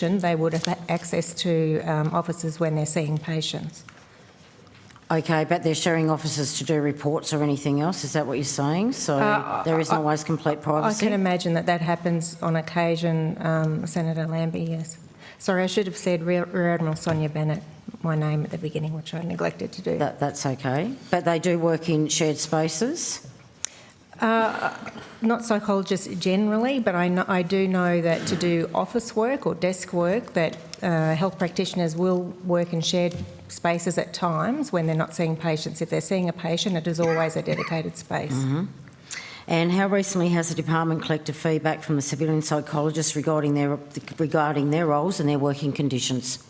they would have access to officers when they're seeing patients. Okay, but they're sharing officers to do reports or anything else, is that what you're saying? So there isn't always complete privacy? I can imagine that happens on occasion, Senator Lambie, yes. Sorry, I should have said Rear Admiral Sonia Bennett, my name at the beginning, which I neglected to do. That's okay. But they do work in shared spaces? Not psychologists generally, but I do know that to do office work or desk work, that health practitioners will work in shared spaces at times when they're not seeing patients. If they're seeing a patient, it is always a dedicated space. Mm-hmm. And how recently has the department collected feedback from the civilian psychologists regarding their roles and their working conditions?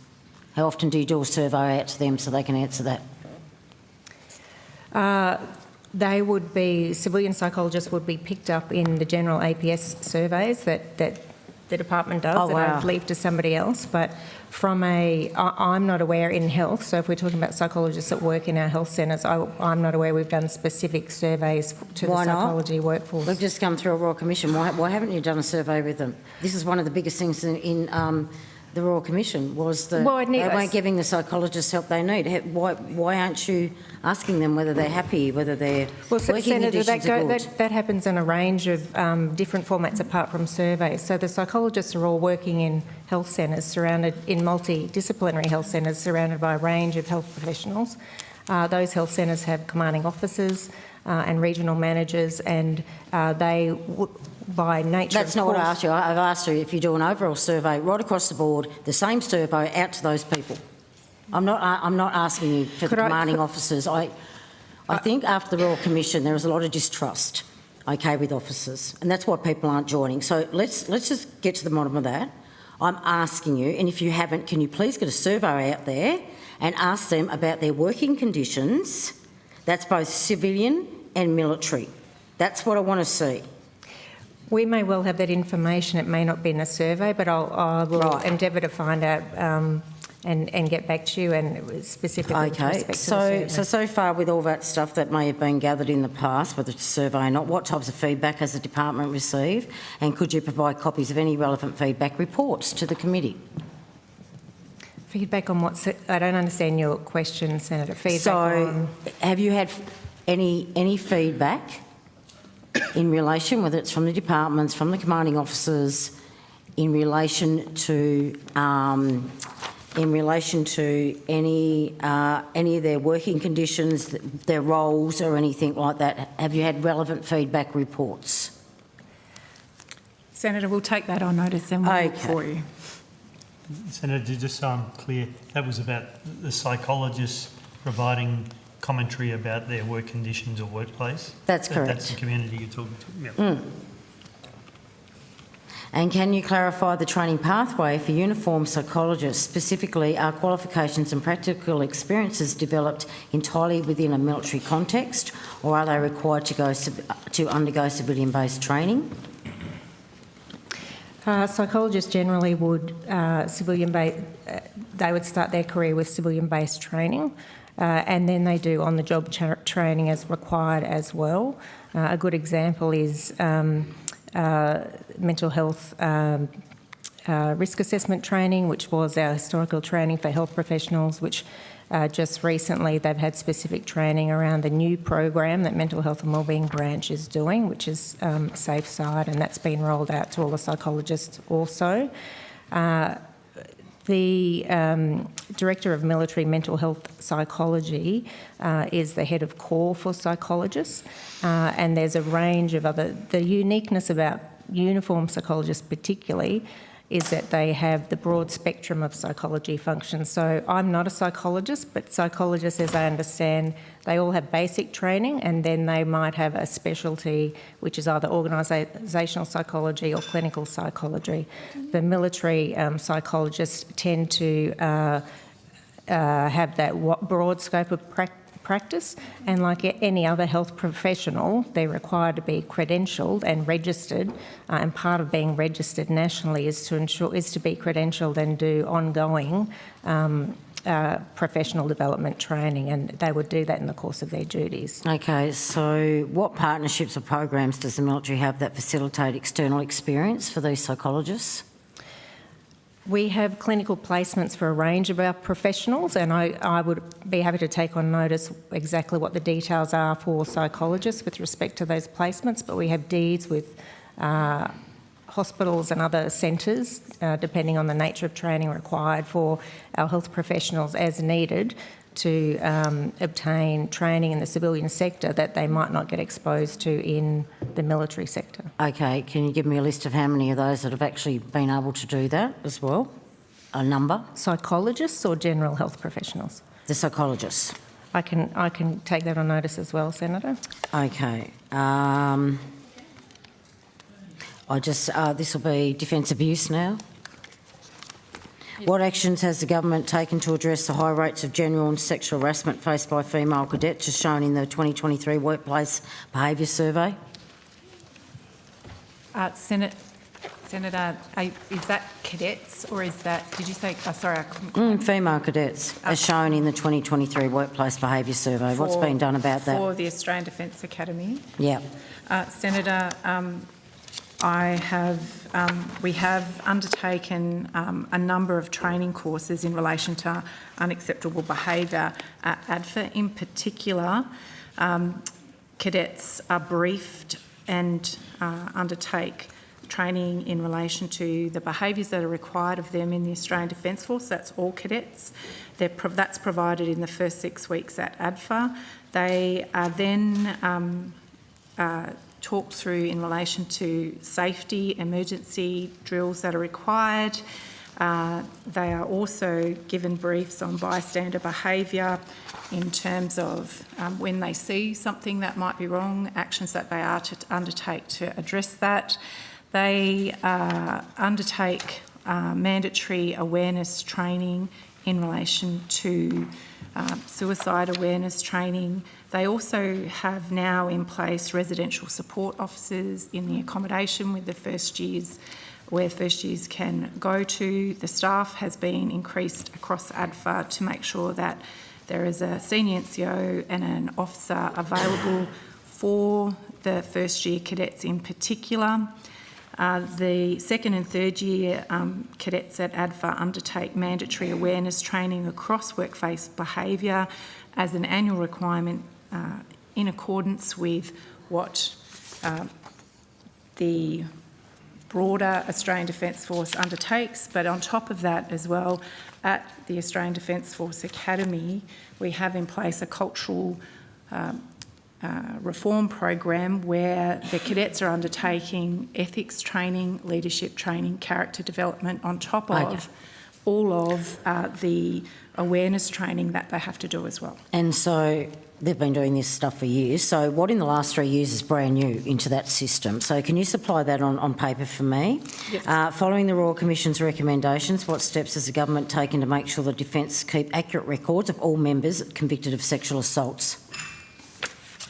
How often do you do a survey out to them so they can answer that? They would be, civilian psychologists would be picked up in the general APS surveys that the department does, that I'd leave to somebody else. But I'm not aware in health, so if we're talking about psychologists that work in our health centres, I'm not aware we've done specific surveys to the psychology workforce. We've just come through a Royal Commission. Why haven't you done a survey with them? This is one of the biggest things in the Royal Commission was they weren't giving the psychologists help they need. Why aren't you asking them whether they're happy, whether their working conditions are good? That happens in a range of different formats apart from surveys. So the psychologists are all working in health centres, surrounded in multidisciplinary health centres, surrounded by a range of health professionals. Those health centres have commanding officers and regional managers, and they by nature. That's not what I asked you. I've asked you if you do an overall survey right across the board, the same survey out to those people. I'm not asking you for the commanding officers. I think after the Royal Commission there is a lot of distrust, okay, with officers, and that's why people aren't joining. So let's just get to the bottom of that. I'm asking you, and if you haven't, can you please get a survey out there and ask them about their working conditions? That's both civilian and military. That's what I want to see. We may well have that information. It may not be in a survey, but I will endeavour to find out and get back to you and specifically. Okay. So far with all that stuff that may have been gathered in the past, whether it's a survey or not, what types of feedback has the department received, and could you provide copies of any relevant feedback reports to the committee? Feedback on what? I don't understand your question, Senator. Feedback on... have you had any feedback in relation, whether it's from the departments, from the commanding officers, in relation to any of their working conditions, their roles, or anything like that? Have you had relevant feedback reports? Senator, we'll take that on notice and we'll look for you. Senator, just so I'm clear, that was about the psychologists providing commentary about their work conditions or workplace? That's correct. That's the community you're talking to? Yep. Mm. And can you clarify the training pathway for uniformed psychologists? Specifically, are qualifications and practical experiences developed entirely within a military context, or are they required to undergo civilian-based training? Psychologists generally would they would start their career with civilian-based training, and then they do on-the-job training as required as well. A good example is mental health risk assessment training, which was our historical training for health professionals, which just recently they've had specific training around the new program that Mental Health and Wellbeing Branch is doing, which is Safe Side, and that's been rolled out to all the psychologists also. The Director of Military Mental Health Psychology is the head of core for psychologists, and there's a range of the uniqueness about uniformed psychologists particularly is that they have the broad spectrum of psychology functions. So I'm not a psychologist, but psychologists, as I understand, they all have basic training, and then they might have a specialty which is either organisational psychology or clinical psychology. The military psychologists tend to have that broad scope of practice, and like any other health professional, they're required to be credentialed and registered, and part of being registered nationally is to be credentialed and do ongoing professional development training, and they would do that in the course of their duties. Okay, so what partnerships or programs does the military have that facilitate external experience for these psychologists? We have clinical placements for a range of our professionals, and I would be happy to take on notice exactly what the details are for psychologists with respect to those placements, but we have deeds with hospitals and other centres, depending on the nature of training required for our health professionals as needed to obtain training in the civilian sector that they might not get exposed to in the military sector. Okay, can you give me a list of how many of those that have actually been able to do that as well? A number? Psychologists or general health professionals? The psychologists. I can take that on notice as well, Senator. Okay. This will be defence abuse now. What actions has the government taken to address the high rates of general and sexual harassment faced by female cadets as shown in the 2023 Workplace Behaviour Survey? Senator, is that cadets or is that, did you say, sorry, I couldn't... Female cadets, as shown in the 2023 Workplace Behaviour Survey. What's been done about that? For the Australian Defence Academy? Yeah. Senator, we have undertaken a number of training courses in relation to unacceptable behaviour at ADFA. In particular, cadets are briefed and undertake training in relation to the behaviours that are required of them in the Australian Defence Force. That's all cadets. That's provided in the first 6 weeks at ADFA. They are then talked through in relation to safety, emergency drills that are required. They are also given briefs on bystander behaviour in terms of when they see something that might be wrong, actions that they are to undertake to address that. They undertake mandatory awareness training in relation to suicide awareness training. They also have now in place residential support officers in the accommodation with the first years, where first years can go to. The staff has been increased across ADFA to make sure that there is a senior NCO and an officer available for the first year cadets in particular. The second and third year cadets at ADFA undertake mandatory awareness training across workplace behaviour as an annual requirement in accordance with what the broader Australian Defence Force undertakes. But on top of that as well, at the Australian Defence Force Academy, we have in place a cultural reform program where the cadets are undertaking ethics training, leadership training, character development on top of all of the awareness training that they have to do as well. And so they've been doing this stuff for years. So what in the last 3 years is brand new into that system? So can you supply that on paper for me? Yes. Following the Royal Commission's recommendations, what steps has the government taken to make sure the Defence keep accurate records of all members convicted of sexual assaults?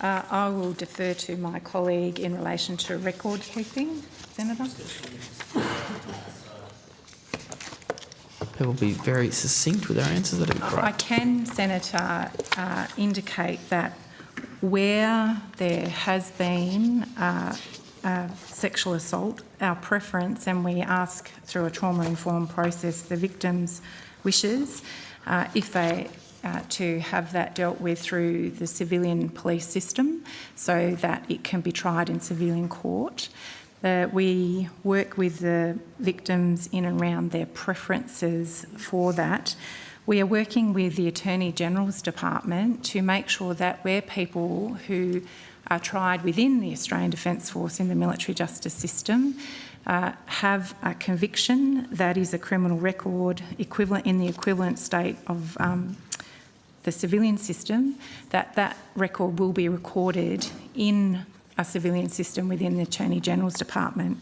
I will defer to my colleague in relation to record keeping. Senator? People will be very succinct with their answers. That'd be great. I can, Senator, indicate that where there has been sexual assault, our preference, and we ask through a trauma-informed process the victim's wishes, if they to have that dealt with through the civilian police system so that it can be tried in civilian court. We work with the victims in and around their preferences for that. We are working with the Attorney General's Department to make sure that where people who are tried within the Australian Defence Force in the military justice system have a conviction that is a criminal record equivalent in the equivalent state of the civilian system, that record will be recorded in a civilian system within the Attorney General's Department.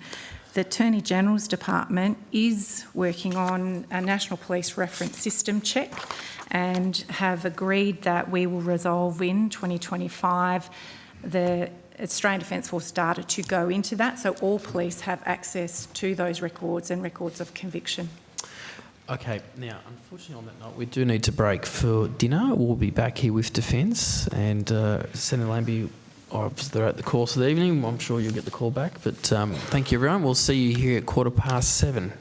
The Attorney General's Department is working on a National Police Reference System check and have agreed that we will resolve in 2025 the Australian Defence Force data to go into that, so all police have access to those records and records of conviction. Okay, now, unfortunately on that note, we do need to break for dinner. We'll be back here with Defence and Senator Lambie, they're at the course of the evening. I'm sure you'll get the call back, but thank you everyone. We'll see you here at 7:15.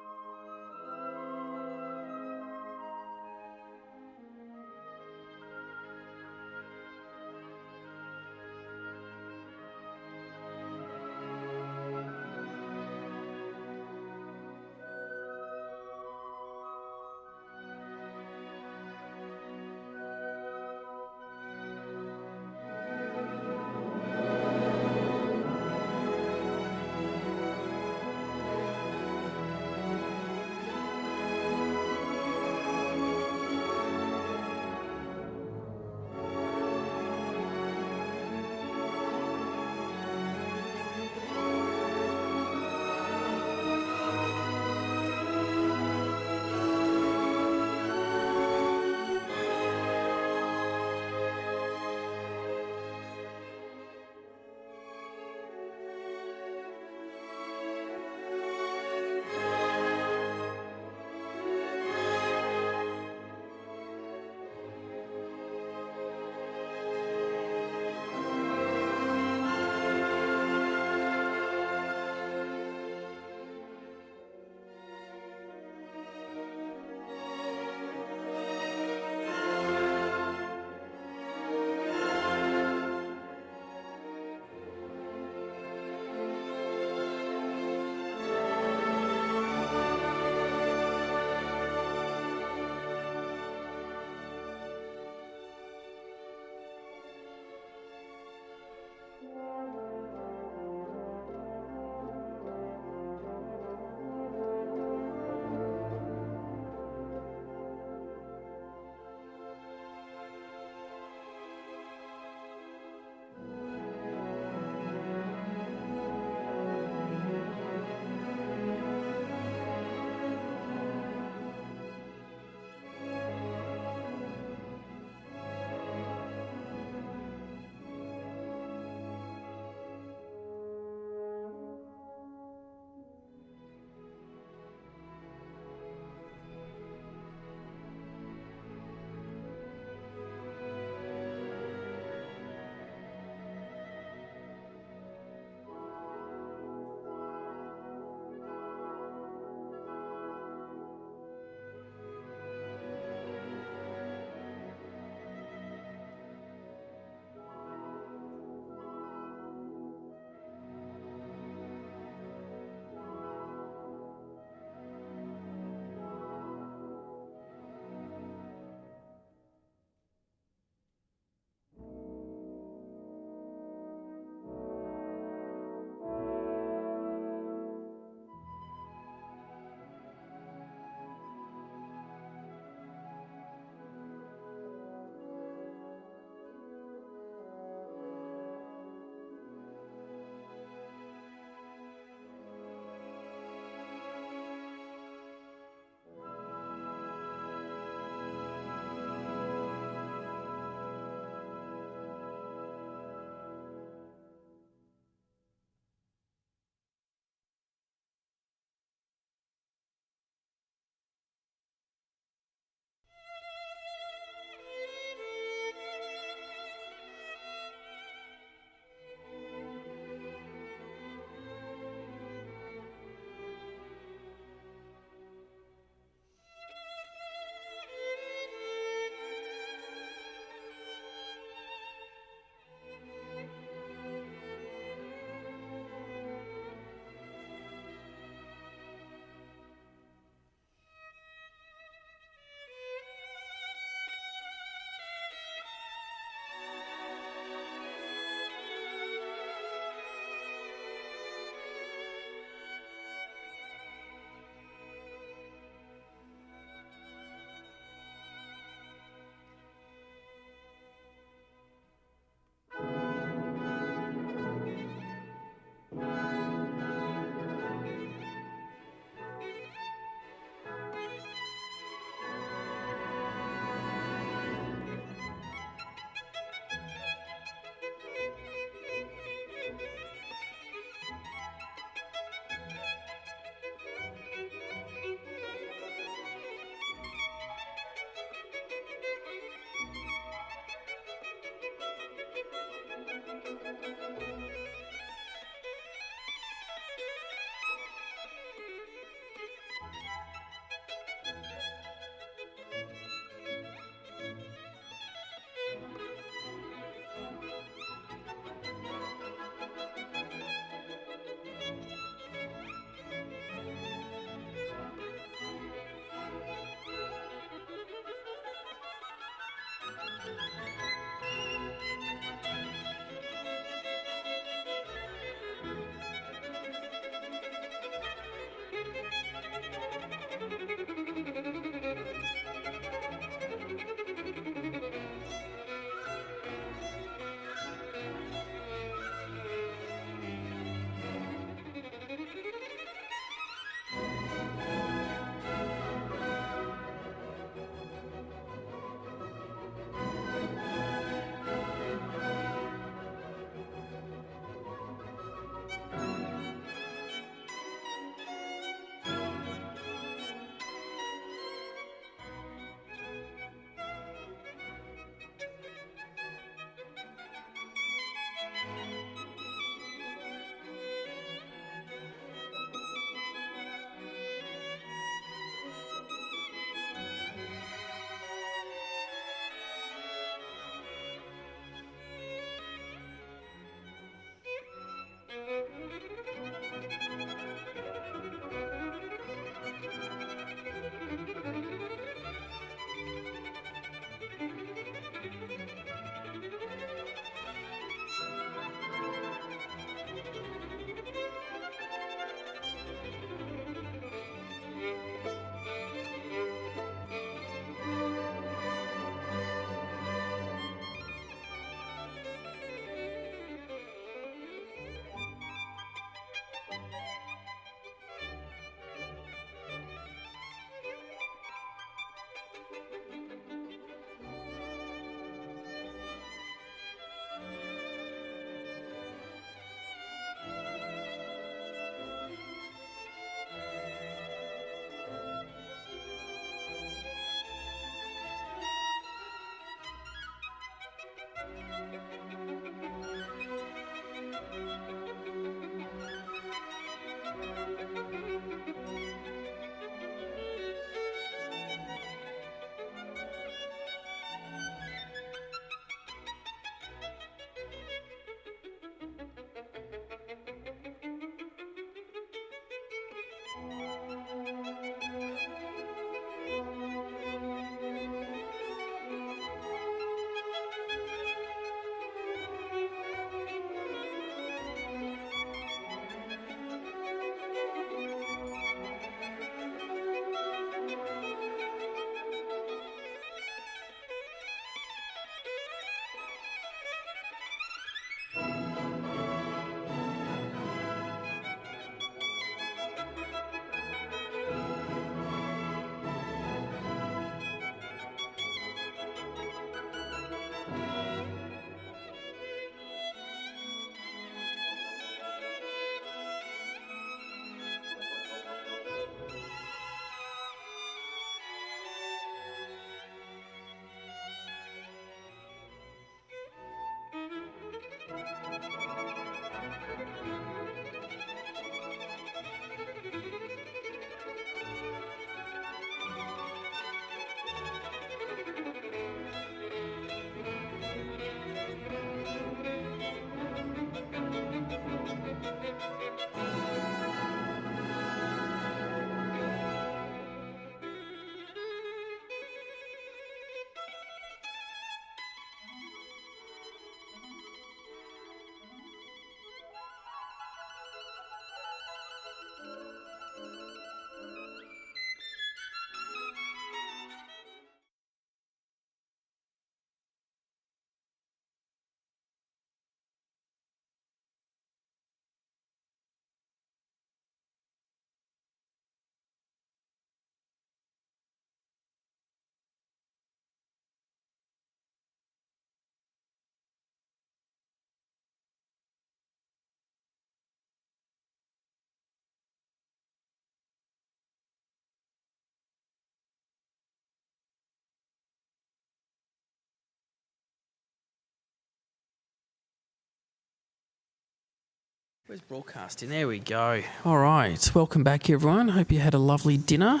Where's broadcasting? There we go. All right. Welcome back, everyone. Hope you had a lovely dinner.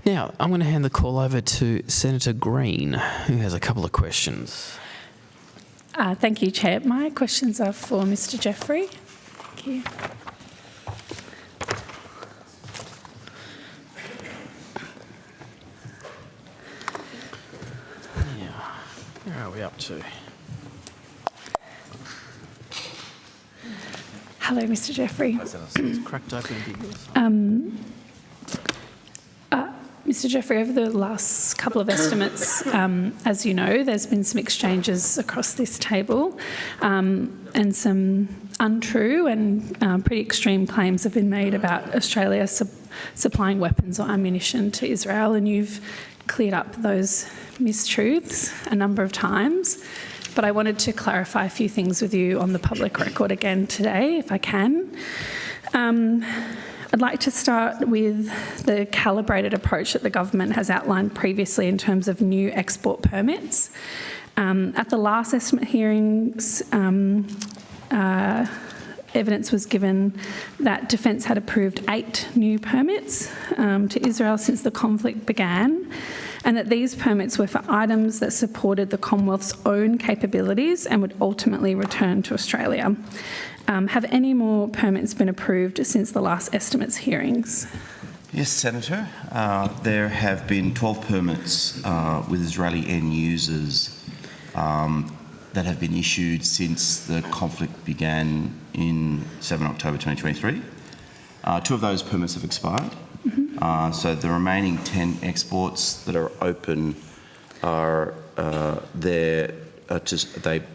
Now, I'm going to hand the call over to Senator Green, who has a couple of questions. Thank you, Chair. My questions are for Mr. Jeffrey. Thank you. Where are we up to? Hello, Mr. Jeffrey. It's cracked open big. Mr. Jeffrey, over the last couple of estimates, as you know, there's been some exchanges across this table and some untrue and pretty extreme claims have been made about Australia supplying weapons or ammunition to Israel, and you've cleared up those mistruths a number of times. But I wanted to clarify a few things with you on the public record again today, if I can. I'd like to start with the calibrated approach that the government has outlined previously in terms of new export permits. At the last estimate hearings, evidence was given that Defence had approved 8 new permits to Israel since the conflict began, and that these permits were for items that supported the Commonwealth's own capabilities and would ultimately return to Australia. Have any more permits been approved since the last estimates hearings? Yes, Senator. There have been 12 permits with Israeli end users that have been issued since the conflict began in 7 October 2023. 2 of those permits have expired. So the remaining 10 exports that are open are there.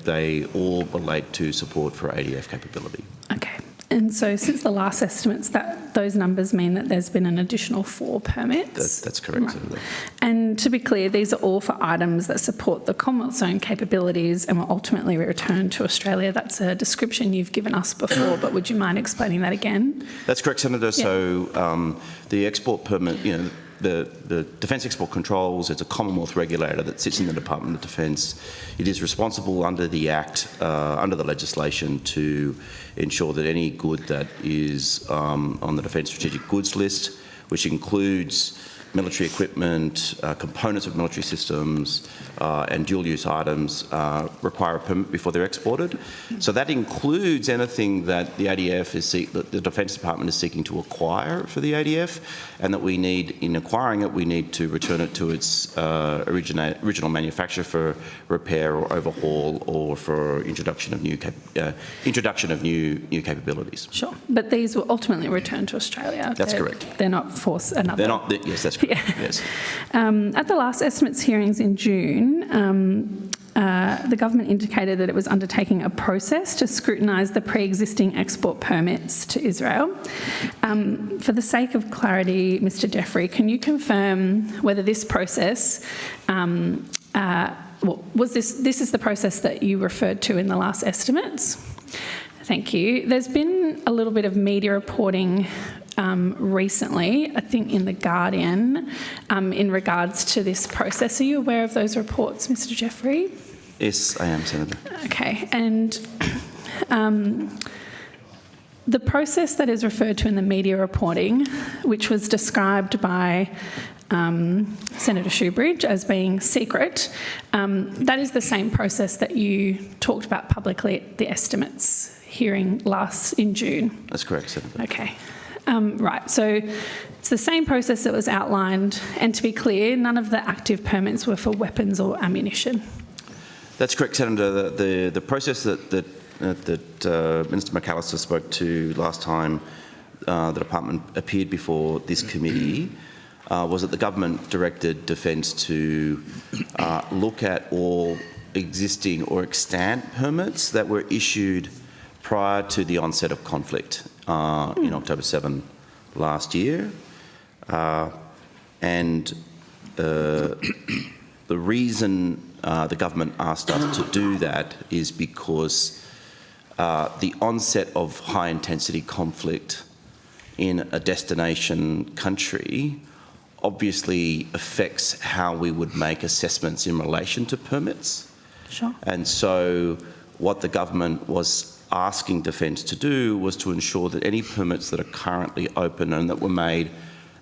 They all relate to support for ADF capability. Okay. And so since the last estimates, those numbers mean that there's been an additional 4 permits? That's correct. Right. And to be clear, these are all for items that support the Commonwealth's own capabilities and will ultimately return to Australia. That's a description you've given us before, but would you mind explaining that again? That's correct, Senator. Yeah. So the export permit, the Defence Export Controls, it's a Commonwealth regulator that sits in the Department of Defence. It is responsible under the Act, under the legislation, to ensure that any good that is on the Defence Strategic Goods list, which includes military equipment, components of military systems, and dual-use items require a permit before they're exported. So that includes anything that the ADF that the Defence Department is seeking to acquire for the ADF, and that we need, in acquiring it, we need to return it to its original manufacturer for repair or overhaul, or for introduction of new capabilities. Sure. But these will ultimately return to Australia. That's correct. They're not for another. They're not. Yes, that's correct. Yeah. Yes. At the last estimates hearings in June, the government indicated that it was undertaking a process to scrutinise the pre-existing export permits to Israel. For the sake of clarity, Mr. Jeffrey, can you confirm whether this process this is the process that you referred to in the last estimates? Thank you. There's been a little bit of media reporting recently, I think in The Guardian, in regards to this process. Are you aware of those reports, Mr. Jeffrey? Yes, I am, Senator. Okay, and the process that is referred to in the media reporting, which was described by Senator Shoebridge as being secret, that is the same process that you talked about publicly at the estimates hearing in June. That's correct, Senator. Okay. Right, so it's the same process that was outlined, and to be clear, none of the active permits were for weapons or ammunition. That's correct, Senator. The process that Minister McAllister spoke to last time the department appeared before this committee was that the government directed Defence to look at all existing or extant permits that were issued prior to the onset of conflict in October 7 last year. And the reason the government asked us to do that is because the onset of high-intensity conflict in a destination country obviously affects how we would make assessments in relation to permits. Sure. And so what the government was asking Defence to do was to ensure that any permits that are currently open and that were made,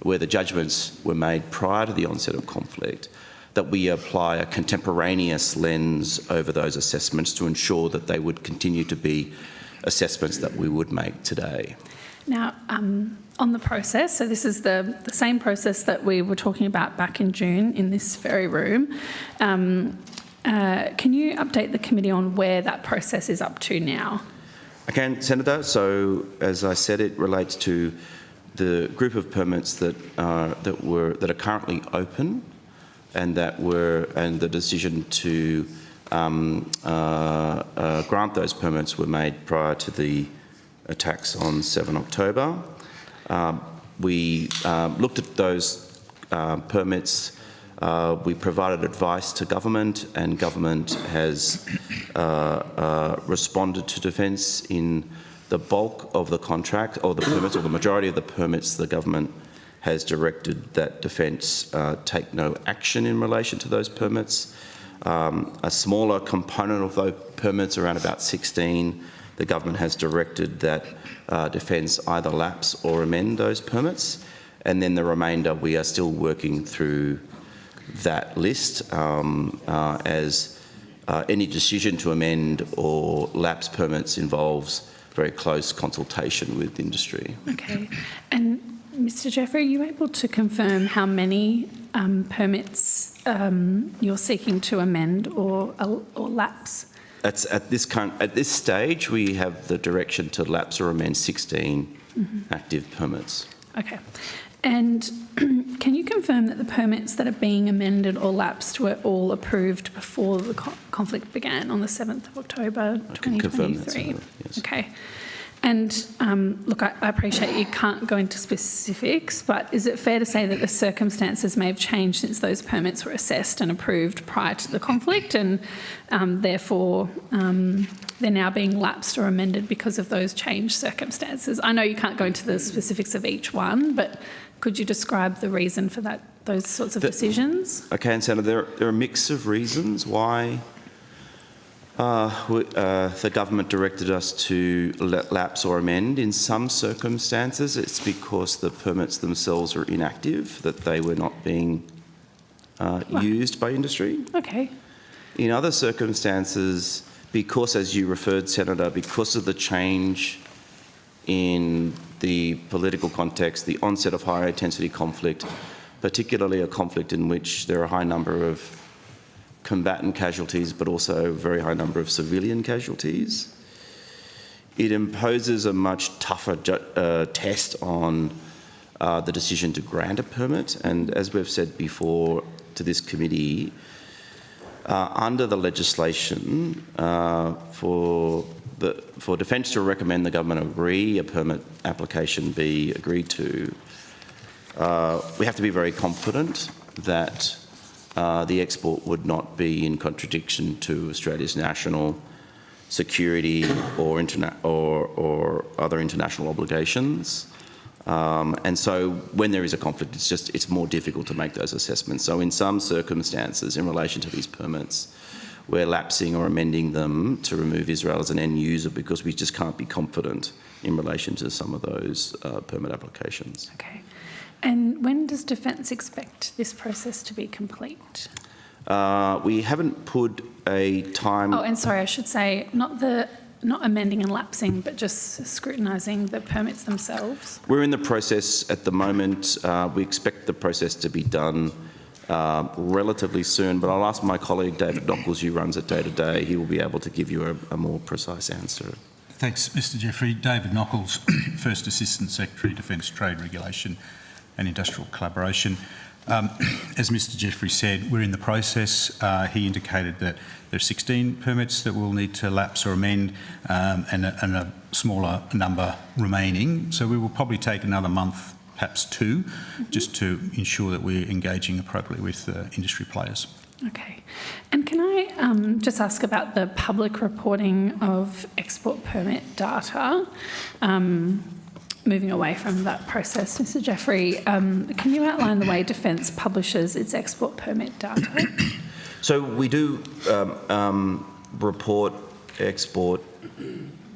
where the judgments were made prior to the onset of conflict, that we apply a contemporaneous lens over those assessments to ensure that they would continue to be assessments that we would make today. Now, on the process, so this is the same process that we were talking about back in June in this very room. Can you update the committee on where that process is up to now? I can, Senator. So, as I said, it relates to the group of permits that are currently open, and the decision to grant those permits were made prior to the attacks on 7 October. We looked at those permits. We provided advice to government, and government has responded to Defence in the bulk of the contract, or the permits, or the majority of the permits. The government has directed that Defence take no action in relation to those permits. A smaller component of those permits, around about 16, the government has directed that Defence either lapse or amend those permits, and then the remainder we are still working through that list, as any decision to amend or lapse permits involves very close consultation with industry. Okay. And Mr. Jeffrey, are you able to confirm how many permits you're seeking to amend or lapse? At this stage, we have the direction to lapse or amend 16 active permits. Okay. And can you confirm that the permits that are being amended or lapsed were all approved before the conflict began on the 7th of October 2023? I can confirm that, Senator, yes. Okay. And look, I appreciate you can't go into specifics, but is it fair to say that the circumstances may have changed since those permits were assessed and approved prior to the conflict, and therefore they're now being lapsed or amended because of those changed circumstances? I know you can't go into the specifics of each one, but could you describe the reason for those sorts of decisions? Okay, and Senator, there are a mix of reasons why the government directed us to lapse or amend. In some circumstances, it's because the permits themselves are inactive, that they were not being used by industry. Okay. In other circumstances, because, as you referred, Senator, because of the change in the political context, the onset of higher intensity conflict, particularly a conflict in which there are a high number of combatant casualties, but also a very high number of civilian casualties, it imposes a much tougher test on the decision to grant a permit. And as we've said before to this committee, under the legislation, for Defence to recommend the government agree a permit application be agreed to, we have to be very confident that the export would not be in contradiction to Australia's national security or other international obligations. And so when there is a conflict, it's more difficult to make those assessments. So in some circumstances in relation to these permits, we're lapsing or amending them to remove Israel as an end user because we just can't be confident in relation to some of those permit applications. Okay. And when does Defence expect this process to be complete? We haven't put a time... Oh, and sorry, I should say, not amending and lapsing, but just scrutinising the permits themselves. We're in the process at the moment. We expect the process to be done relatively soon, but I'll ask my colleague David Nockels, who runs it day to day. He will be able to give you a more precise answer. Thanks, Mr. Jeffrey. David Nockels, First Assistant Secretary, Defence Trade Regulation and Industrial Collaboration. As Mr. Jeffrey said, we're in the process. He indicated that there are 16 permits that we'll need to lapse or amend, and a smaller number remaining. So we will probably take another month, perhaps two, just to ensure that we're engaging appropriately with industry players. Okay. And can I just ask about the public reporting of export permit data? Moving away from that process, Mr. Jeffrey, can you outline the way Defence publishes its export permit data? So we do report export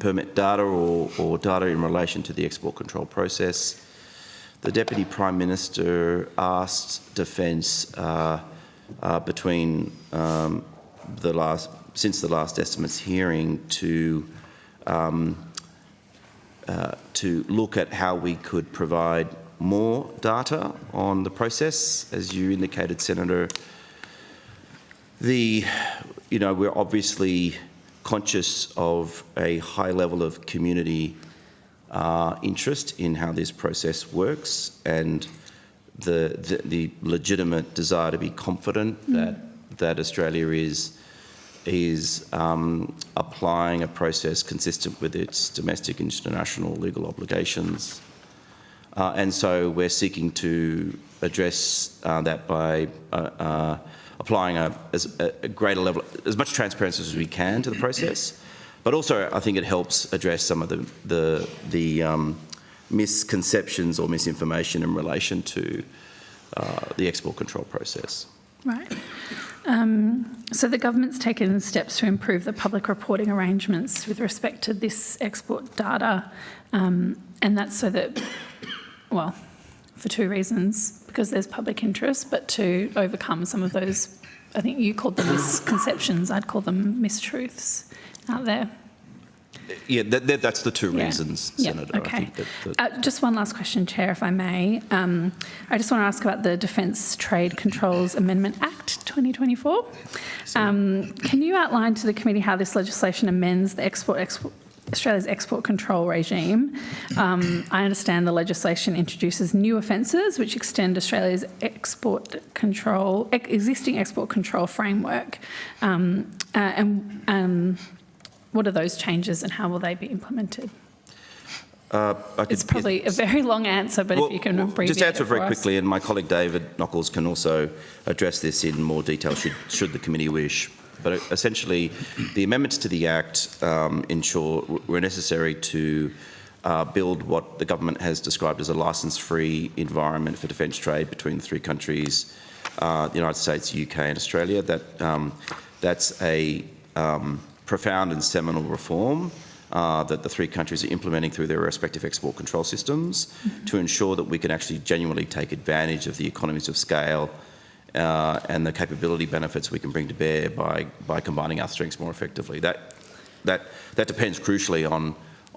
permit data or data in relation to the export control process. The Deputy Prime Minister asked Defence since the last estimates hearing to look at how we could provide more data on the process. As you indicated, Senator, the you know, we're obviously conscious of a high level of community interest in how this process works, and the legitimate desire to be confident that Australia is applying a process consistent with its domestic and international legal obligations. And so we're seeking to address that by applying a greater level, as much transparency as we can to the process. But also, I think it helps address some of the misconceptions or misinformation in relation to the export control process. Right. So the government's taken steps to improve the public reporting arrangements with respect to this export data, and that's so that, well, for two reasons, because there's public interest, but to overcome some of those, I think you called them misconceptions, I'd call them mistruths out there. Yeah, that's the two reasons, Senator. Okay. I think Just one last question, Chair, if I may. I just want to ask about the Defence Trade Controls Amendment Act 2024. Can you outline to the committee how this legislation amends the Australia's export control regime? I understand the legislation introduces new offences which extend Australia's existing export control framework. What are those changes and how will they be implemented? It's probably a very long answer, but if you can abbreviate just answer it for very us. quickly, and my colleague David Nockels can also address this in more detail should the committee wish. But essentially, the amendments to the Act were necessary to build what the government has described as a licence-free environment for defence trade between the three countries, the United States, the UK and Australia. That's a profound and seminal reform that the three countries are implementing through their respective export control systems to ensure that we can actually genuinely take advantage of the economies of scale and the capability benefits we can bring to bear by combining our strengths more effectively. That depends crucially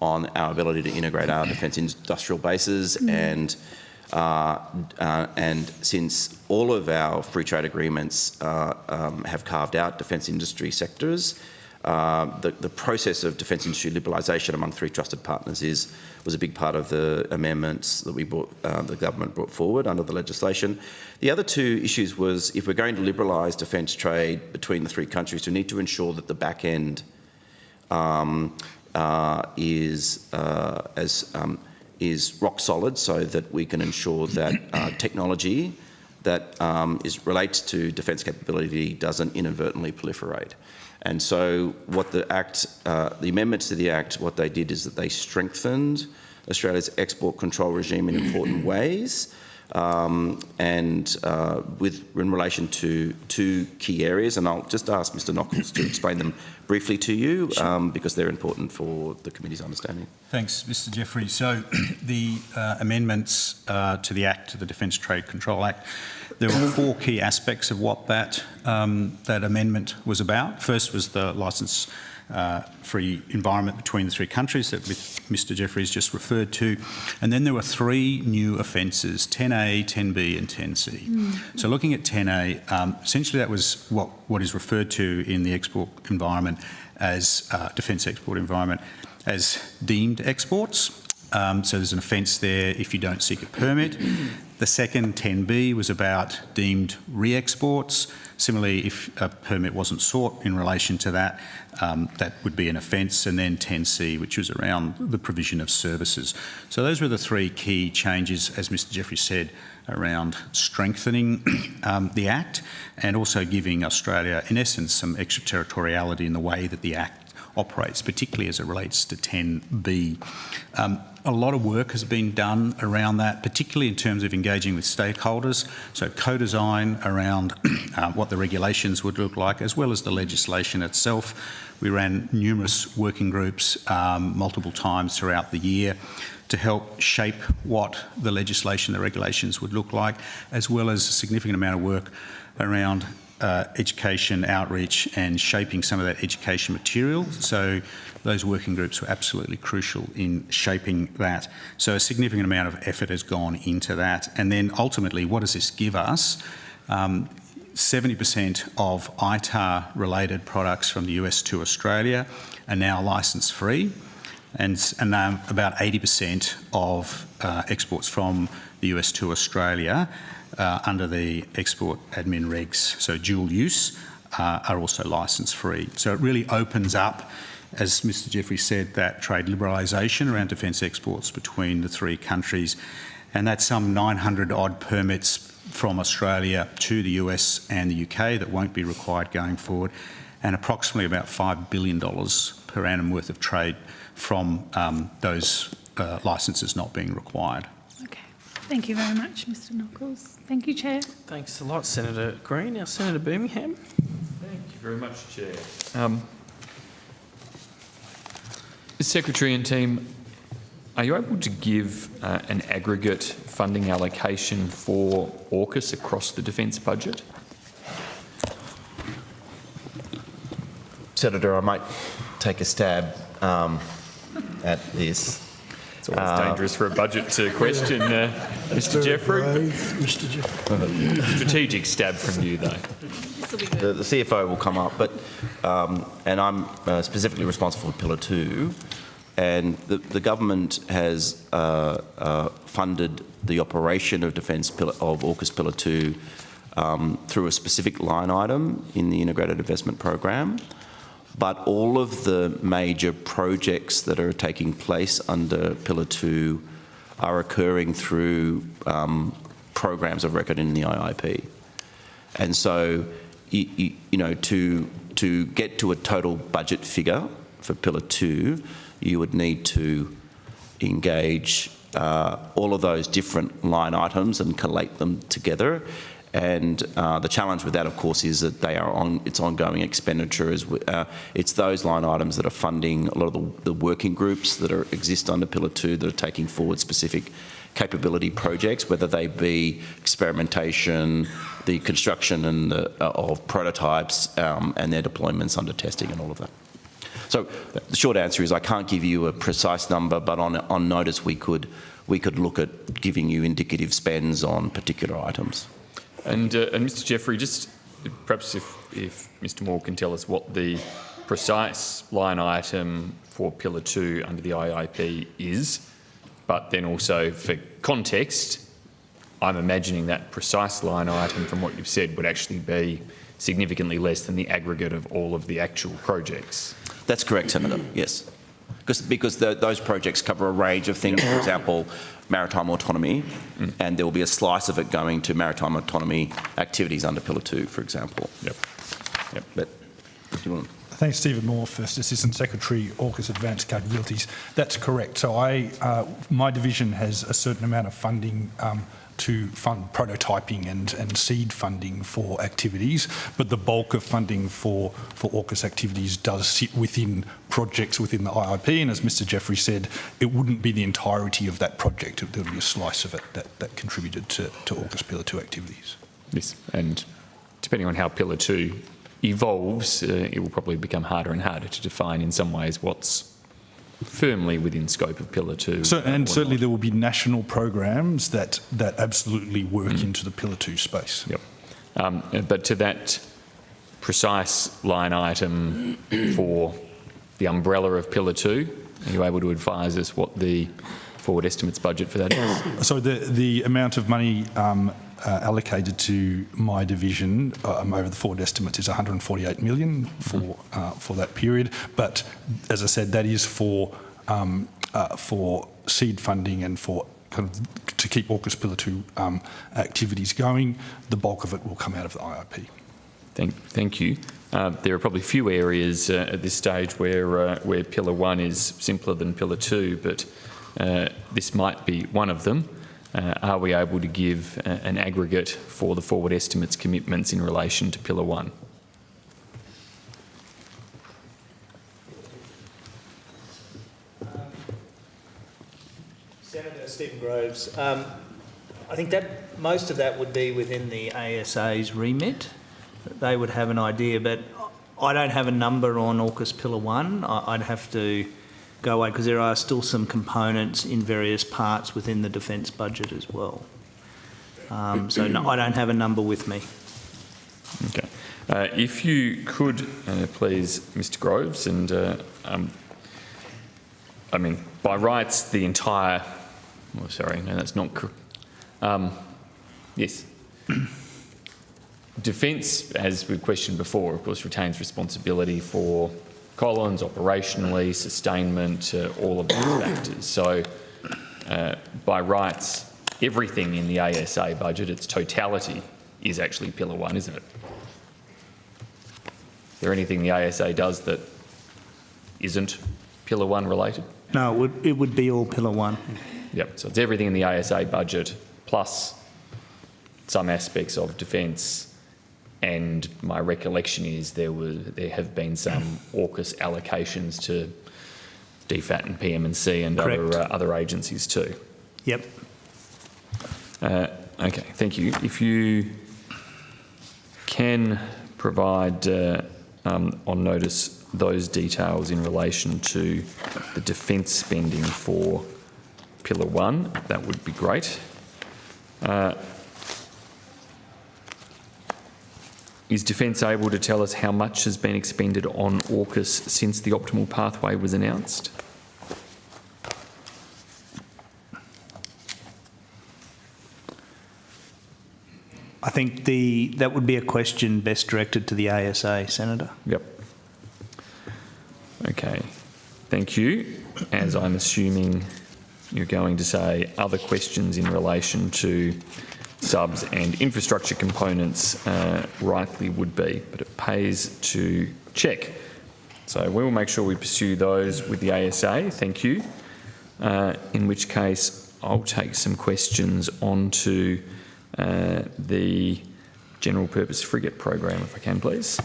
on our ability to integrate our defence industrial bases and since all of our free trade agreements have carved out defence industry sectors, the process of defence industry liberalisation among three trusted partners was a big part of the amendments that the government brought forward under the legislation. The other two issues was, if we're going to liberalise defence trade between the three countries, we need to ensure that the back end is rock solid, so that we can ensure that technology that relates to defence capability doesn't inadvertently proliferate. And so what the amendments to the Act, what they did is that they strengthened Australia's export control regime in important ways, in relation to two key areas, and I'll just ask Mr Nockels to explain them briefly to you, because they're important for the committee's understanding. Thanks, Mr Jeffrey. So the amendments to the Act, to the Defence Trade Control Act, there were four key aspects of what that amendment was about. First was the licence-free environment between the three countries that Mr Jeffrey's just referred to. And then there were three new offences, 10A, 10B and 10C. So looking at 10A, essentially that was what is referred to in the export environment as defence export environment as deemed exports. So there's an offence there if you don't seek a permit. The second, 10B, was about deemed re-exports. Similarly, if a permit wasn't sought in relation to that, that would be an offence. And then 10C, which was around the provision of services. So those were the three key changes, as Mr Jeffrey said, around strengthening the Act and also giving Australia, in essence, some extraterritoriality in the way that the Act operates, particularly as it relates to 10B. A lot of work has been done around that, particularly in terms of engaging with stakeholders, so co-design around what the regulations would look like, as well as the legislation itself. We ran numerous working groups multiple times throughout the year to help shape what the legislation, the regulations would look like, as well as a significant amount of work around education, outreach and shaping some of that education material. So those working groups were absolutely crucial in shaping that. So a significant amount of effort has gone into that. And then ultimately, what does this give us? 70% of ITAR-related products from the US to Australia are now licence-free, and about 80% of exports from the US to Australia under the export admin regs, so dual use, are also licence-free. So it really opens up, as Mr Jeffrey said, that trade liberalisation around defence exports between the three countries, and that's some 900 odd permits from Australia to the US and the UK that won't be required going forward, and approximately about $5 billion per annum worth of trade from those licences not being required. Okay. Thank you very much, Mr Nockels. Thank you, Chair. Thanks a lot, Senator Green. Now, Senator Birmingham. Thank you very much, Chair. Secretary and team, are you able to give an aggregate funding allocation for AUKUS across the defence budget? Senator, I might take a stab at this. It's always dangerous for a budget to question, Mr Jeffrey. Mr. Jeffrey. Strategic stab from you, though. The CFO will come up, but and I'm specifically responsible for Pillar 2, and the government has funded the operation of defence of AUKUS Pillar 2 through a specific line item in the Integrated Investment Program. But all of the major projects that are taking place under Pillar 2 are occurring through programs of record in the IIP. And so, you know, to get to a total budget figure for Pillar 2, you would need to engage all of those different line items and collate them together. And the challenge with that, of course, is that they are it's ongoing expenditure. It's those line items that are funding a lot of the working groups that exist under Pillar 2 that are taking forward specific capability projects, whether they be experimentation, the construction and of prototypes and their deployments under testing and all of that. So the short answer is I can't give you a precise number, but on notice we could look at giving you indicative spends on particular items. And Mr Jeffrey, just perhaps if Mr Moore can tell us what the precise line item for Pillar 2 under the IIP is, but then also for context, I'm imagining that precise line item from what you've said would actually be significantly less than the aggregate of all of the actual projects. That's correct, Senator, yes. Because those projects cover a range of things, for example, maritime autonomy, and there will be a slice of it going to maritime autonomy activities under Pillar 2, for example. Yep. But, do you want to... Thanks, Stephen Moore, First Assistant Secretary, AUKUS Advanced Capabilities. That's correct. So my division has a certain amount of funding to fund prototyping and seed funding for activities, but the bulk of funding for AUKUS activities does sit within projects within the IIP, and as Mr Jeffrey said, it wouldn't be the entirety of that project. There would be a slice of it that contributed to AUKUS Pillar 2 activities. Yes, and depending on how Pillar 2 evolves, it will probably become harder and harder to define in some ways what's firmly within scope of Pillar 2. So, and certainly there will be national programs that absolutely work into the Pillar 2 space. Yep. But to that precise line item for the umbrella of Pillar 2, are you able to advise us what the forward estimates budget for that is? So the amount of money allocated to my division over the forward estimates is $148 million for that period. But as I said, that is for seed funding and for kind of to keep AUKUS Pillar 2 activities going. The bulk of it will come out of the IIP. Thank you. There are probably few areas at this stage where Pillar 1 is simpler than Pillar 2, but this might be one of them. Are we able to give an aggregate for the forward estimates commitments in relation to Pillar 1? Senator Stephen Groves, I think that most of that would be within the ASA's remit. They would have an idea, but I don't have a number on AUKUS Pillar 1. I'd have to go away because there are still some components in various parts within the defence budget as well. So no, I don't have a number with me. Okay. If you could, please, Mr. Groves, and I mean, by rights, the entire. Oh, sorry, no, that's not. Yes. Defence, as we've questioned before, of course, retains responsibility for Collins, operationally, sustainment, all of these factors. So, by rights, everything in the ASA budget, its totality, is actually Pillar 1, isn't it? Is there anything the ASA does that isn't Pillar 1 related? No, it would be all Pillar 1. Yep, so it's everything in the ASA budget plus some aspects of defence, and my recollection is there have been some AUKUS allocations to DFAT and PM&C and other agencies too. Yep. Okay, thank you. If you can provide on notice those details in relation to the defence spending for Pillar 1, that would be great. Is Defence able to tell us how much has been expended on AUKUS since the optimal pathway was announced? I think that would be a question best directed to the ASA, Senator. Yep. Okay, thank you. As I'm assuming you're going to say other questions in relation to subs and infrastructure components rightly would be, but it pays to check. So we will make sure we pursue those with the ASA, thank you. In which case I'll take some questions onto the General Purpose Frigate Program, if I can please.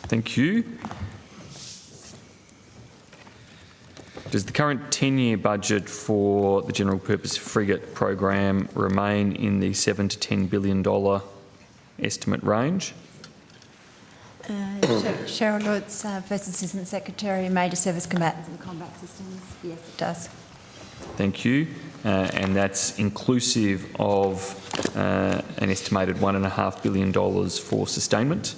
Thank you. Does the current 10-year budget for the General Purpose Frigate Program remain in the $7 to $10 billion estimate range? Cheryl Lutz, First Assistant Secretary, Major Service Combatants and Combat Systems. Yes, it does. Thank you. And that's inclusive of an estimated $1.5 billion for sustainment?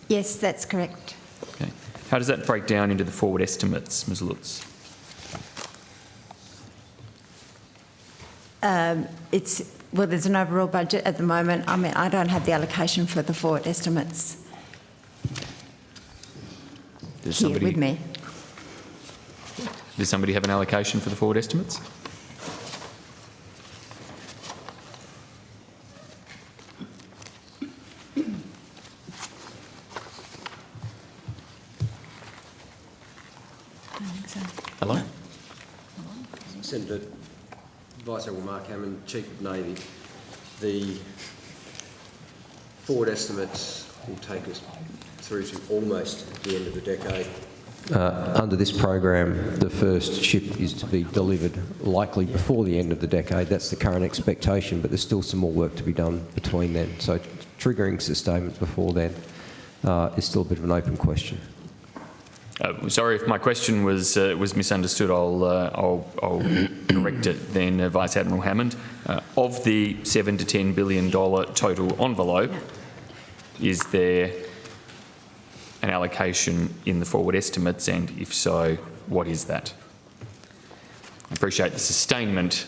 Yes, that's correct. Okay. How does that break down into the forward estimates, Ms Lutz? Well, there's an overall budget at the moment. I mean, I don't have the allocation for the forward estimates here with me. Does somebody have an allocation for the forward estimates? Hello? Senator Vice Admiral Mark Hammond, Chief of Navy. The forward estimates will take us through to almost the end of the decade. Under this program, the first ship is to be delivered likely before the end of the decade. That's the current expectation, but there's still some more work to be done between then. So triggering sustainment before then is still a bit of an open question. Sorry if my question was misunderstood. I'll correct it then, Vice Admiral Hammond. Of the $7 to $10 billion total envelope, is there an allocation in the forward estimates, and if so, what is that? I appreciate the sustainment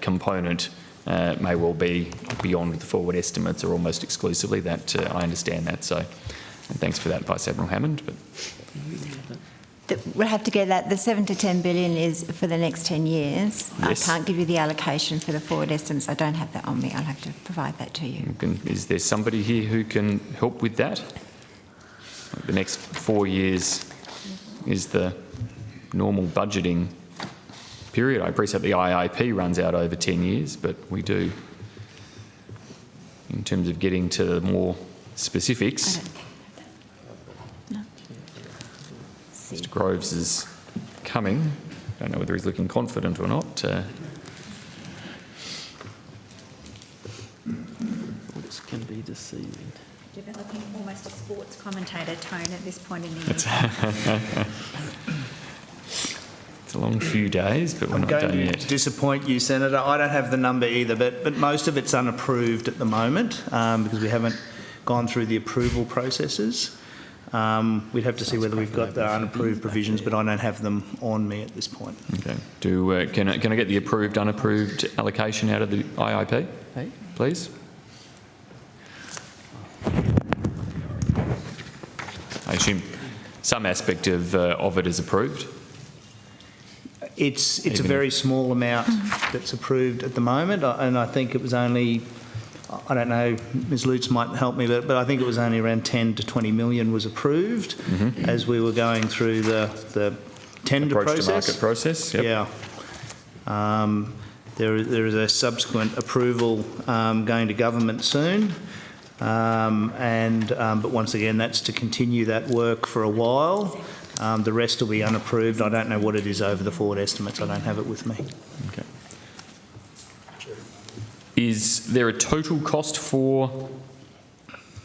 component may well be beyond the forward estimates or almost exclusively. That I understand that. So, and thanks for that, Vice Admiral Hammond. But We'll have to get that. The $7 to $10 billion is for the next 10 years. Yes. I can't give you the allocation for the forward estimates. I don't have that on me. I'll have to provide that to you. Is there somebody here who can help with that? The next 4 years is the normal budgeting period. I appreciate the IIP runs out over 10 years, but we do, in terms of getting to the more specifics. Mr Groves is coming. I don't know whether he's looking confident or not. Proceeding. Developing almost a sports commentator tone at this point in the year. It's a long few days, but we're not done yet. Disappoint you, Senator. I don't have the number either, but most of it's unapproved at the moment because we haven't gone through the approval processes. We'd have to see whether we've got the unapproved provisions, but I don't have them on me at this point. Okay. Can I get the approved, unapproved allocation out of the IIP, please? I assume some aspect of it is approved. It's a very small amount that's approved at the moment, and I think it was only, I don't know, Ms Lutz might help me, but I think it was only around 10 to 20 million was approved as we were going through the tender Approach to process. market process, yep. Yeah. There is a subsequent approval going to government soon. But once again, that's to continue that work for a while. The rest will be unapproved. I don't know what it is over the forward estimates. I don't have it with me. Okay. Is there a total cost for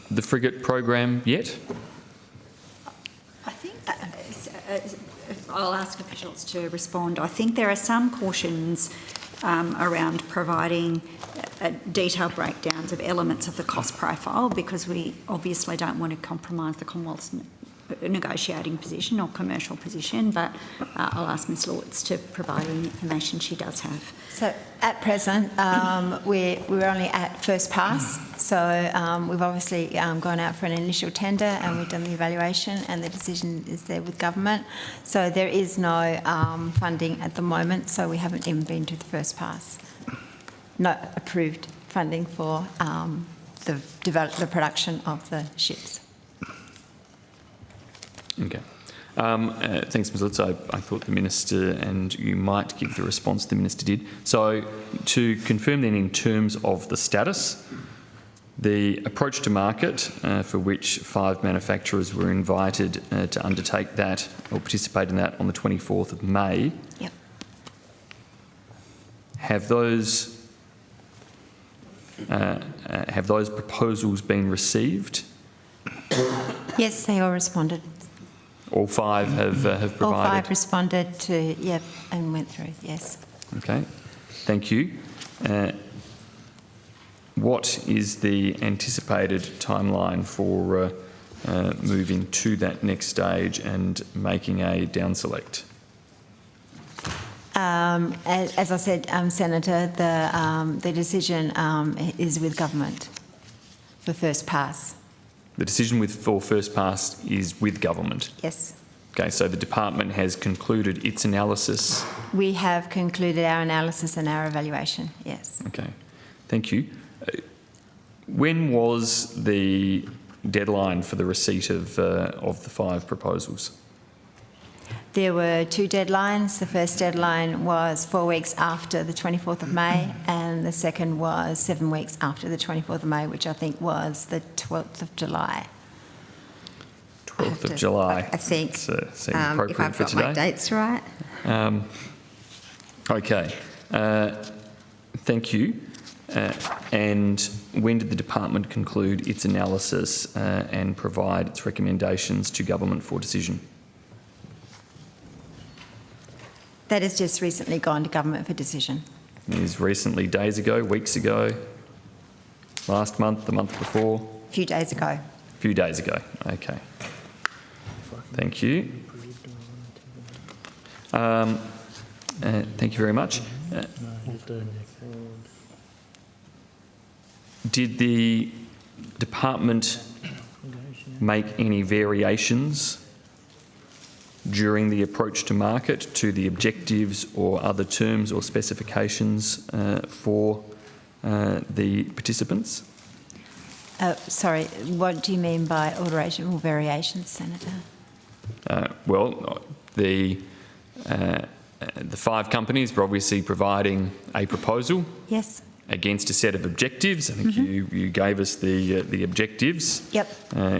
the Frigate program yet? I think I'll ask officials to respond. I think there are some cautions around providing detailed breakdowns of elements of the cost profile, because we obviously don't want to compromise the Commonwealth's negotiating position or commercial position, but I'll ask Ms Lutz to provide any information she does have. So at present, we're only at first pass. So we've obviously gone out for an initial tender and we've done the evaluation, and the decision is there with government. So there is no funding at the moment, so we haven't even been to the first pass. No approved funding for the production of the ships. Okay. Thanks, Ms Lutz. I thought the Minister and you might give the response the Minister did. So to confirm then, in terms of the status, the approach to market for which 5 manufacturers were invited to undertake that or participate in that on the 24th of May. Yep. Have those proposals been received? Yes, they all responded. All 5 have provided? All 5 responded to, yep, and went through, yes. Okay, thank you. What is the anticipated timeline for moving to that next stage and making a down select? As I said, Senator, the decision is with government for first pass. The decision for first pass is with government? Yes. Okay, so the department has concluded its analysis? We have concluded our analysis and our evaluation, yes. Okay, thank you. When was the deadline for the receipt of the 5 proposals? There were 2 deadlines. The first deadline was 4 weeks after the 24th of May, and the second was 7 weeks after the 24th of May, which I think was the 12th of July. 12th of July. I think, seems appropriate if I've for got today. my dates right. Okay, thank you. And when did the department conclude its analysis and provide its recommendations to government for decision? That has just recently gone to government for decision. Is recently days ago, weeks ago, last month, the month before? A few days ago. A few days ago, okay. Thank you. Thank you very much. Did the department make any variations during the approach to market to the objectives or other terms or specifications for the participants? Sorry, what do you mean by alteration or variations, Senator? Well, the 5 companies were obviously providing a proposal. Yes. against a set of objectives. I think you gave us the objectives. Yep.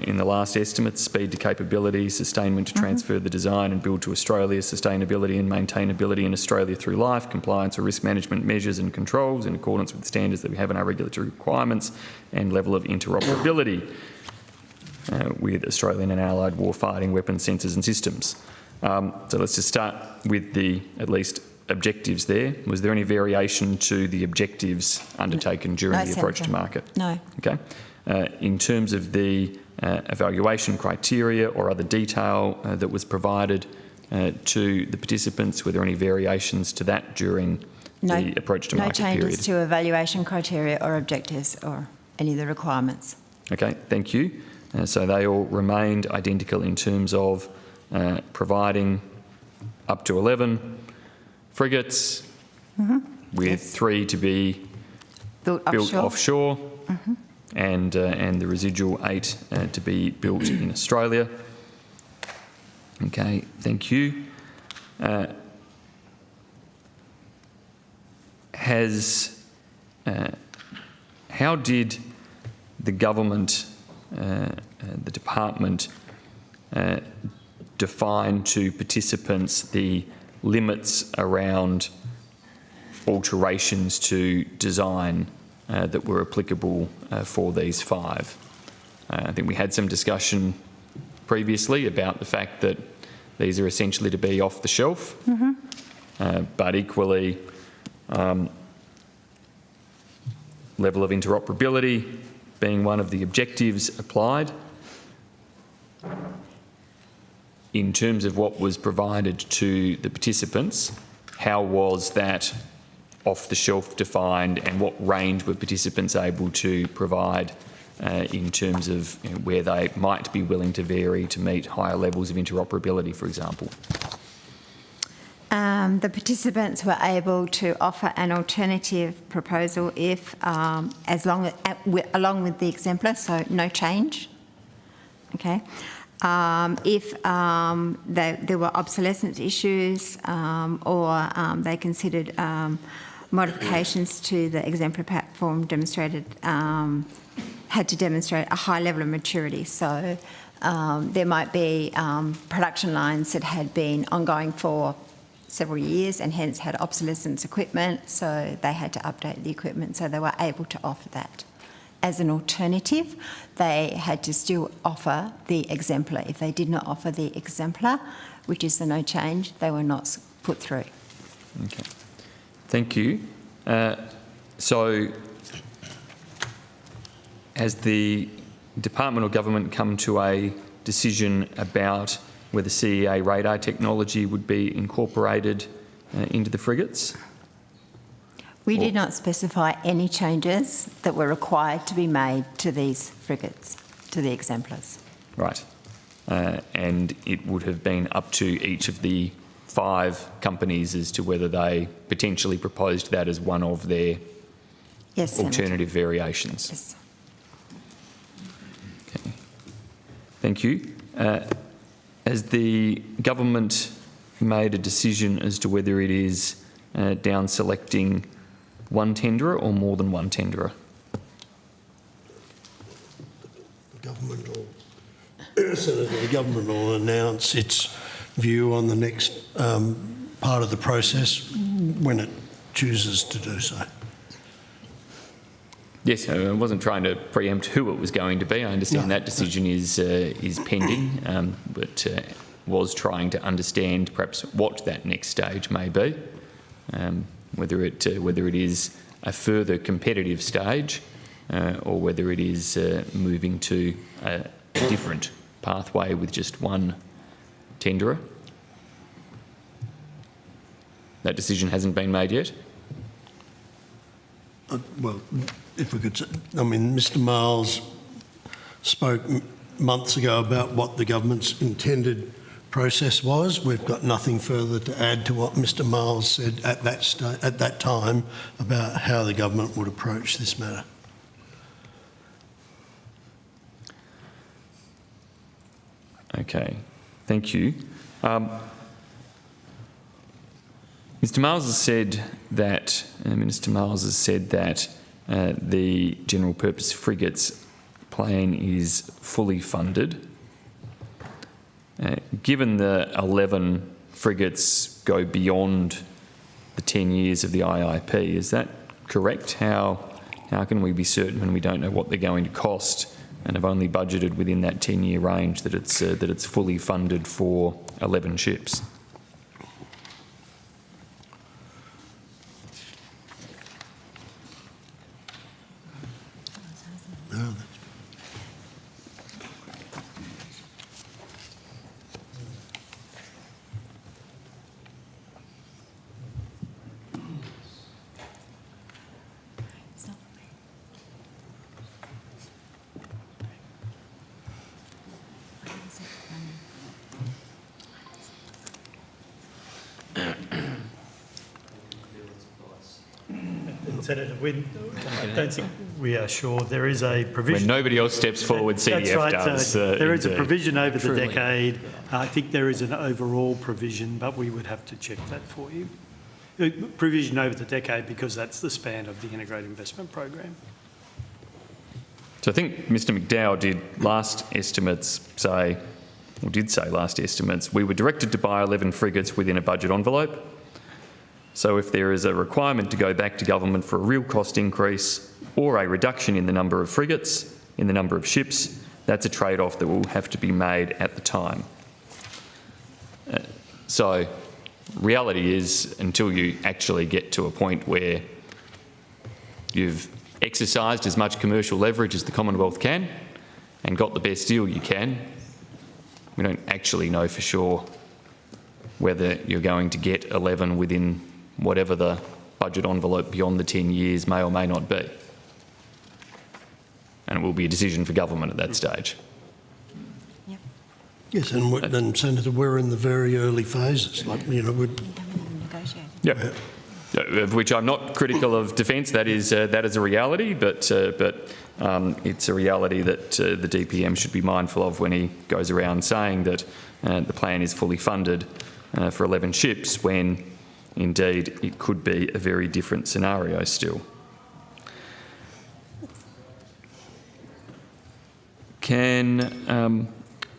In the last estimate: speed to capability, sustainment to transfer the design and build to Australia, sustainability and maintainability in Australia through life, compliance with risk management measures and controls in accordance with the standards that we have in our regulatory requirements, and level of interoperability with Australian and allied warfighting weapons, sensors and systems. So let's just start with the, at least, objectives there. Was there any variation to the objectives undertaken during the approach to market? No. Okay. In terms of the evaluation criteria or other detail that was provided to the participants, were there any variations to that during the approach to market period? No changes to evaluation criteria or objectives or any of the requirements. Okay, thank you. So they all remained identical in terms of providing up to 11 frigates, with 3 to be built offshore, and the residual 8 to be built in Australia. Okay, thank you. How did the government, the department, define to participants the limits around alterations to design that were applicable for these 5? I think we had some discussion previously about the fact that these are essentially to be off the shelf, but equally level of interoperability being one of the objectives applied. In terms of what was provided to the participants, how was that off the shelf defined, and what range were participants able to provide in terms of where they might be willing to vary to meet higher levels of interoperability, for example? The participants were able to offer an alternative proposal if, along with the exemplar, so no change. Okay. If there were obsolescence issues or they considered modifications to the exemplar platform had to demonstrate a high level of maturity. So there might be production lines that had been ongoing for several years and hence had obsolescence equipment, so they had to update the equipment, so they were able to offer that. As an alternative, they had to still offer the exemplar. If they did not offer the exemplar, which is the no change, they were not put through. Okay, thank you. So has the department or government come to a decision about whether CEA radar technology would be incorporated into the frigates? We did not specify any changes that were required to be made to these frigates, to the exemplars. Right. And it would have been up to each of the 5 companies as to whether they potentially proposed that as one of their alternative variations. Yes. Okay. Thank you. Has the government made a decision as to whether it is down selecting one tenderer or more than one tenderer? The government will announce its view on the next part of the process when it chooses to do so. Yes, I wasn't trying to preempt who it was going to be. I understand that decision is pending, but was trying to understand perhaps what that next stage may be, whether it is a further competitive stage or whether it is moving to a different pathway with just one tenderer. That decision hasn't been made yet? Well, if we could, I mean, Mr Miles spoke months ago about what the government's intended process was. We've got nothing further to add to what Mr Miles said at that time about how the government would approach this matter. Okay, thank you. Mr. Miles has said that, Minister Miles has said that the general purpose frigates plan is fully funded. Given the 11 frigates go beyond the 10 years of the IIP, is that correct? How can we be certain when we don't know what they're going to cost and have only budgeted within that 10-year range that it's fully funded for 11 ships? Senator, I don't think we are sure. There is a provision. When nobody else steps forward, CDF that's right. does. There is a provision over Truly. the decade. I think there is an overall provision, but we would have to check that for you. Provision over the decade because that's the span of the Integrated Investment Program. So I think Mr McDowell did say last estimates, we were directed to buy 11 frigates within a budget envelope. So if there is a requirement to go back to government for a real cost increase or a reduction in the number of frigates, in the number of ships, that's a trade-off that will have to be made at the time. So reality is, until you actually get to a point where you've exercised as much commercial leverage as the Commonwealth can and got the best deal you can, we don't actually know for sure whether you're going to get 11 within whatever the budget envelope beyond the 10 years may or may not be. And it will be a decision for government at that stage. Yep. Yes, and Senator, we're in the very early phases. Like, you know, we're Yeah. Of which I'm not critical of defence. That is a reality, but it's a reality that the DPM should be mindful of when he goes around saying that the plan is fully funded for 11 ships, when indeed it could be a very different scenario still. Can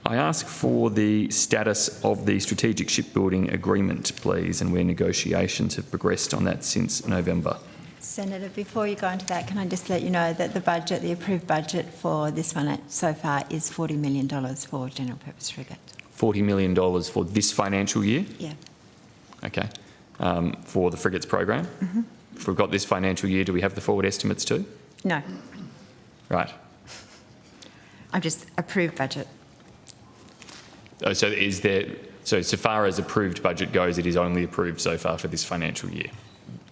I ask for the status of the strategic shipbuilding agreement, please, and where negotiations have progressed on that since November? Senator, before you go into that, can I just let you know that the approved budget for this one so far is $40 million for general purpose frigate. $40 million for this financial year? Yeah. Okay. For the frigates program? Mm-hmm. If we've got this financial year, do we have the forward estimates too? No. Right. I'm just approved budget. Oh, so is there, so far as approved budget goes, it is only approved so far for this financial year?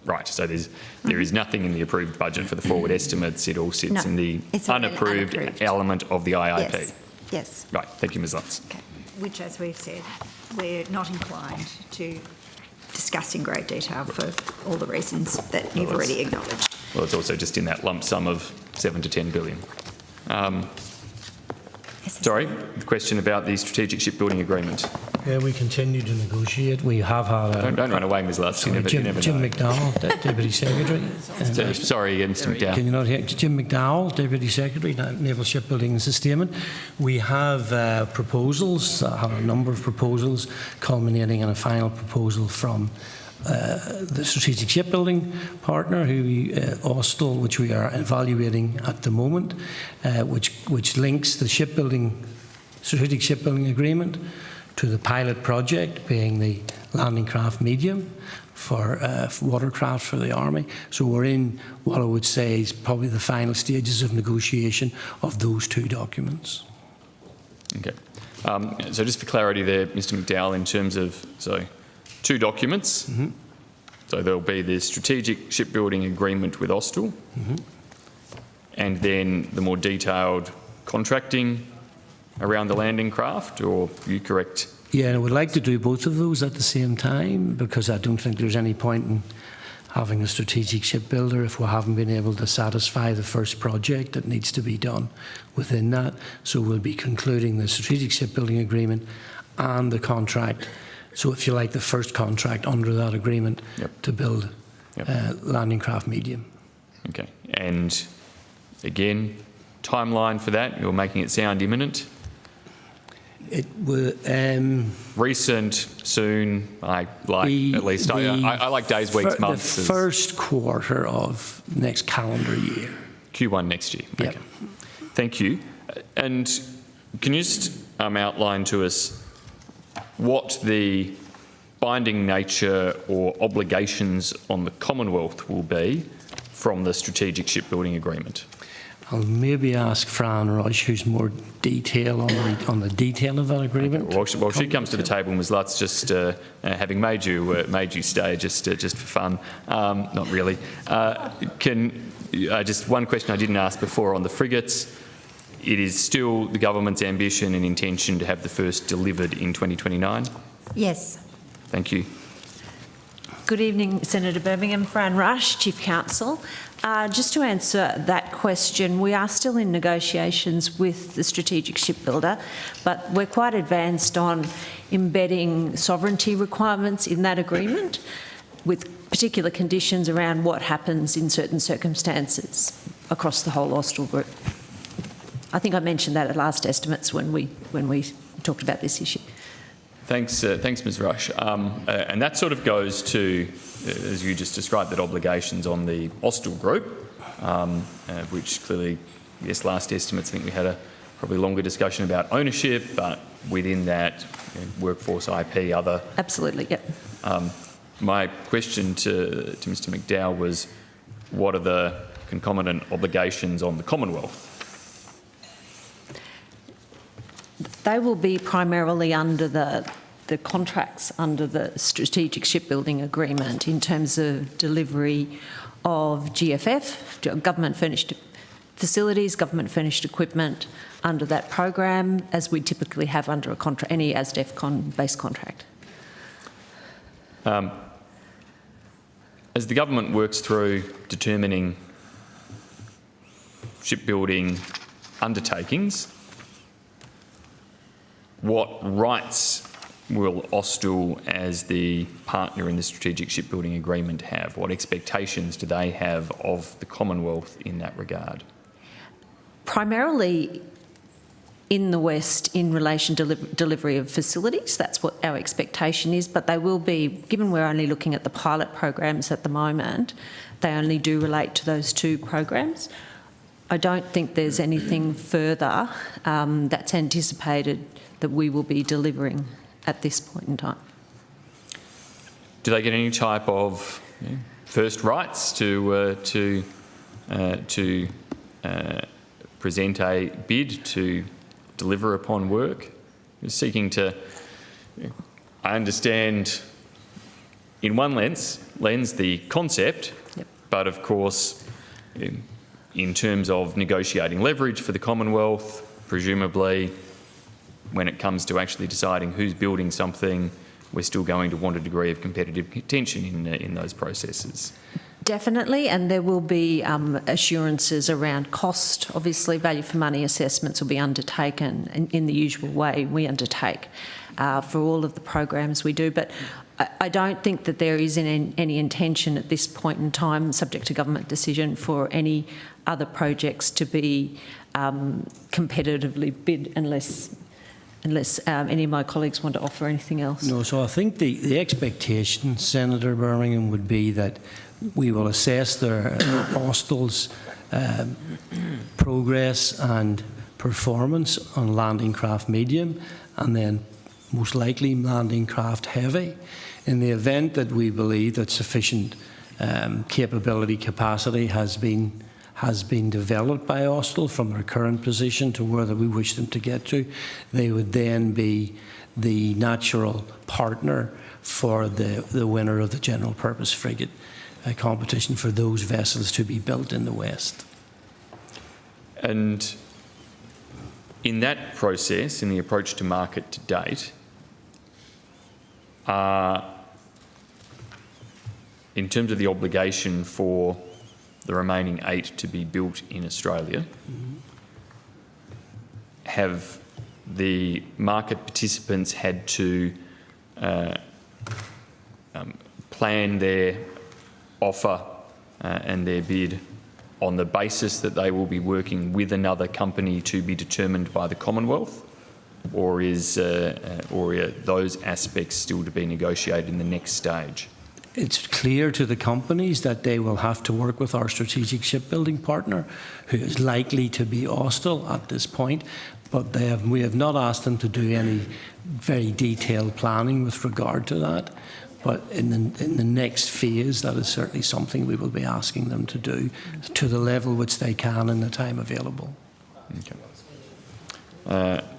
Right, so there is nothing in the approved budget for the forward estimates. It all sits in the unapproved element of the IIP. Yes. Yes. Right, thank you, Ms Lutz. Okay. Which, as we've said, we're not inclined to discuss in great detail for all the reasons that you've already acknowledged. Well, it's also just in that lump sum of 7 to 10 billion. Sorry, the question about the strategic shipbuilding agreement. Yeah, we continue to negotiate. We have had a... Don't run away, Ms Lutz. Sorry, Jim McDowell, Deputy Secretary. Sorry, Mr McDowell. Can you not hear? Jim McDowell, Deputy Secretary, Naval Shipbuilding and Sustainment. We have proposals, have a number of proposals, culminating in a final proposal from the strategic shipbuilding partner, Austal, which we are evaluating at the moment, which links the strategic shipbuilding agreement to the pilot project, being the landing craft medium for watercraft for the Army. So we're in what I would say is probably the final stages of negotiation of those two documents. Okay. So just for clarity there, Mr McDowell, in terms of, two documents. Mm-hmm. So there'll be the strategic shipbuilding agreement with Austal, mm-hmm. and then the more detailed contracting around the landing craft, or are you correct? Yeah, I would like to do both of those at the same time, because I don't think there's any point in having a strategic shipbuilder if we haven't been able to satisfy the first project that needs to be done within that. So we'll be concluding the strategic shipbuilding agreement and the contract. So if you like, the first contract under that agreement to build landing craft medium. Okay. And again, timeline for that? You're making it sound imminent? It will... Recent, soon, I like days, weeks, months. The first quarter of next calendar year. Q1 next year. Yep. Okay. Thank you. And can you just outline to us what the binding nature or obligations on the Commonwealth will be from the Strategic Shipbuilding Agreement? I'll maybe ask Fran Rush, who's more detail on the detail of that agreement. Well, she comes to the table, Ms. Lutz, just having made you stay just for fun. Not really. Just one question I didn't ask before on the frigates. It is still the government's ambition and intention to have the first delivered in 2029? Yes. Thank you. Good evening, Senator Birmingham. Fran Rush, Chief Counsel. Just to answer that question, we are still in negotiations with the strategic shipbuilder, but we're quite advanced on embedding sovereignty requirements in that agreement with particular conditions around what happens in certain circumstances across the whole Austral Group. I think I mentioned that at last estimates when we talked about this issue. Thanks, Ms. Rush. And that sort of goes to, as you just described, that obligations on the Austral Group, which clearly, yes, last estimates, I think we had a probably longer discussion about ownership, but within that, workforce, IP, other... Absolutely, yep. My question to Mr. McDowell was, what are the concomitant obligations on the Commonwealth? They will be primarily under the contracts under the Strategic Shipbuilding Agreement in terms of delivery of GFF, government-furnished facilities, government-furnished equipment under that program, as we typically have under any ASDEF-based contract. As the government works through determining shipbuilding undertakings, what rights will Austal, as the partner in the Strategic Shipbuilding Agreement, have? What expectations do they have of the Commonwealth in that regard? Primarily in the West in relation to delivery of facilities. That's what our expectation is, but they will be, given we're only looking at the pilot programs at the moment, they only do relate to those two programs. I don't think there's anything further that's anticipated that we will be delivering at this point in time. Do they get any type of first rights to present a bid to deliver upon work? You're seeking to, I understand, in one lens the concept, yep. But of course, in terms of negotiating leverage for the Commonwealth, presumably, when it comes to actually deciding who's building something, we're still going to want a degree of competitive contention in those processes. Definitely, and there will be assurances around cost. Obviously, value for money assessments will be undertaken in the usual way we undertake for all of the programs we do. But I don't think that there is any intention at this point in time, subject to government decision, for any other projects to be competitively bid unless any of my colleagues want to offer anything else. No, so I think the expectation, Senator Birmingham, would be that we will assess their Austal's progress and performance on landing craft medium, and then most likely landing craft heavy. In the event that we believe that sufficient capacity has been developed by Austal from their current position to where that we wish them to get to, they would then be the natural partner for the winner of the general purpose frigate competition for those vessels to be built in the West. And in that process, in the approach to market to date, in terms of the obligation for the remaining 8 to be built in Australia, have the market participants had to plan their offer and their bid on the basis that they will be working with another company to be determined by the Commonwealth, or are those aspects still to be negotiated in the next stage? It's clear to the companies that they will have to work with our strategic shipbuilding partner, who is likely to be Austal at this point, but we have not asked them to do any very detailed planning with regard to that. But in the next phase, that is certainly something we will be asking them to do to the level which they can in the time available. Okay.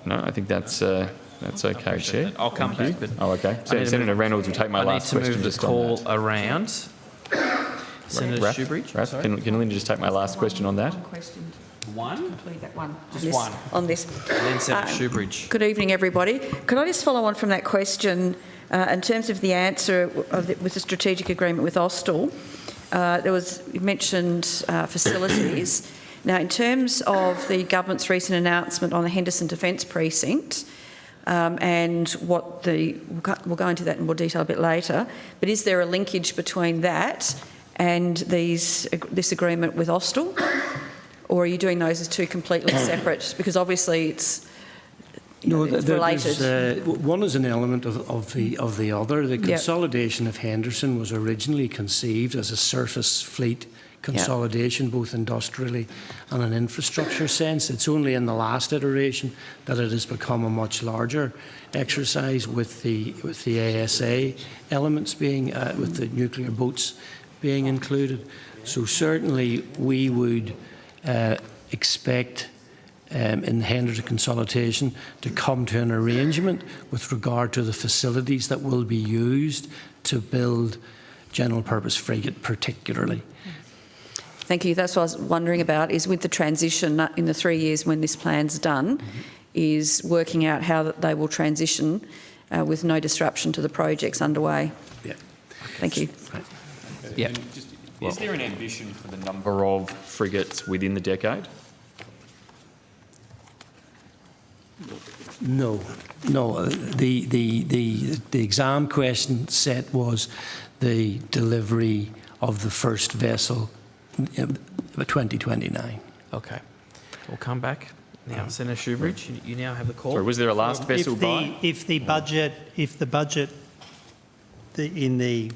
No, I think that's okay, Chair. I'll come back. But okay. Senator Reynolds will take my last question. I need to move the call around. Senator Shoebridge. Raph, can Linda just take my last question on that? One question. One? Complete that one. Just one. On this. And then Senator Shoebridge. Good evening, everybody. Could I just follow on from that question in terms of the answer with the strategic agreement with Austal? You mentioned facilities. Now, in terms of the government's recent announcement on the Henderson Defence Precinct, and we'll go into that in more detail a bit later, but is there a linkage between that and this agreement with Austal? Or are you doing those as two completely separate? Because obviously it's related. One is an element of the other. The consolidation of Henderson was originally conceived as a surface fleet consolidation, both industrially and in infrastructure sense. It's only in the last iteration that it has become a much larger exercise with the ASA elements being, with the nuclear boats being included. So certainly we would expect in the Henderson consolidation to come to an arrangement with regard to the facilities that will be used to build general purpose frigate particularly. Thank you. That's what I was wondering about, is with the transition in the 3 years when this plan's done, is working out how they will transition with no disruption to the projects underway. Yeah. Thank you. Yeah. Is there an ambition for the number of frigates within the decade? No. The exam question set was the delivery of the first vessel in 2029. Okay. We'll come back. Now, Senator Shoebridge, you now have the call. Sorry, was there a last vessel buy? If the budget in the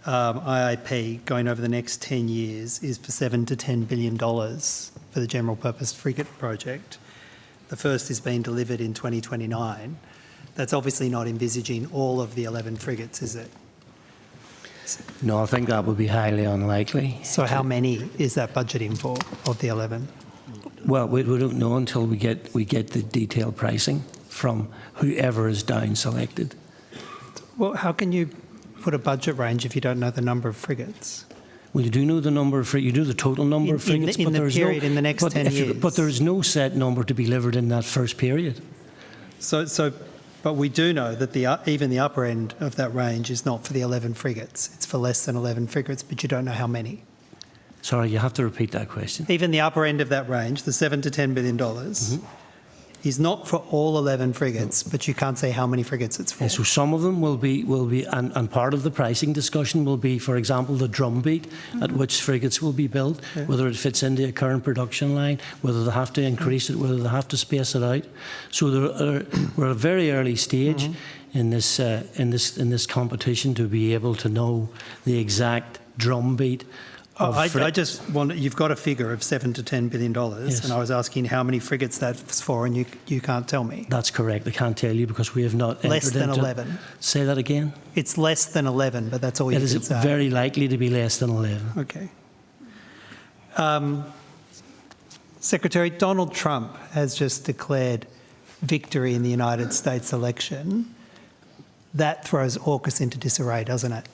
IAP going over the next 10 years is for $7 to $10 billion for the general purpose frigate project, the first is being delivered in 2029. That's obviously not envisaging all of the 11 frigates, is it? No, I think that would be highly unlikely. So how many is that budgeting for of the 11? Well, we don't know until we get the detailed pricing from whoever is down selected. Well, how can you put a budget range if you don't know the number of frigates? Well, you do know the number of frigates, you do the total number of frigates, in the period in the next 10 years. But there is no set number to be delivered in that first period. But we do know that even the upper end of that range is not for the 11 frigates. It's for less than 11 frigates, but you don't know how many. Sorry, you have to repeat that question. Even the upper end of that range, the $7 to $10 billion, is not for all 11 frigates, but you can't say how many frigates it's for. Yeah, so some of them will be, and part of the pricing discussion will be, for example, the drumbeat at which frigates will be built, whether it fits into a current production line, whether they have to increase it, whether they have to space it out. So we're at a very early stage in this competition to be able to know the exact drumbeat. I just want, you've got a figure of $7 to $10 billion, yes. And I was asking how many frigates that's for, and you can't tell me. That's correct. I can't tell you because we have not less than 11. Say that again. It's less than 11, but that's all you can say. It is very likely to be less than 11. Okay. Secretary, Donald Trump has just declared victory in the United States election. That throws AUKUS into disarray, doesn't it?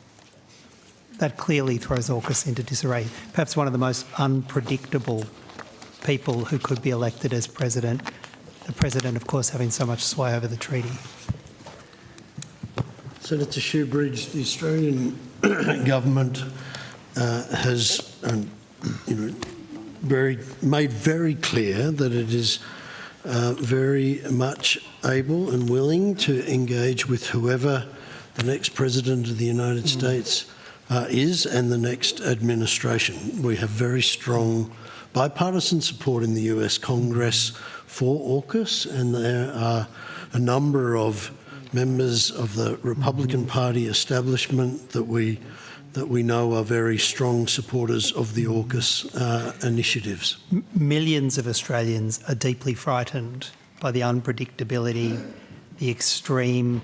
That clearly throws AUKUS into disarray. Perhaps one of the most unpredictable people who could be elected as president. The president, of course, having so much sway over the treaty. Senator Shoebridge, the Australian government has made very clear that it is very much able and willing to engage with whoever the next president of the United States is and the next administration. We have very strong bipartisan support in the US Congress for AUKUS, and there are a number of members of the Republican Party establishment that we know are very strong supporters of the AUKUS initiatives. Millions of Australians are deeply frightened by the unpredictability, the extreme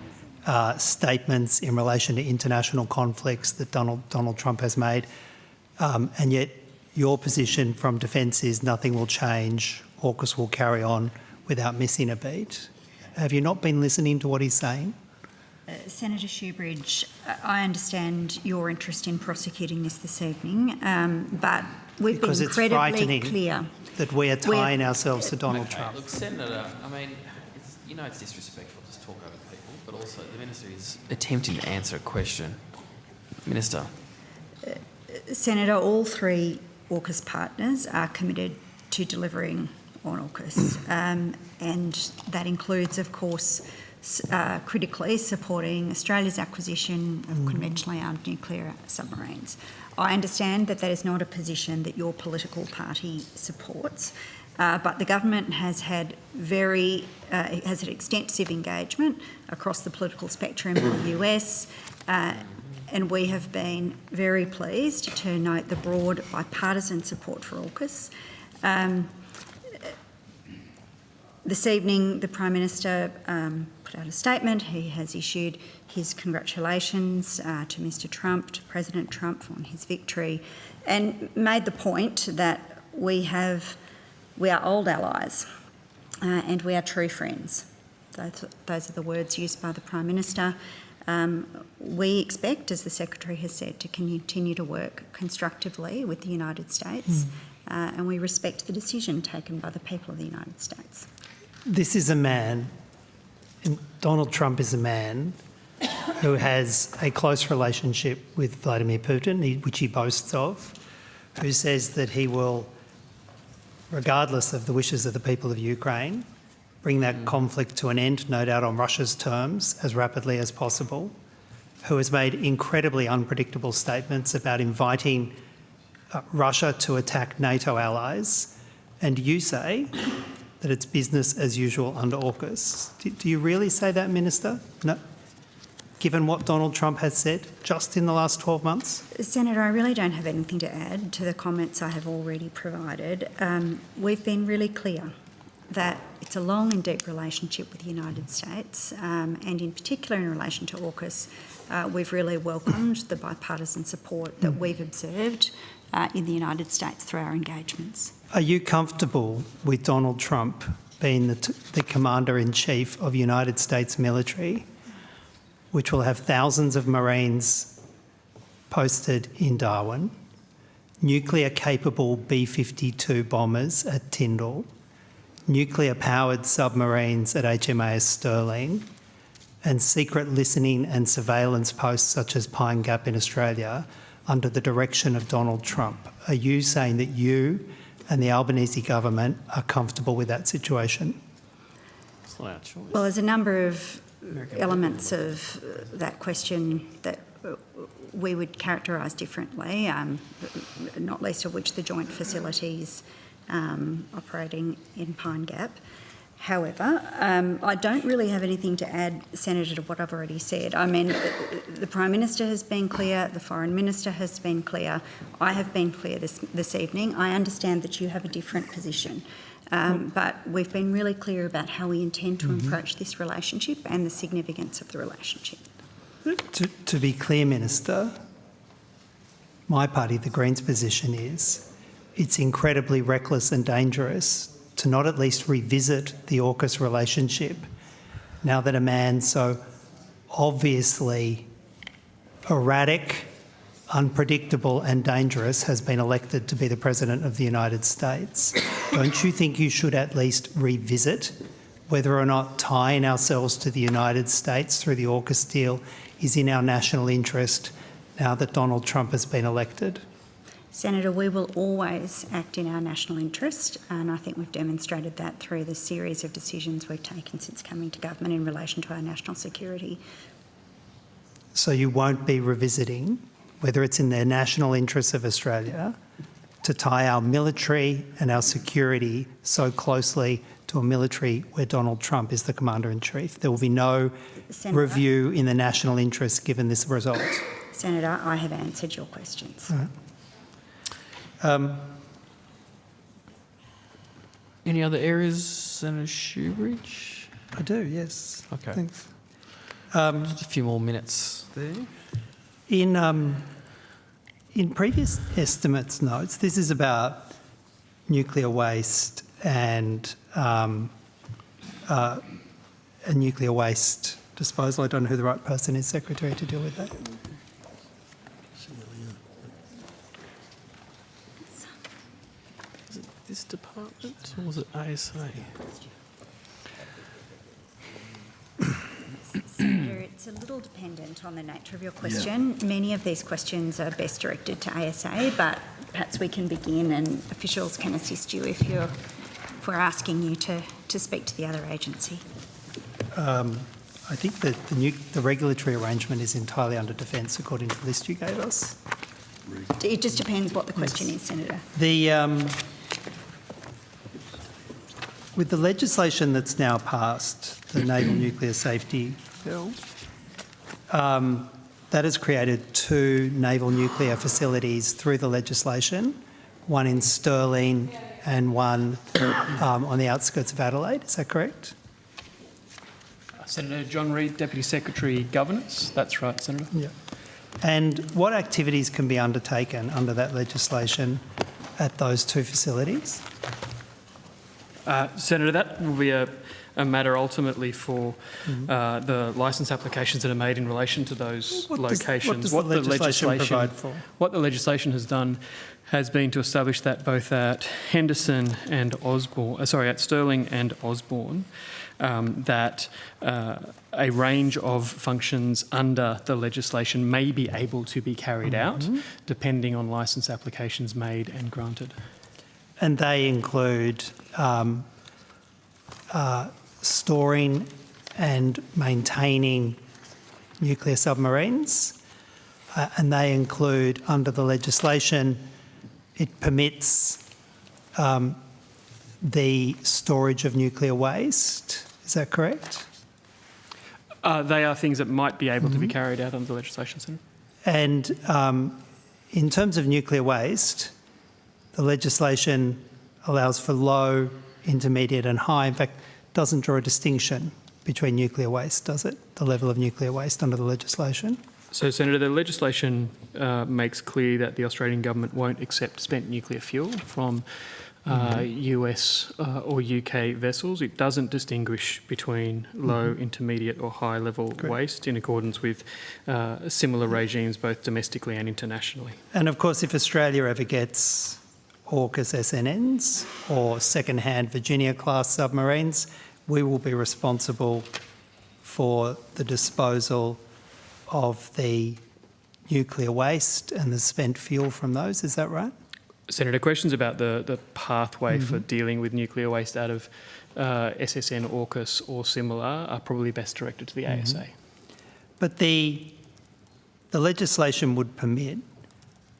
statements in relation to international conflicts that Donald Trump has made, and yet your position from Defence is nothing will change, AUKUS will carry on without missing a beat. Have you not been listening to what he's saying? Senator Shoebridge, I understand your interest in prosecuting this evening, but we've because been incredibly clear that we are tying ourselves to Donald Trump. Look, Senator, I mean, it's disrespectful to talk over people, but also the Minister is attempting to answer a question. Minister. Senator, all three AUKUS partners are committed to delivering on AUKUS, and that includes, of course, critically supporting Australia's acquisition of conventionally armed nuclear submarines. I understand that that is not a position that your political party supports, but the government has had extensive engagement across the political spectrum in the US, and we have been very pleased to note the broad bipartisan support for AUKUS. This evening, the Prime Minister put out a statement. He has issued his congratulations to Mr Trump, to President Trump on his victory, and made the point that we are old allies and we are true friends. Those are the words used by the Prime Minister. We expect, as the Secretary has said, to continue to work constructively with the United States, and we respect the decision taken by the people of the United States. This is a man, and Donald Trump is a man who has a close relationship with Vladimir Putin, which he boasts of, who says that he will, regardless of the wishes of the people of Ukraine, bring that conflict to an end, no doubt on Russia's terms, as rapidly as possible, who has made incredibly unpredictable statements about inviting Russia to attack NATO allies, and you say that it's business as usual under AUKUS. Do you really say that, Minister? No. Given what Donald Trump has said just in the last 12 months? Senator, I really don't have anything to add to the comments I have already provided. We've been really clear that it's a long and deep relationship with the United States, and in particular in relation to AUKUS, we've really welcomed the bipartisan support that we've observed in the United States through our engagements. Are you comfortable with Donald Trump being the Commander-in-Chief of United States military, which will have thousands of Marines posted in Darwin, nuclear-capable B-52 bombers at Tyndall, nuclear-powered submarines at HMAS Sterling, and secret listening and surveillance posts such as Pine Gap in Australia under the direction of Donald Trump? Are you saying that you and the Albanese government are comfortable with that situation? It's not our choice. Well, there's a number of elements of that question that we would characterise differently, not least of which the joint facilities operating in Pine Gap. However, I don't really have anything to add, Senator, to what I've already said. I mean, the Prime Minister has been clear, the Foreign Minister has been clear, I have been clear this evening. I understand that you have a different position, but we've been really clear about how we intend to approach this relationship and the significance of the relationship. To be clear, Minister, my party, the Greens' position is it's incredibly reckless and dangerous to not at least revisit the AUKUS relationship now that a man so obviously erratic, unpredictable and dangerous has been elected to be the President of the United States. Don't you think you should at least revisit whether or not tying ourselves to the United States through the AUKUS deal is in our national interest now that Donald Trump has been elected? Senator, we will always act in our national interest, and I think we've demonstrated that through the series of decisions we've taken since coming to government in relation to our national security. So you won't be revisiting whether it's in the national interests of Australia, to tie our military and our security so closely to a military where Donald Trump is the Commander-in-Chief. There will be no review in the national interest given this result. Senator, I have answered your questions. All right. Any other areas, Senator Shoebridge? I do, yes. Okay. Thanks. Just a few more minutes there. In previous estimates notes, this is about nuclear waste and nuclear waste disposal. I don't know who the right person is, Secretary, to deal with that. Is it this department or was it ASA? Senator, it's a little dependent on the nature of your question. Yeah. Many of these questions are best directed to ASA, but perhaps we can begin and officials can assist you if we're asking you to speak to the other agency. I think that the regulatory arrangement is entirely under defence according to the list you gave us. It just depends what the question is, Senator. With the legislation that's now passed, the Naval Nuclear Safety Bill, that has created 2 naval nuclear facilities through the legislation, one in Stirling and one on the outskirts of Adelaide. Is that correct? Senator John Reid, Deputy Secretary Governance. That's right, Senator. Yeah. And what activities can be undertaken under that legislation at those 2 facilities? Senator, that will be a matter ultimately for the licence applications that are made in relation to those locations. What does the legislation provide for? What the legislation has done has been to establish that both at Henderson and Osborne, at Stirling and Osborne, that a range of functions under the legislation may be able to be carried out depending on licence applications made and granted. And they include storing and maintaining nuclear submarines, and they include, under the legislation, it permits the storage of nuclear waste. Is that correct? They are things that might be able to be carried out under the legislation, Senator. And in terms of nuclear waste, the legislation allows for low, intermediate and high. In fact, doesn't draw a distinction between nuclear waste, does it? The level of nuclear waste under the legislation? So, Senator, the legislation makes clear that the Australian government won't accept spent nuclear fuel from US or UK vessels. It doesn't distinguish between low, intermediate or high level waste in accordance with similar regimes both domestically and internationally. And of course, if Australia ever gets AUKUS SNNs or second-hand Virginia-class submarines, we will be responsible for the disposal of the nuclear waste and the spent fuel from those. Is that right? Senator, questions about the pathway for dealing with nuclear waste out of SSN, AUKUS or similar are probably best directed to the ASA. But the legislation would permit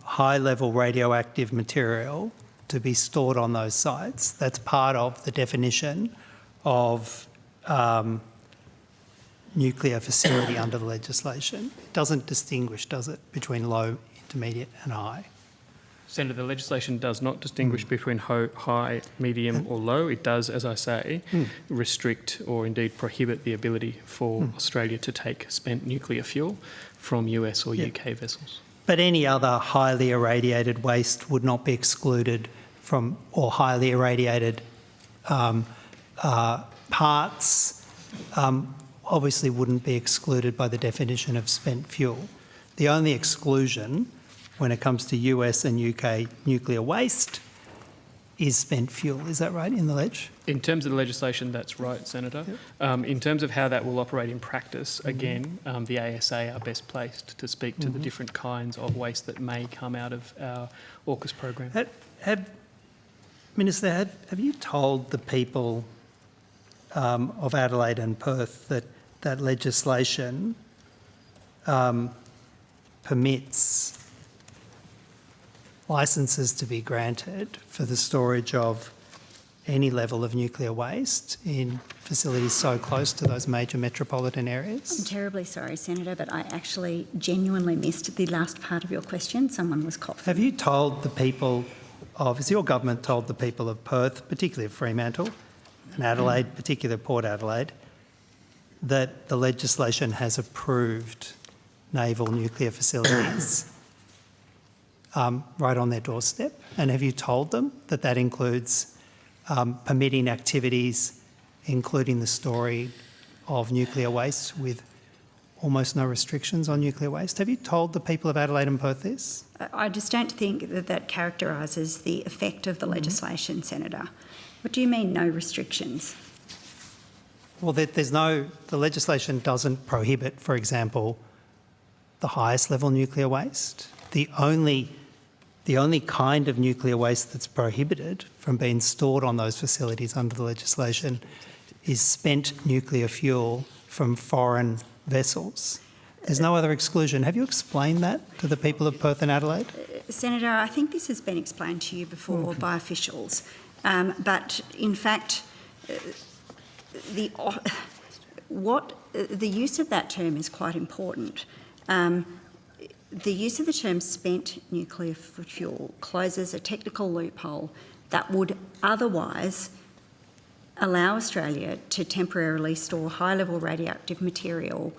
high-level radioactive material to be stored on those sites. That's part of the definition of nuclear facility under the legislation. It doesn't distinguish, does it, between low, intermediate and high? Senator, the legislation does not distinguish between high, medium or low. It does, as I say, restrict or indeed prohibit the ability for Australia to take spent nuclear fuel from US or UK vessels. But any other highly irradiated waste would not be excluded from, or highly irradiated parts obviously wouldn't be excluded by the definition of spent fuel. The only exclusion when it comes to US and UK nuclear waste is spent fuel. Is that right in the ledge? In terms of the legislation, that's right, Senator. Yep. In terms of how that will operate in practice, again, the ASA are best placed to speak to the different kinds of waste that may come out of our AUKUS program. Minister, have you told the people of Adelaide and Perth that legislation permits licences to be granted for the storage of any level of nuclear waste in facilities so close to those major metropolitan areas? I'm terribly sorry, Senator, but I actually genuinely missed the last part of your question. Someone was coughing. Have you told the people of, has your government told the people of Perth, particularly of Fremantle, and Adelaide, particularly Port Adelaide, that the legislation has approved naval nuclear facilities right on their doorstep? And have you told them that that includes permitting activities, including the storing of nuclear waste with almost no restrictions on nuclear waste? Have you told the people of Adelaide and Perth this? I just don't think that that characterises the effect of the legislation, Senator. What do you mean, no restrictions? Well, the legislation doesn't prohibit, for example, the highest level nuclear waste. The only kind of nuclear waste that's prohibited from being stored on those facilities under the legislation is spent nuclear fuel from foreign vessels. There's no other exclusion. Have you explained that to the people of Perth and Adelaide? Senator, I think this has been explained to you before by officials. But in fact, the use of that term is quite important. The use of the term spent nuclear fuel closes a technical loophole that would otherwise allow Australia to temporarily store high-level radioactive material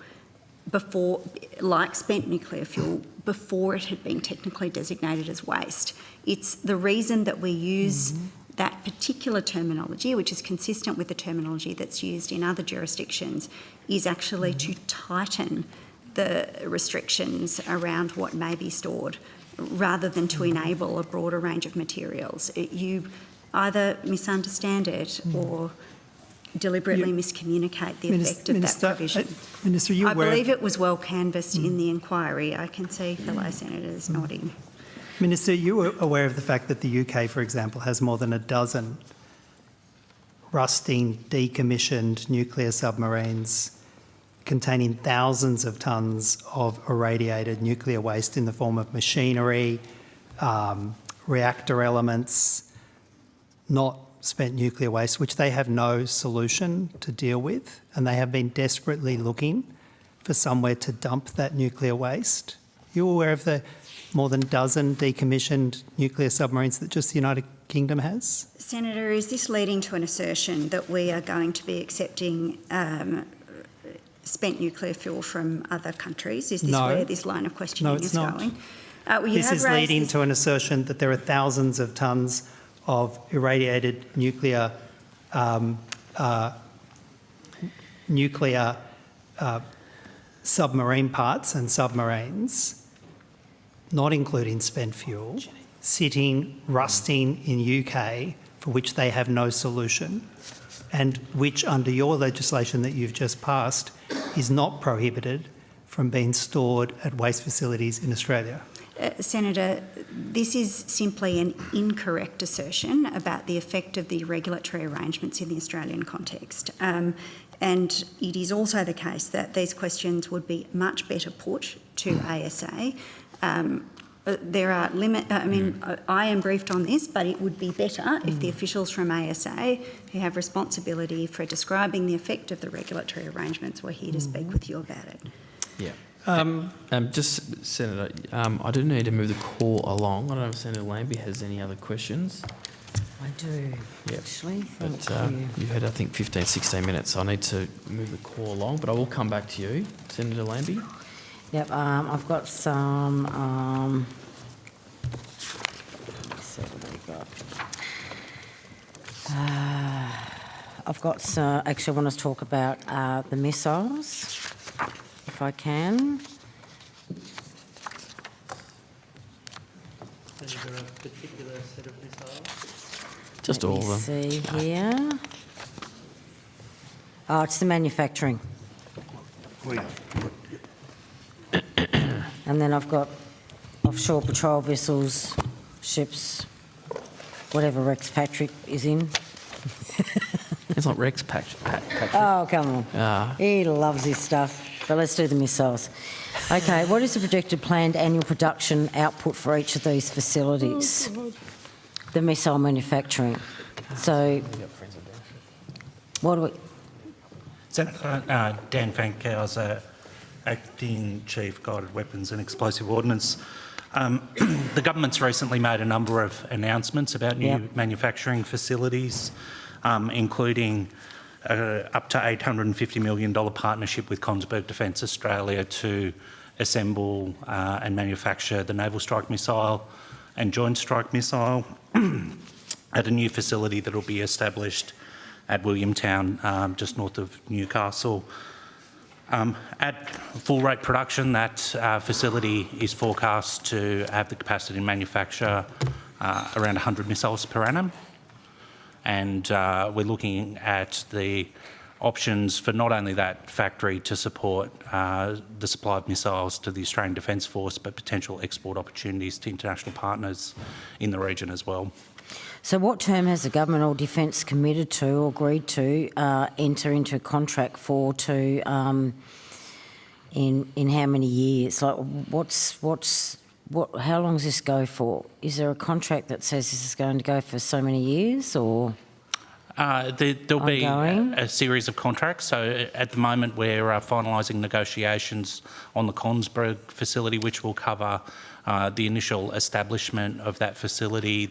before, like spent nuclear fuel, before it had been technically designated as waste. It's the reason that we use that particular terminology, which is consistent with the terminology that's used in other jurisdictions, is actually to tighten the restrictions around what may be stored rather than to enable a broader range of materials. You either misunderstand it or deliberately miscommunicate the effect of that provision. Minister, I believe it was well canvassed in the inquiry. I can see fellow senators nodding. Minister, you were aware of the fact that the UK, for example, has more than a dozen rusting, decommissioned nuclear submarines containing thousands of tonnes of irradiated nuclear waste in the form of machinery, reactor elements, not spent nuclear waste, which they have no solution to deal with, and they have been desperately looking for somewhere to dump that nuclear waste. You're aware of the more than a dozen decommissioned nuclear submarines that just the United Kingdom has? Senator, is this leading to an assertion that we are going to be accepting spent nuclear fuel from other countries? Is this where this line of questioning is going? This is leading to an assertion that there are thousands of tonnes of irradiated nuclear submarine parts and submarines, not including spent fuel, sitting, rusting in UK, for which they have no solution, and which, under your legislation that you've just passed, is not prohibited from being stored at waste facilities in Australia? Senator, this is simply an incorrect assertion about the effect of the regulatory arrangements in the Australian context. And it is also the case that these questions would be much better put to ASA. There are I am briefed on this, but it would be better if the officials from ASA, who have responsibility for describing the effect of the regulatory arrangements, were here to speak with you about it. Yeah. Just, Senator, I do need to move the call along. I don't know if Senator Lambie has any other questions. I do, actually. Thank you. You've had, I think, 15, 16 minutes, so I need to move the call along, but I will come back to you, Senator Lambie. Yep, I've got some... I've got some... Actually, I want to talk about the missiles, if I can. Is there a particular set of missiles? Just all of them. See here. Oh, it's the manufacturing. And then I've got offshore patrol vessels, ships, whatever Rex Patrick is in. It's not Rex Patrick. Oh, come on. He loves his stuff. But let's do the missiles. Okay, what is the projected planned annual production output for each of these facilities? The missile manufacturing. So, what do we... Senator Dan Fankhauser, Acting Chief Guided Weapons and Explosive Ordnance. The government's recently made a number of announcements about new manufacturing facilities, including up to $850 million partnership with Kongsberg Defence Australia to assemble and manufacture the Naval Strike Missile and Joint Strike Missile at a new facility that will be established at Williamtown, just north of Newcastle. At full rate production, that facility is forecast to have the capacity to manufacture around 100 missiles per annum. And we're looking at the options for not only that factory to support the supply of missiles to the Australian Defence Force, but potential export opportunities to international partners in the region as well. So what term has the government or defence committed to or agreed to enter into a contract for in how many years? Like how long does this go for? Is there a contract that says this is going to go for so many years, or there'll be a series of contracts. So at the moment we're finalising negotiations on the Kongsberg facility, which will cover the initial establishment of that facility,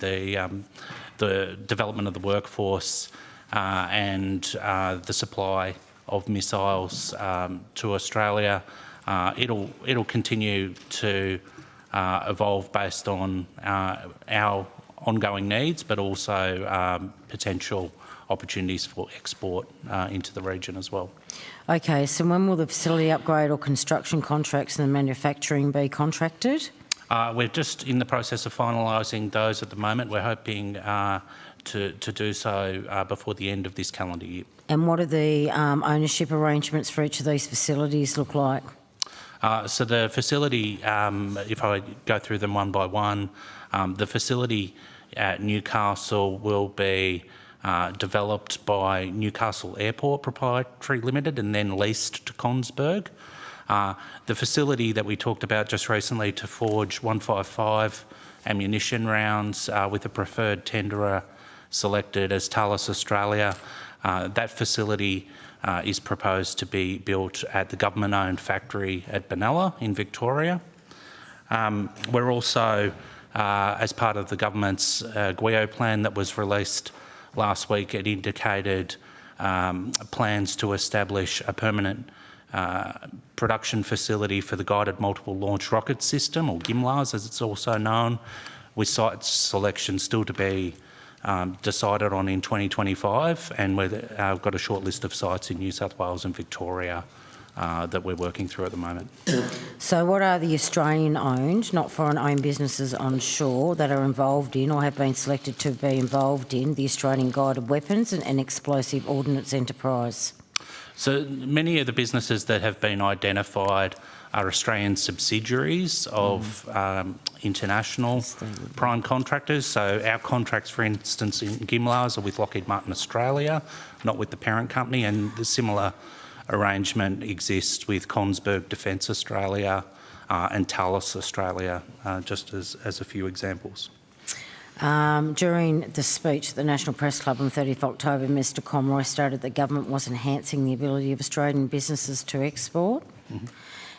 the development of the workforce, and the supply of missiles to Australia. It'll continue to evolve based on our ongoing needs, but also potential opportunities for export into the region as well. Okay, so when will the facility upgrade or construction contracts and the manufacturing be contracted? We're just in the process of finalising those at the moment. We're hoping to do so before the end of this calendar year. And what do the ownership arrangements for each of these facilities look like? So the facility, if I go through them one by one, the facility at Newcastle will be developed by Newcastle Airport Proprietary Limited and then leased to Kongsberg. The facility that we talked about just recently to forge 155 ammunition rounds with a preferred tenderer selected as Thales Australia, that facility is proposed to be built at the government-owned factory at Benalla in Victoria. We're also, as part of the government's GWEO plan that was released last week, it indicated plans to establish a permanent production facility for the Guided Multiple Launch Rocket System, or GMLRS as it's also known, with site selection still to be decided on in 2025, and we've got a short list of sites in New South Wales and Victoria that we're working through at the moment. So what are the Australian-owned, not foreign-owned businesses onshore that are involved in or have been selected to be involved in the Australian Guided Weapons and Explosive Ordnance enterprise? So many of the businesses that have been identified are Australian subsidiaries of international prime contractors. So our contracts, for instance, in GMLRS are with Lockheed Martin Australia, not with the parent company, and the similar arrangement exists with Kongsberg Defence Australia and Thales Australia, just as a few examples. During the speech at the National Press Club on 30th October, Mr Conroy stated the government was enhancing the ability of Australian businesses to export. Mm-hmm.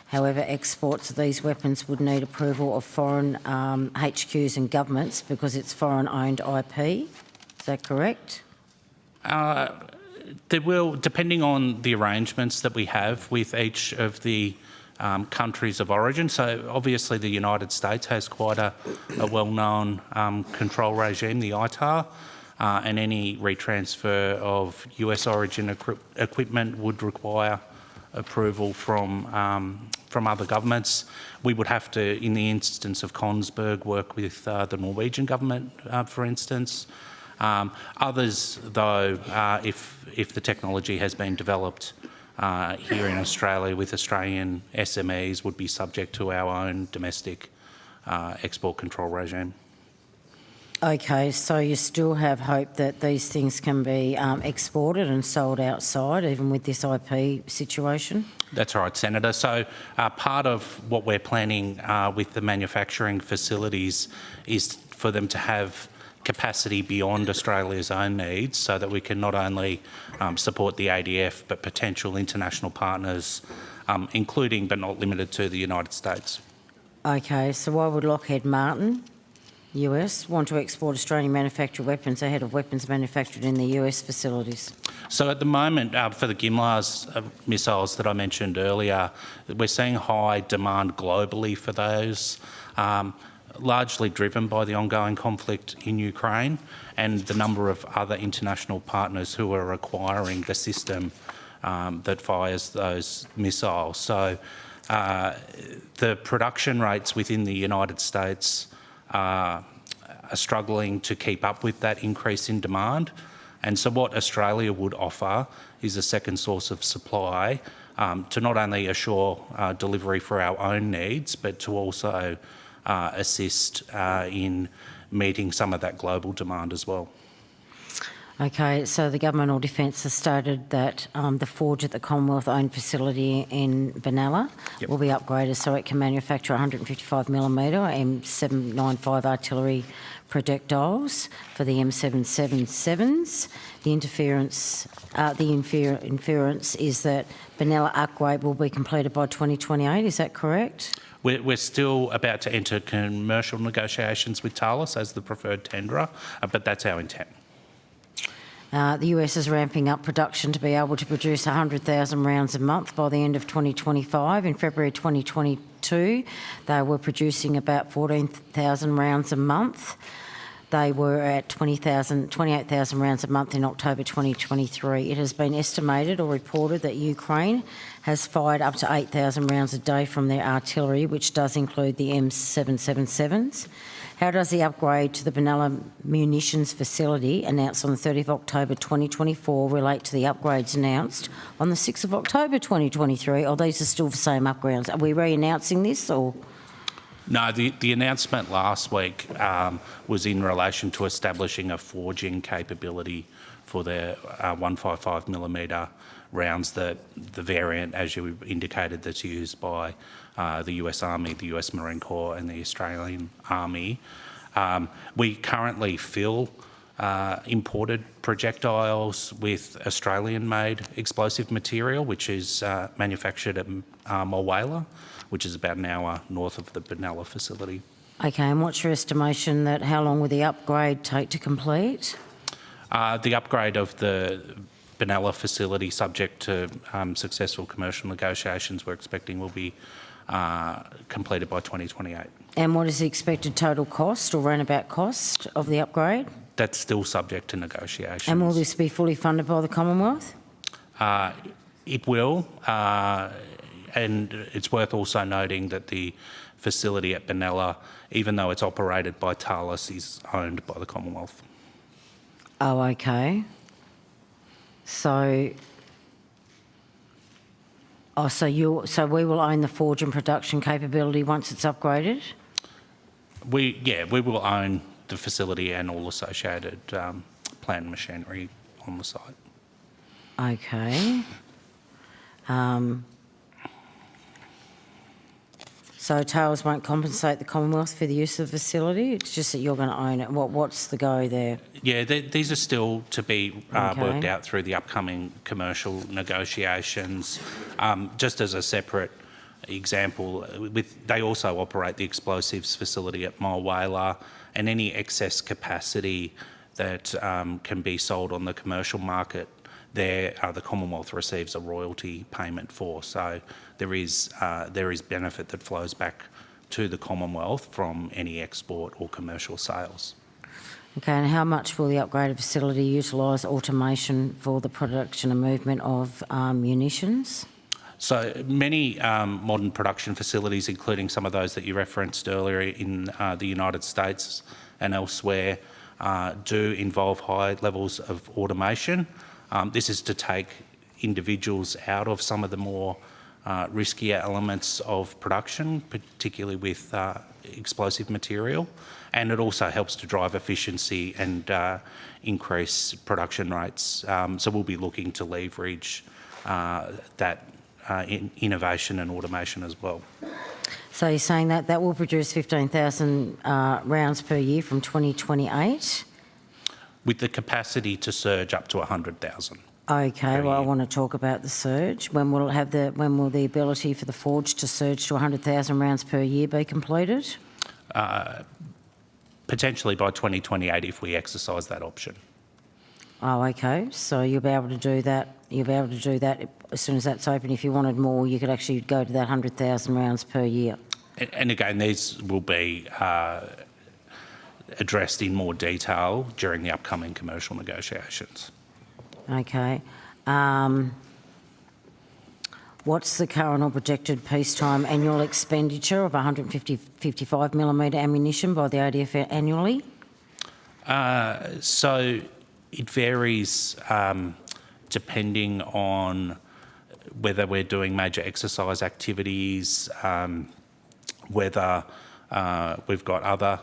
However, exports of these weapons would need approval of foreign HQs and governments because it's foreign-owned IP. Is that correct? There will, depending on the arrangements that we have with each of the countries of origin. So obviously the United States has quite a well-known control regime, the ITAR, and any retransfer of US origin equipment would require approval from other governments. We would have to, in the instance of Kongsberg, work with the Norwegian government, for instance. Others, though, if the technology has been developed here in Australia with Australian SMEs, would be subject to our own domestic export control regime. Okay, so you still have hope that these things can be exported and sold outside, even with this IP situation? That's right, Senator. So part of what we're planning with the manufacturing facilities is for them to have capacity beyond Australia's own needs, so that we can not only support the ADF but potential international partners, including but not limited to the United States. Okay, so why would Lockheed Martin, US, want to export Australian manufactured weapons ahead of weapons manufactured in the US facilities? So at the moment, for the GMLRS missiles that I mentioned earlier, we're seeing high demand globally for those, largely driven by the ongoing conflict in Ukraine and the number of other international partners who are acquiring the system that fires those missiles. So the production rates within the United States are struggling to keep up with that increase in demand. And so what Australia would offer is a second source of supply to not only assure delivery for our own needs, but to also assist in meeting some of that global demand as well. Okay, so the Government or Defence has stated that the forge at the Commonwealth-owned facility in Benalla will be upgraded so it can manufacture 155mm M795 artillery projectiles for the M777s. The inference is that Benalla upgrade will be completed by 2028. Is that correct? We're still about to enter commercial negotiations with Thales as the preferred tenderer, but that's our intent. The US is ramping up production to be able to produce 100,000 rounds a month by the end of 2025. In February 2022, they were producing about 14,000 rounds a month. They were at 28,000 rounds a month in October 2023. It has been estimated or reported that Ukraine has fired up to 8,000 rounds a day from their artillery, which does include the M777s. How does the upgrade to the Benalla Munitions facility announced on the 30th of October 2024 relate to the upgrades announced on the 6th of October 2023? Or these are still the same upgrades? Are we re-announcing this or...? No, the announcement last week was in relation to establishing a forging capability for their 155mm rounds, the variant, as you indicated, that's used by the US Army, the US Marine Corps and the Australian Army. We currently fill imported projectiles with Australian-made explosive material, which is manufactured at Mulwala, which is about an hour north of the Benalla facility. Okay, and what's your estimation that how long will the upgrade take to complete? The upgrade of the Benalla facility, subject to successful commercial negotiations, we're expecting will be completed by 2028. And what is the expected total cost or roundabout cost of the upgrade? That's still subject to negotiations. And will this be fully funded by the Commonwealth? It will, and it's worth also noting that the facility at Benalla, even though it's operated by Thales, is owned by the Commonwealth. Oh, okay. So we will own the forge and production capability once it's upgraded? We will own the facility and all associated plant machinery on the site. Okay. So Thales won't compensate the Commonwealth for the use of the facility? It's just that you're going to own it. What's the go there? Yeah, these are still to be worked out through the upcoming commercial negotiations. Just as a separate example, they also operate the explosives facility at Mulwala, and any excess capacity that can be sold on the commercial market there, the Commonwealth receives a royalty payment for. So there is benefit that flows back to the Commonwealth from any export or commercial sales. Okay, and how much will the upgraded facility utilise automation for the production and movement of munitions? So many modern production facilities, including some of those that you referenced earlier in the United States and elsewhere, do involve high levels of automation. This is to take individuals out of some of the more riskier elements of production, particularly with explosive material, and it also helps to drive efficiency and increase production rates. So we'll be looking to leverage that innovation and automation as well. So you're saying that that will produce 15,000 rounds per year from 2028? With the capacity to surge up to 100,000. Okay, well, I want to talk about the surge. When will the ability for the forge to surge to 100,000 rounds per year be completed? Potentially by 2028 if we exercise that option. Oh, okay. So you'll be able to do that. You'll be able to do that as soon as that's open. If you wanted more, you could actually go to that 100,000 rounds per year. And again, these will be addressed in more detail during the upcoming commercial negotiations. Okay. What's the current or projected peacetime annual expenditure of 155mm ammunition by the ADF annually? So it varies depending on whether we're doing major exercise activities, whether we've got other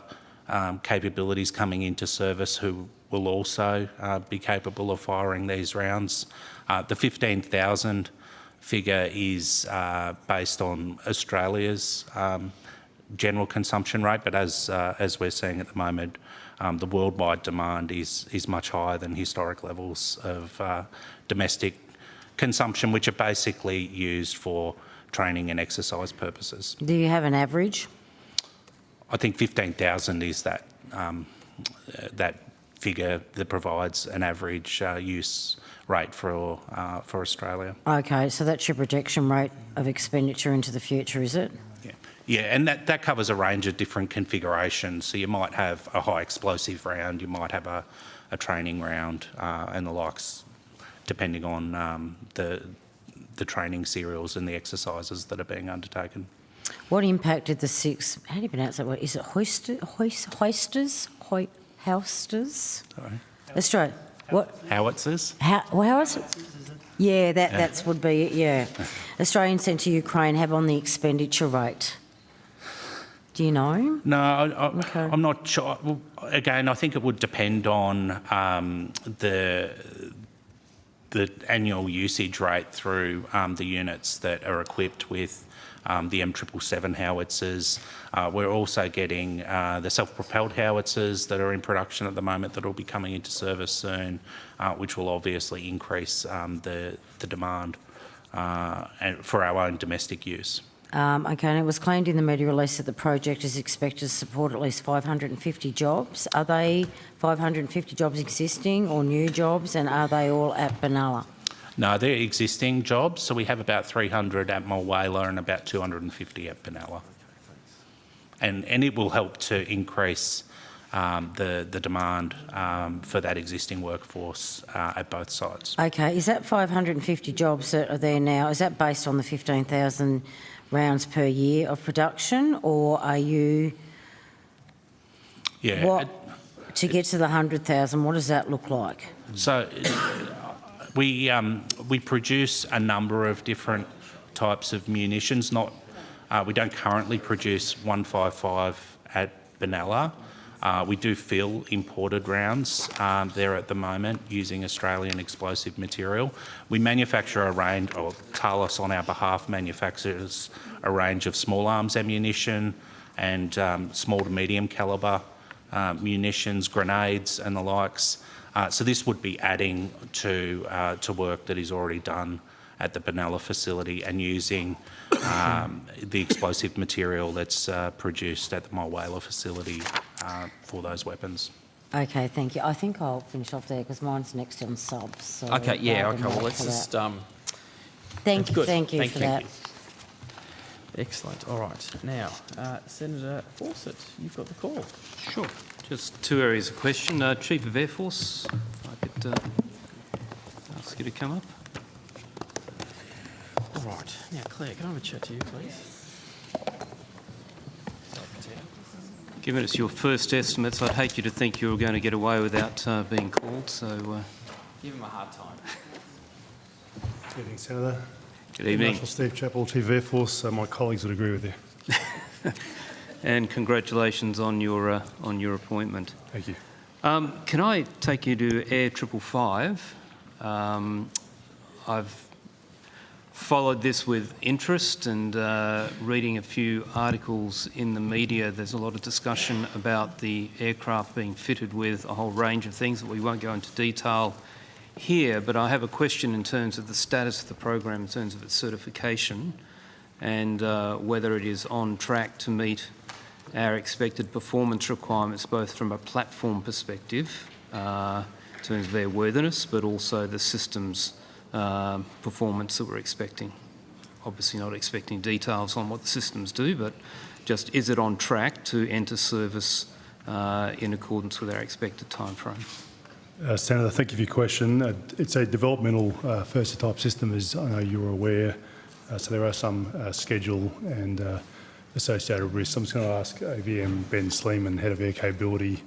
capabilities coming into service who will also be capable of firing these rounds. The 15,000 figure is based on Australia's general consumption rate, but as we're seeing at the moment, the worldwide demand is much higher than historic levels of domestic consumption, which are basically used for training and exercise purposes. Do you have an average? I think 15,000 is that that figure that provides an average use rate for Australia. Okay, so that's your projection rate of expenditure into the future, is it? Yeah, and that covers a range of different configurations. So you might have a high explosive round, you might have a training round and the likes, depending on the training serials and the exercises that are being undertaken. What impact did the six, how do you pronounce that word? Is it hoisters? Housters? Sorry. That's right. What? Howitzers? Howitzers? Yeah, that would be it, yeah. Australian sent to Ukraine have on the expenditure rate. Do you know? No, I'm not sure. Well, again, I think it would depend on the annual usage rate through the units that are equipped with the M777 howitzers. We're also getting the self-propelled howitzers that are in production at the moment that will be coming into service soon, which will obviously increase the demand and for our own domestic use. Okay, and it was claimed in the media release that the project is expected to support at least 550 jobs. Are they 550 jobs existing or new jobs, and are they all at Benalla? No, they're existing jobs. So we have about 300 at Mulwala and about 250 at Benalla. And it will help to increase the demand for that existing workforce at both sites. Okay, is that 550 jobs that are there now, is that based on the 15,000 rounds per year of production, or are you... Yeah. To get to the 100,000, what does that look like? So we produce a number of different types of munitions. We don't currently produce 155 at Benalla. We do fill imported rounds there at the moment using Australian explosive material. We manufacture a range, or Talos on our behalf manufactures a range of small arms ammunition and small to medium calibre munitions, grenades and the likes. So this would be adding to work that is already done at the Benalla facility and using the explosive material that's produced at the Mulwala facility for those weapons. Okay, thank you. I think I'll finish off there because mine's next on subs. So okay, yeah, okay. Well, let's just... Thank you for that. Excellent. All right. Now, Senator Fawcett, you've got the call. Sure. Just two areas of question. Chief of Air Force, if I could ask you to come up. All right. Now, Claire, can I have a chat to you, please? Given it's your first estimates, I'd hate you to think you were going to get away without being called, so... Give him a hard time. Good evening, Senator. Good evening. Marshal Steve Chappell, Chief of Air Force. My colleagues would agree with you. And congratulations on your appointment. Thank you. Can I take you to Air 555? I've followed this with interest and reading a few articles in the media. There's a lot of discussion about the aircraft being fitted with a whole range of things that we won't go into detail here, but I have a question in terms of the status of the program, in terms of its certification, and whether it is on track to meet our expected performance requirements, both from a platform perspective, in terms of airworthiness, but also the systems performance that we're expecting. Obviously not expecting details on what the systems do, but just is it on track to enter service in accordance with our expected timeframe? Senator, thank you for your question. It's a developmental first-type system, as I know you're aware, so there are some schedule and associated risks. I'm just going to ask AVM Ben Sleeman, Head of Air Capability,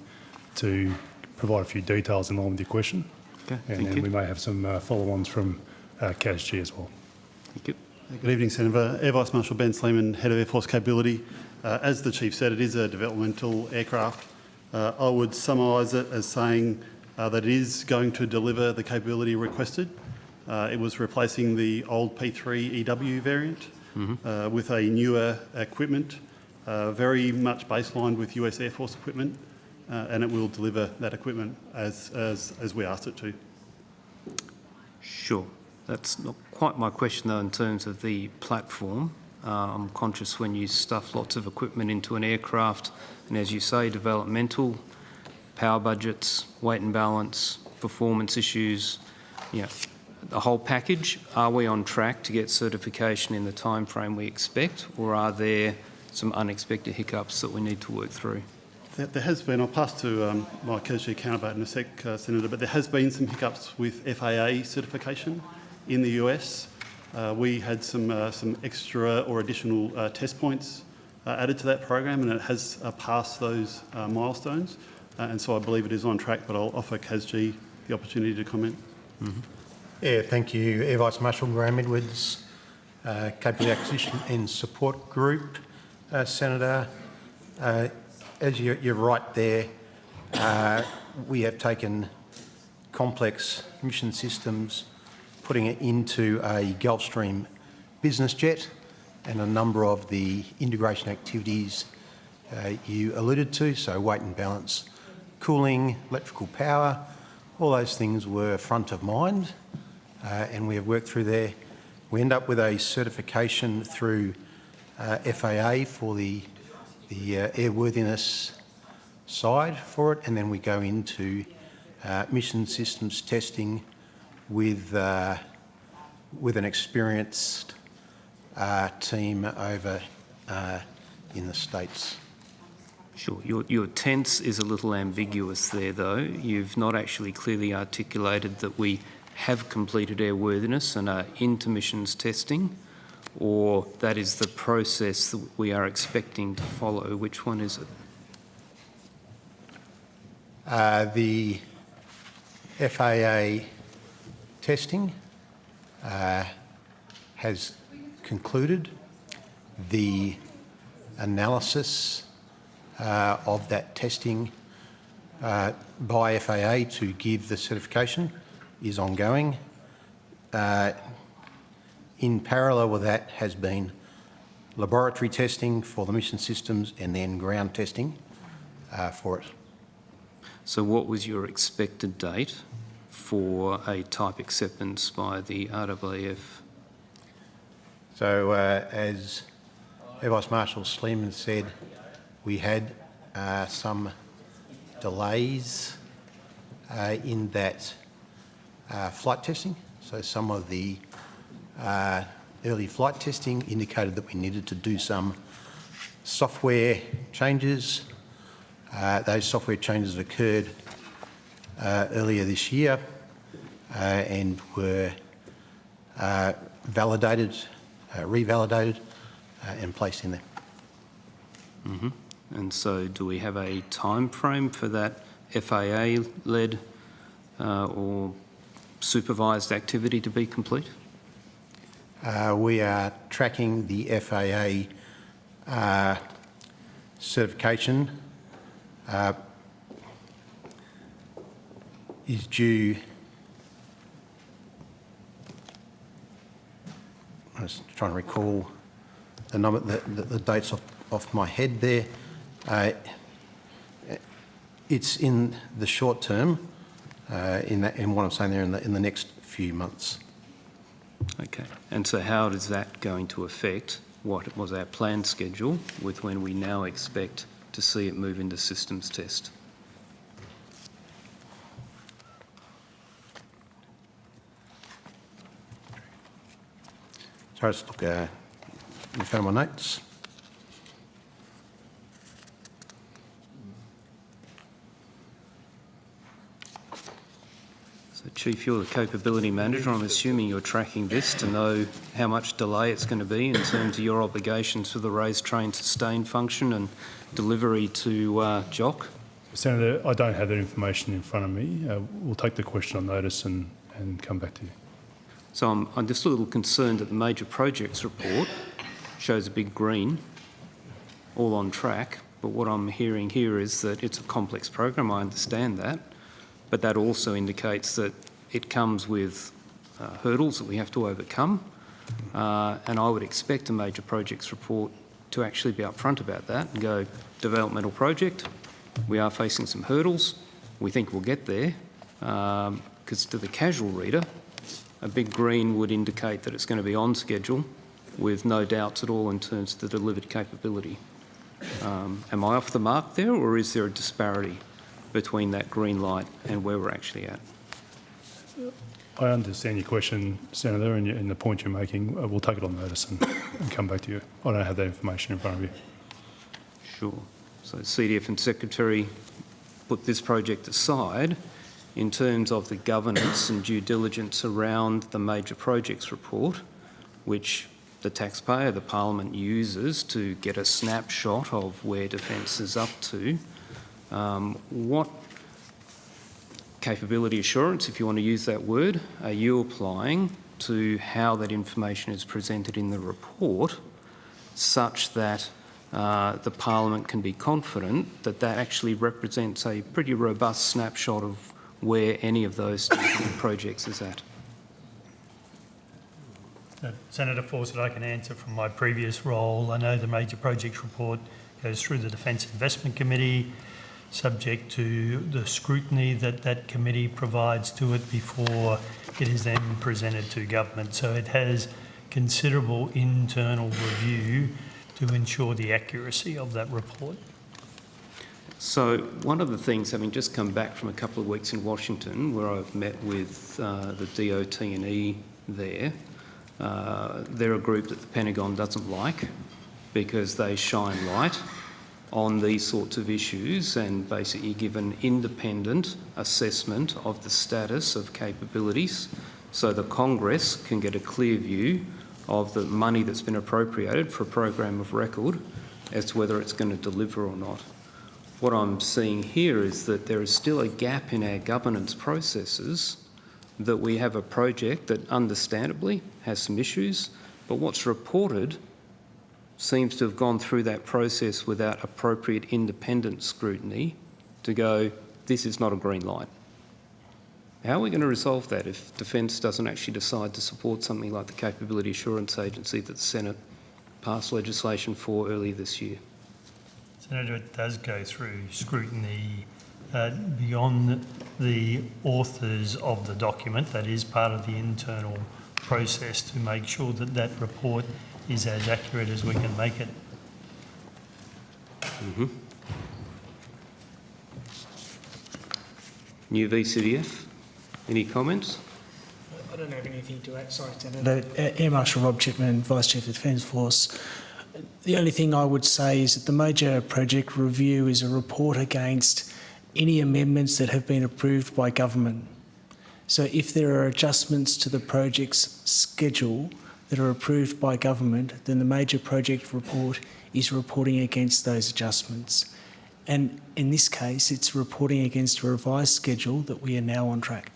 to provide a few details in line with your question. Okay, and then we may have some follow-ons from CASG as well. Thank you. Good evening, Senator. Air Vice Marshal Ben Sleeman, Head of Air Force Capability. As the Chief said, it is a developmental aircraft. I would summarise it as saying that it is going to deliver the capability requested. It was replacing the old P3 EW variant with a newer equipment, very much baselined with US Air Force equipment, and it will deliver that equipment as we asked it to. Sure. That's not quite my question, though, in terms of the platform. I'm conscious when you stuff lots of equipment into an aircraft, and as you say, developmental, power budgets, weight and balance, performance issues, the whole package. Are we on track to get certification in the time frame we expect, or are there some unexpected hiccups that we need to work through? There has been, I'll pass to my CASG counterpart in a sec, Senator, but there has been some hiccups with FAA certification in the US. We had some extra or additional test points added to that program, and it has passed those milestones. And so I believe it is on track, but I'll offer CASG the opportunity to comment. Yeah, thank you. Air Vice Marshal Graham Edwards, Capability Acquisition and Support Group, Senator. As you're right there, we have taken complex mission systems, putting it into a Gulfstream business jet, and a number of the integration activities you alluded to, so weight and balance, cooling, electrical power, all those things were front of mind, and we have worked through there. We end up with a certification through FAA for the airworthiness side for it, and then we go into mission systems testing with an experienced team over in the States. Sure. Your tense is a little ambiguous there, though. You've not actually clearly articulated that we have completed airworthiness and are into missions testing, or that is the process that we are expecting to follow. Which one is it? The FAA testing has concluded. The analysis of that testing by FAA to give the certification is ongoing. In parallel with that has been laboratory testing for the mission systems and then ground testing for it. So what was your expected date for a type acceptance by the RAAF? So as Air Vice Marshal Sleeman said, we had some delays in that flight testing. So some of the early flight testing indicated that we needed to do some software changes. Those software changes occurred earlier this year and were validated, revalidated and placed in there. Mm-hmm. And so do we have a time frame for that FAA-led or supervised activity to be complete? we are tracking the FAA certification is due. I was trying to recall the number, the dates off my head there. It's in the short term, in what I'm saying there, in the next few months. Okay. And so how is that going to affect what was our planned schedule with when we now expect to see it move into systems test? Sorry, let's look in front of my notes. So Chief, you're the capability manager. I'm assuming you're tracking this to know how much delay it's going to be in terms of your obligations for the raise, train, sustain function and delivery to JOC? Senator, I don't have that information in front of me. We'll take the question on notice and come back to you. So I'm just a little concerned that the major projects report shows a big green, all on track, but what I'm hearing here is that it's a complex program, I understand that, but that also indicates that it comes with hurdles that we have to overcome, and I would expect a major projects report to actually be upfront about that and go, developmental project, we are facing some hurdles, we think we'll get there, because to the casual reader, a big green would indicate that it's going to be on schedule with no doubts at all in terms of the delivered capability. Am I off the mark there, or is there a disparity between that green light and where we're actually at? I understand your question, Senator, and the point you're making. We'll take it on notice and come back to you. I don't have that information in front of you. Sure. So CDF and Secretary put this project aside. In terms of the governance and due diligence around the major projects report, which the taxpayer, the Parliament uses to get a snapshot of where Defence is up to, what capability assurance, if you want to use that word, are you applying to how that information is presented in the report such that the Parliament can be confident that that actually represents a pretty robust snapshot of where any of those projects is at? Senator Fawcett, I can answer from my previous role. I know the major projects report goes through the Defence Investment Committee, subject to the scrutiny that that committee provides to it before it is then presented to government. So it has considerable internal review to ensure the accuracy of that report. So one of the things, having just come back from a couple of weeks in Washington where I've met with the DOT&E there, they're a group that the Pentagon doesn't like because they shine light on these sorts of issues and basically give an independent assessment of the status of capabilities so the Congress can get a clear view of the money that's been appropriated for a program of record as to whether it's going to deliver or not. What I'm seeing here is that there is still a gap in our governance processes, that we have a project that understandably has some issues, but what's reported seems to have gone through that process without appropriate independent scrutiny to go, this is not a green light. How are we going to resolve that if Defence doesn't actually decide to support something like the Capability Assurance Agency that the Senate passed legislation for earlier this year? Senator, it does go through scrutiny beyond the authors of the document. That is part of the internal process to make sure that that report is as accurate as we can make it. Mm-hmm. New VCDF, any comments? I don't have anything to add, sorry, Senator. Air Marshal Rob Chipman, Vice Chief of the Defence Force. The only thing I would say is that the major project review is a report against any amendments that have been approved by government. So if there are adjustments to the project's schedule that are approved by government, then the major project report is reporting against those adjustments. And in this case, it's reporting against a revised schedule that we are now on track.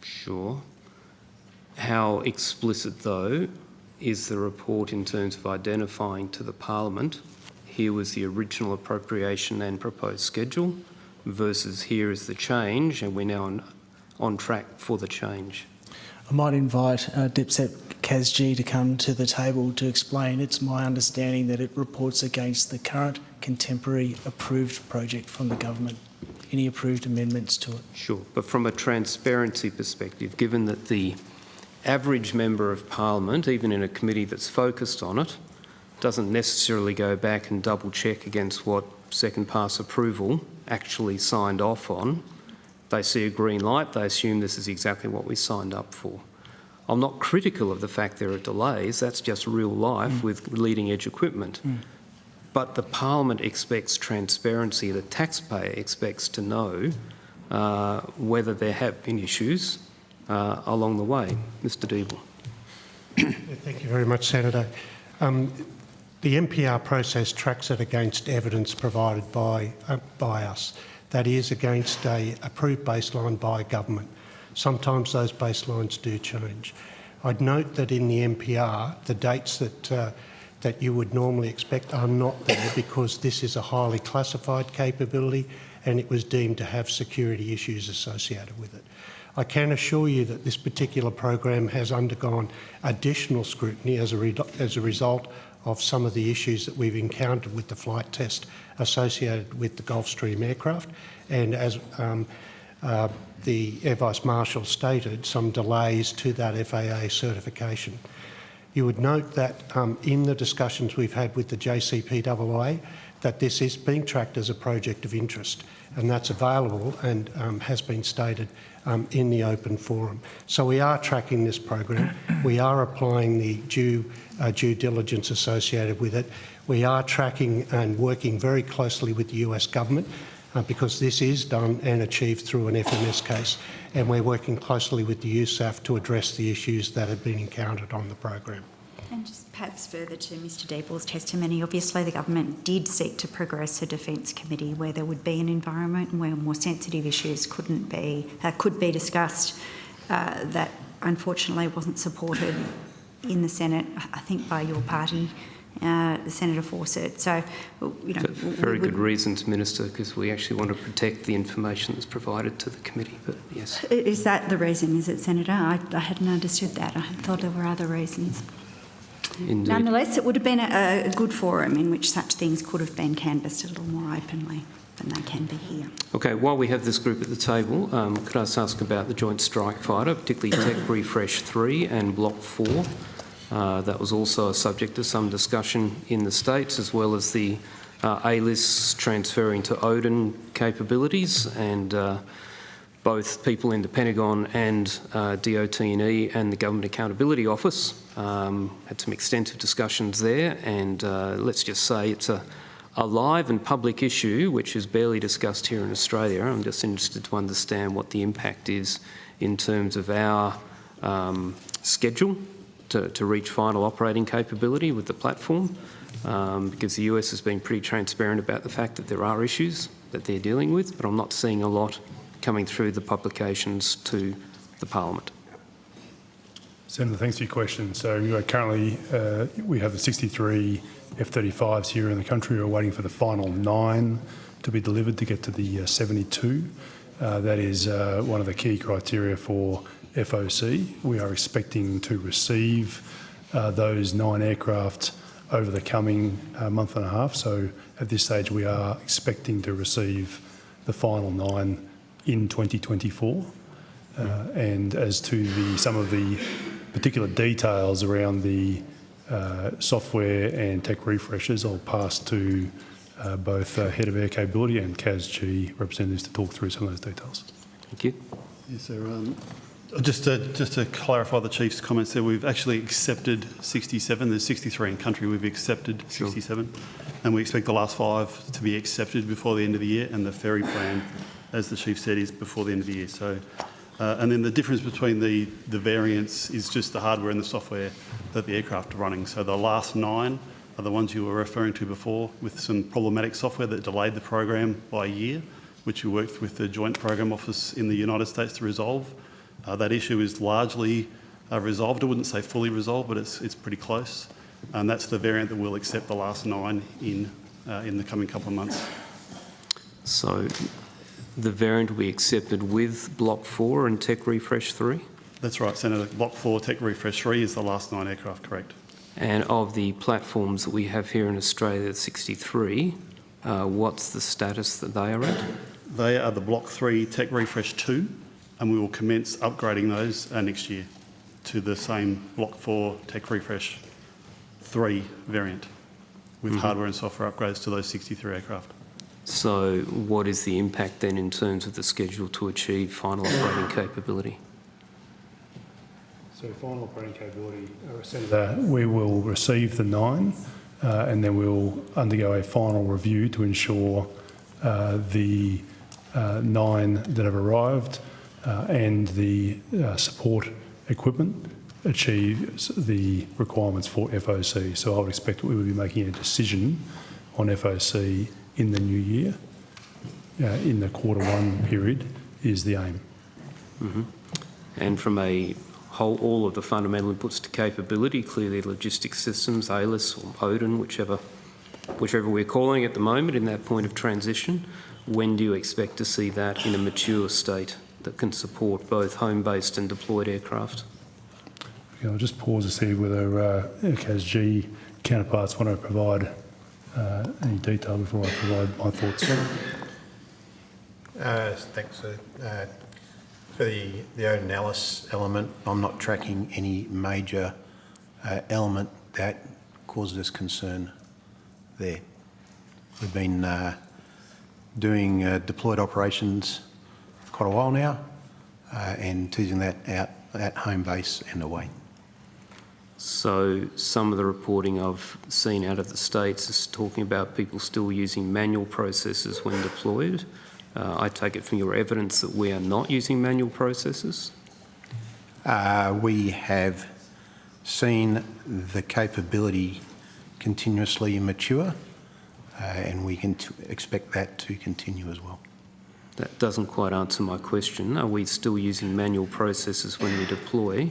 Sure. How explicit, though, is the report in terms of identifying to the Parliament, here was the original appropriation and proposed schedule, versus here is the change, and we're now on track for the change? I might invite Dipsep Kazji to come to the table to explain. It's my understanding that it reports against the current contemporary approved project from the government. Any approved amendments to it? Sure, but from a transparency perspective, given that the average member of Parliament, even in a committee that's focused on it, doesn't necessarily go back and double check against what second pass approval actually signed off on. They see a green light, they assume this is exactly what we signed up for. I'm not critical of the fact there are delays, that's just real life with leading edge equipment. But the Parliament expects transparency, the taxpayer expects to know whether there have been issues along the way. Mr Deeble. Thank you very much, Senator. The MPR process tracks it against evidence provided by us. That is, against an approved baseline by government. Sometimes those baselines do change. I'd note that in the MPR, the dates that you would normally expect are not there because this is a highly classified capability and it was deemed to have security issues associated with it. I can assure you that this particular program has undergone additional scrutiny as a result of some of the issues that we've encountered with the flight test associated with the Gulfstream aircraft, and as the Air Vice Marshal stated, some delays to that FAA certification. You would note that in the discussions we've had with the JCPAA, that this is being tracked as a project of interest, and that's available and has been stated in the open forum. So we are tracking this program. We are applying the due diligence associated with it. We are tracking and working very closely with the US government because this is done and achieved through an FMS case, and we're working closely with the USAF to address the issues that have been encountered on the program. And just perhaps further to Mr Deeble's testimony, obviously the government did seek to progress a defence committee where there would be an environment where more sensitive issues could be discussed. That unfortunately wasn't supported in the Senate, I think by your party, Senator Fawcett. So, you know, very good reasons, Minister, because we actually want to protect the information that's provided to the committee. But yes, is that the reason? Is it, Senator? I hadn't understood that. I thought there were other reasons. Indeed. Nonetheless, it would have been a good forum in which such things could have been canvassed a little more openly than they can be here. Okay, while we have this group at the table, could I just ask about the Joint Strike Fighter, particularly Tech Refresh 3 and Block 4? That was also a subject of some discussion in the States, as well as the A-lists transferring to Odin capabilities, and both people in the Pentagon and DOT&E and the Government Accountability Office had some extensive discussions there, and let's just say it's a live and public issue which is barely discussed here in Australia. I'm just interested to understand what the impact is in terms of our schedule to reach final operating capability with the platform, because the US has been pretty transparent about the fact that there are issues that they're dealing with, but I'm not seeing a lot coming through the publications to the Parliament. Senator, thanks for your question. So currently we have the 63 F-35s here in the country. We're waiting for the final 9 to be delivered to get to the 72. That is one of the key criteria for FOC. We are expecting to receive those 9 aircraft over the coming month and a half. So at this stage we are expecting to receive the final 9 in 2024. And as to some of the particular details around the software and tech refreshes, I'll pass to both Head of Air Capability and CASG representatives to talk through some of those details. Thank you. Yes, sir. Just to clarify the Chief's comments there, we've actually accepted 67. There's 63 in country. We've accepted 67. Sure. And we expect the last 5 to be accepted before the end of the year, and the ferry plan, as the Chief said, is before the end of the year. So, and then the difference between the variants is just the hardware and the software that the aircraft are running. So the last 9 are the ones you were referring to before, with some problematic software that delayed the program by a year, which we worked with the Joint Program Office in the United States to resolve. That issue is largely resolved. I wouldn't say fully resolved, but it's pretty close. And that's the variant that we'll accept the last 9 in the coming couple of months. So the variant will be accepted with Block 4 and Tech Refresh 3? That's right, Senator. Block 4, Tech Refresh 3 is the last 9 aircraft, correct. And of the platforms that we have here in Australia, 63, what's the status that they are at? They are the Block 3 Tech Refresh 2, and we will commence upgrading those next year to the same Block 4 Tech Refresh 3 variant with hardware and software upgrades to those 63 aircraft. So what is the impact then in terms of the schedule to achieve final operating capability? So final operating capability, Senator, we will receive the 9 and then we'll undergo a final review to ensure the 9 that have arrived and the support equipment achieves the requirements for FOC. So I would expect we will be making a decision on FOC in the new year. In the Q1 period is the aim. And from all of the fundamental inputs to capability, clearly logistics systems, ALIS or ODIN, whichever we're calling it at the moment in that point of transition, when do you expect to see that in a mature state that can support both home-based and deployed aircraft? Okay, I'll just pause to see whether CASG counterparts want to provide any detail before I provide my thoughts. Thanks. For the ODIN ALIS element, I'm not tracking any major element that causes us concern there. We've been doing deployed operations for quite a while now and teasing that out at home base and away. So some of the reporting I've seen out of the States is talking about people still using manual processes when deployed. I take it from your evidence that we are not using manual processes? We have seen the capability continuously mature and we can expect that to continue as well. That doesn't quite answer my question. Are we still using manual processes when we deploy,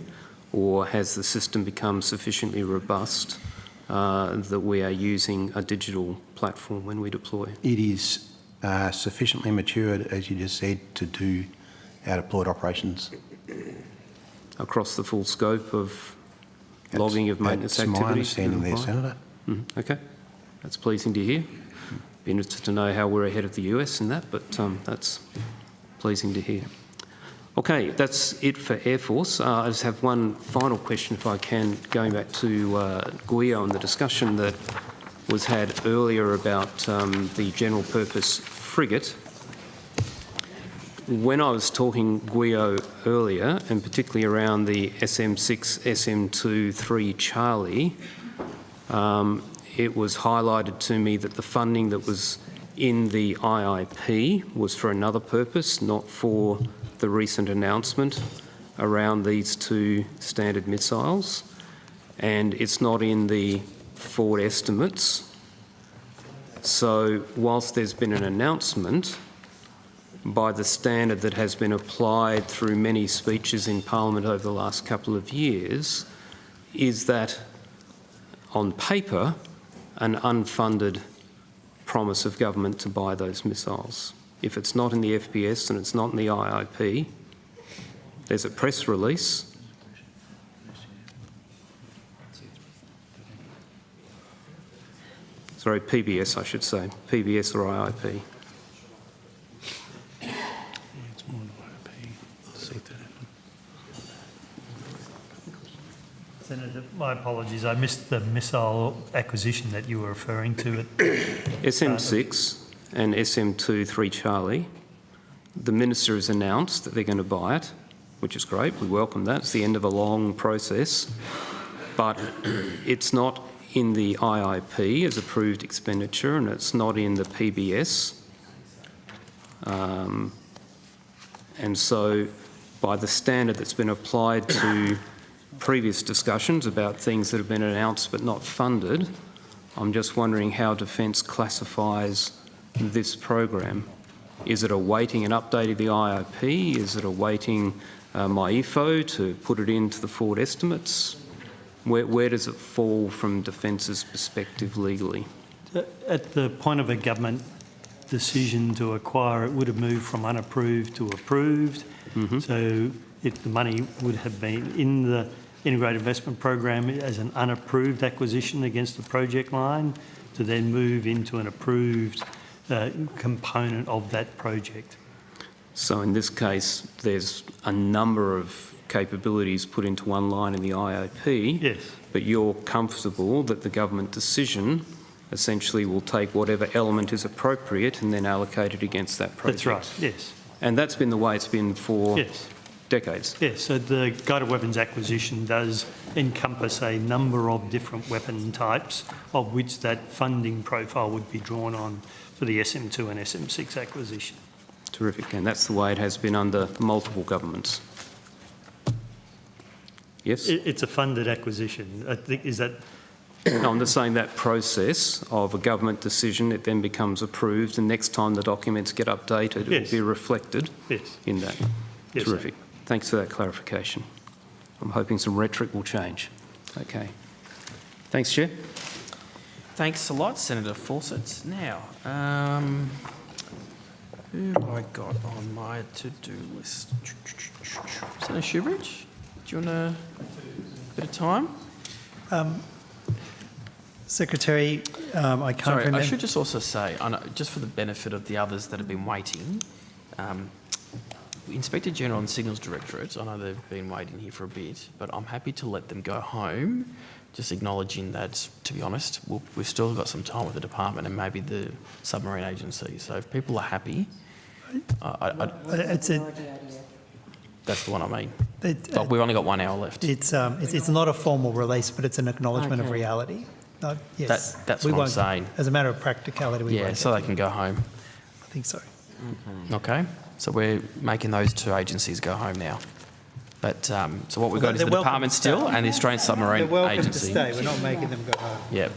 or has the system become sufficiently robust that we are using a digital platform when we deploy? It is sufficiently matured, as you just said, to do our deployed operations. Across the full scope of logging of maintenance activities? That's my understanding there, Senator. Okay, that's pleasing to hear. Be interested to know how we're ahead of the US in that, but that's pleasing to hear. Okay, that's it for Air Force. I just have one final question, if I can, going back to GUIO and the discussion that was had earlier about the general purpose frigate. When I was talking GUIO earlier, and particularly around the SM6, SM2, 3 Charlie, it was highlighted to me that the funding that was in the IIP was for another purpose, not for the recent announcement around these 2 standard missiles, and it's not in the forward estimates. So whilst there's been an announcement by the standard that has been applied through many speeches in Parliament over the last couple of years, is that on paper an unfunded promise of government to buy those missiles? If it's not in the FPS and it's not in the IIP, there's a press release. Sorry, PBS, I should say. PBS or IIP. Senator, my apologies. I missed the missile acquisition that you were referring to. SM6 and SM2, 3 Charlie. The Minister has announced that they're going to buy it, which is great. We welcome that. It's the end of a long process. But it's not in the IIP as approved expenditure, and it's not in the PBS. And so by the standard that's been applied to previous discussions about things that have been announced but not funded, I'm just wondering how Defence classifies this program. Is it awaiting an update of the IIP? Is it awaiting MyEFO to put it into the forward estimates? Where does it fall from Defence's perspective legally? At the point of a government decision to acquire, it would have moved from unapproved to approved. So the money would have been in the integrated investment program as an unapproved acquisition against the project line to then move into an approved component of that project. So in this case, there's a number of capabilities put into one line in the IOP, yes, but you're comfortable that the government decision essentially will take whatever element is appropriate and then allocate it against that project. That's right, yes. And that's been the way it's been for decades. Yes, so the guided weapons acquisition does encompass a number of different weapon types of which that funding profile would be drawn on for the SM2 and SM6 acquisition. Terrific, and that's the way it has been under multiple governments. Yes? It's a funded acquisition. I think, is that... No, I'm just saying that process of a government decision, it then becomes approved, and next time the documents get updated, it will be reflected in that. Yes, Terrific. Thanks for that clarification. I'm hoping some rhetoric will change. Okay. Thanks, Chair. Thanks a lot, Senator Fawcett. Now, who have I got on my to-do list? Senator Shoebridge, do you want a bit of time? Secretary, I can't remember. I should just also say, I know, just for the benefit of the others that have been waiting, Inspector General and Signals Directorate, I know they've been waiting here for a bit, but I'm happy to let them go home, just acknowledging that, to be honest, we've still got some time with the department and maybe the submarine agency. So if people are happy, that's the one I mean. We've only got 1 hour left. It's not a formal release, but it's an acknowledgement of reality. Yes, that's what I'm saying. As a matter of practicality, we won't so they can go home. I think so. Okay, so we're making those two agencies go home now. But so what we've got is the department still and the Australian Submarine They're welcome Agency. to stay. We're not making them go home. Yep.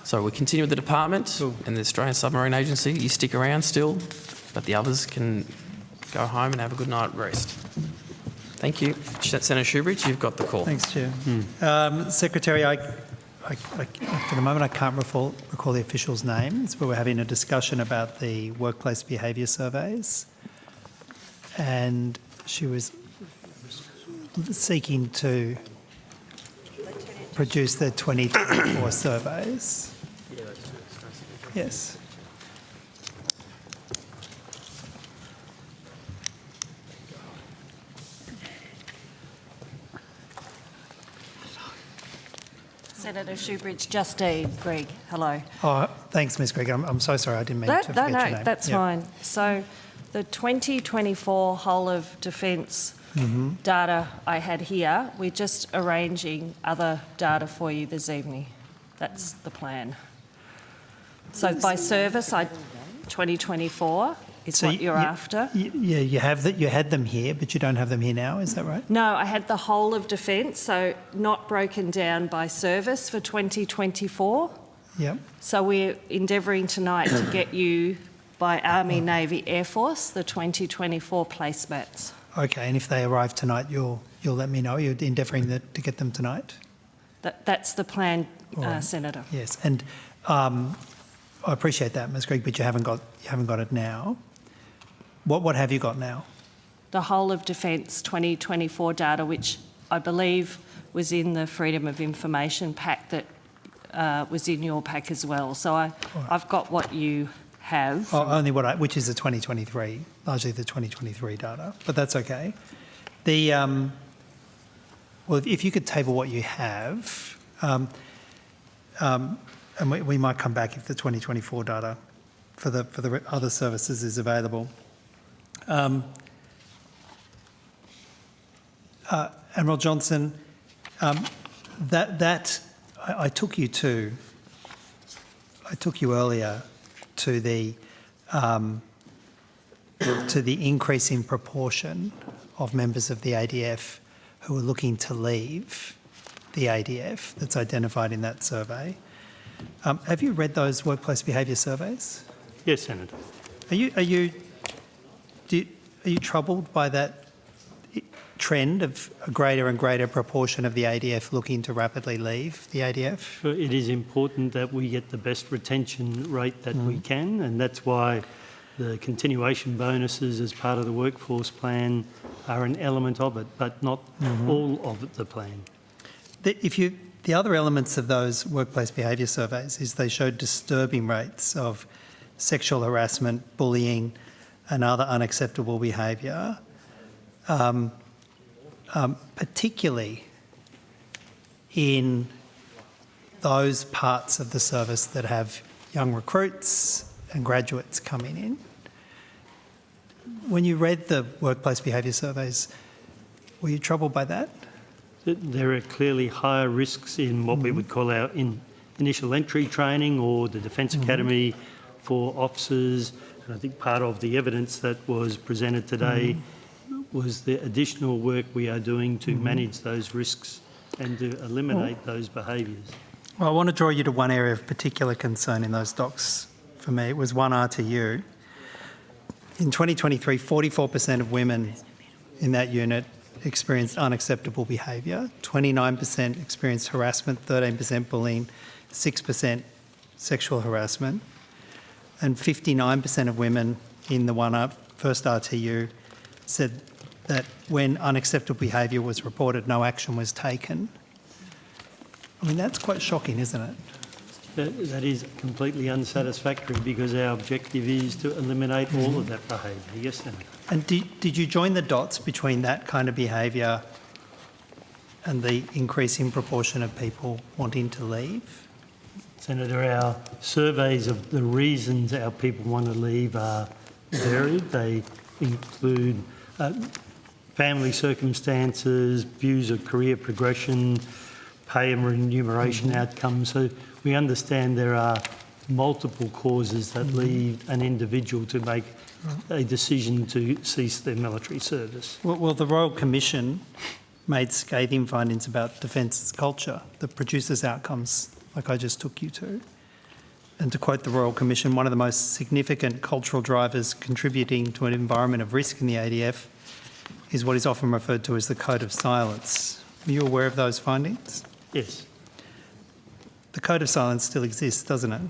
So we continue with the department and the Australian Submarine Agency. You stick around still, but the others can go home and have a good night rest. Thank you. Senator Shoebridge, you've got the call. Thanks, Chair. Secretary, for the moment I can't recall the official's names, but we're having a discussion about the workplace behaviour surveys, and she was seeking to produce the 2024 surveys. Yes. Senator Shoebridge, Justine, Greg, hello. Oh, thanks, Ms. Greg. I'm so sorry, I didn't mean to forget your name. That's fine. So the 2024 whole of defence data I had here, we're just arranging other data for you this evening. That's the plan. So by service, 2024 is what you're after. Yeah, you had them here, but you don't have them here now, is that right? No, I had the whole of defence, so not broken down by service for 2024. Yep. So we're endeavouring tonight to get you by Army, Navy, Air Force, the 2024 placemats. Okay, and if they arrive tonight, you'll let me know. You're endeavouring to get them tonight? That's the plan, Senator. Yes, and I appreciate that, Ms. Greg, but you haven't got it now. What have you got now? The whole of defence 2024 data, which I believe was in the Freedom of Information pack that was in your pack as well. So I've got what you have. Only which is the 2023, largely the 2023 data, but that's okay. Well, if you could table what you have, and we might come back if the 2024 data for the other services is available. Admiral Johnson, I took you earlier to the increase in proportion of members of the ADF who are looking to leave the ADF that's identified in that survey. Have you read those workplace behaviour surveys? Yes, Senator. Are you troubled by that trend of a greater and greater proportion of the ADF looking to rapidly leave the ADF? It is important that we get the best retention rate that we can, and that's why the continuation bonuses as part of the workforce plan are an element of it, but not all of the plan. The other elements of those workplace behaviour surveys is they showed disturbing rates of sexual harassment, bullying and other unacceptable behaviour, particularly in those parts of the service that have young recruits and graduates coming in. When you read the workplace behaviour surveys, were you troubled by that? There are clearly higher risks in what we would call our initial entry training or the Defence Academy for officers. And I think part of the evidence that was presented today was the additional work we are doing to manage those risks and to eliminate those behaviours. Well, I want to draw you to one area of particular concern in those docs for me. It was 1 RTU. In 2023, 44% of women in that unit experienced unacceptable behaviour, 29% experienced harassment, 13% bullying, 6% sexual harassment, and 59% of women in the first RTU said that when unacceptable behaviour was reported, no action was taken. I mean, that's quite shocking, isn't it? That is completely unsatisfactory because our objective is to eliminate all of that behaviour. Yes, Senator. And did you join the dots between that kind of behaviour and the increasing proportion of people wanting to leave? Senator, our surveys of the reasons our people want to leave are varied. They include family circumstances, views of career progression, pay and remuneration outcomes. So we understand there are multiple causes that lead an individual to make a decision to cease their military service. Well, the Royal Commission made scathing findings about defence culture that produces outcomes like I just took you to. And to quote the Royal Commission, one of the most significant cultural drivers contributing to an environment of risk in the ADF is what is often referred to as the Code of Silence. Are you aware of those findings? Yes. The Code of Silence still exists, doesn't it?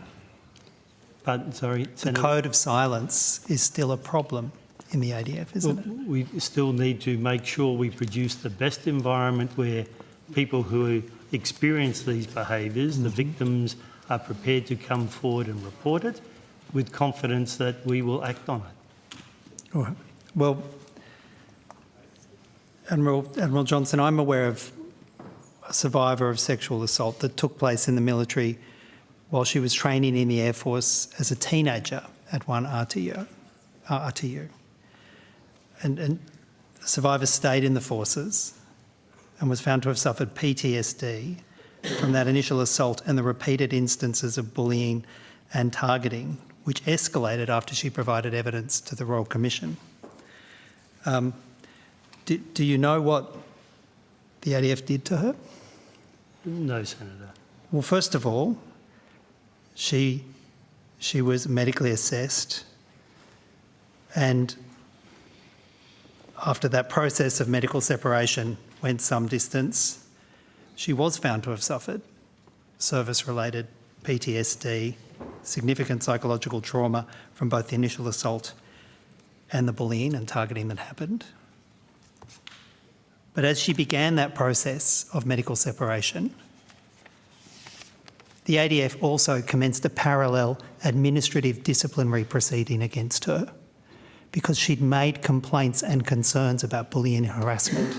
But, sorry, The Code of Silence is still a problem in the ADF, isn't it? We still need to make sure we produce the best environment where people who experience these behaviours, the victims, are prepared to come forward and report it with confidence that we will act on it. All right. Well, Admiral Johnson, I'm aware of a survivor of sexual assault that took place in the military while she was training in the Air Force as a teenager at 1 RTU. And the survivor stayed in the forces and was found to have suffered PTSD from that initial assault and the repeated instances of bullying and targeting, which escalated after she provided evidence to the Royal Commission. Do you know what the ADF did to her? No, Senator. Well, first of all, she was medically assessed, and after that process of medical separation went some distance, she was found to have suffered service-related PTSD, significant psychological trauma from both the initial assault and the bullying and targeting that happened. But as she began that process of medical separation, the ADF also commenced a parallel administrative disciplinary proceeding against her because she'd made complaints and concerns about bullying and harassment.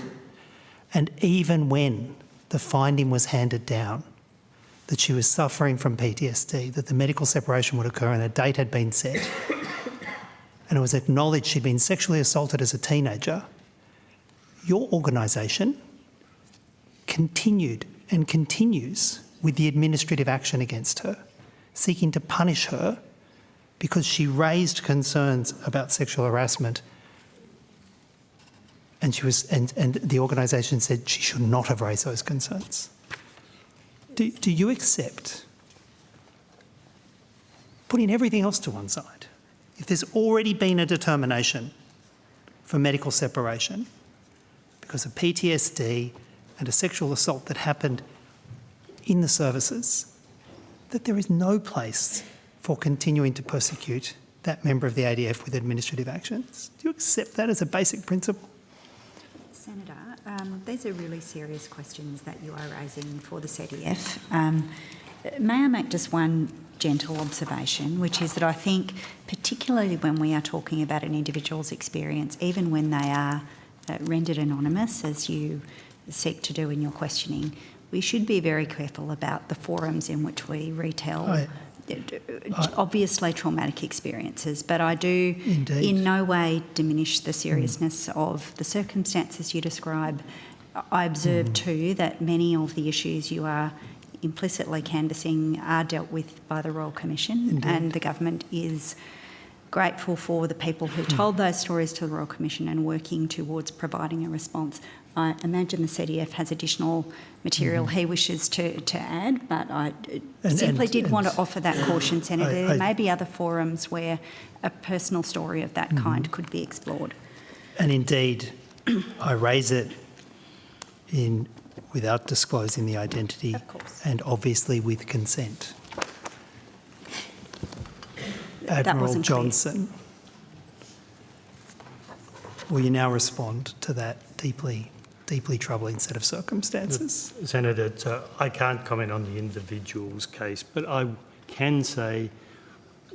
And even when the finding was handed down that she was suffering from PTSD, that the medical separation would occur and a date had been set, and it was acknowledged she'd been sexually assaulted as a teenager, your organisation continued and continues with the administrative action against her, seeking to punish her because she raised concerns about sexual harassment, and the organisation said she should not have raised those concerns. Do you accept, putting everything else to one side, if there's already been a determination for medical separation because of PTSD and a sexual assault that happened in the services, that there is no place for continuing to persecute that member of the ADF with administrative actions. Do you accept that as a basic principle? Senator, these are really serious questions that you are raising for the CDF. May I make just one gentle observation, which is that I think particularly when we are talking about an individual's experience, even when they are rendered anonymous, as you seek to do in your questioning, we should be very careful about the forums in which we retell obviously traumatic experiences, but I do in no way diminish the seriousness of the circumstances you describe. I observe too that many of the issues you are implicitly canvassing are dealt with by the Royal Commission, and the government is grateful for the people who told those stories to the Royal Commission and working towards providing a response. I imagine the CDF has additional material he wishes to add, but I simply did want to offer that caution, Senator. There may be other forums where a personal story of that kind could be explored. And indeed, I raise it without disclosing the identity and obviously with consent. Admiral Johnson, will you now respond to that deeply troubling set of circumstances? Senator, I can't comment on the individual's case, but I can say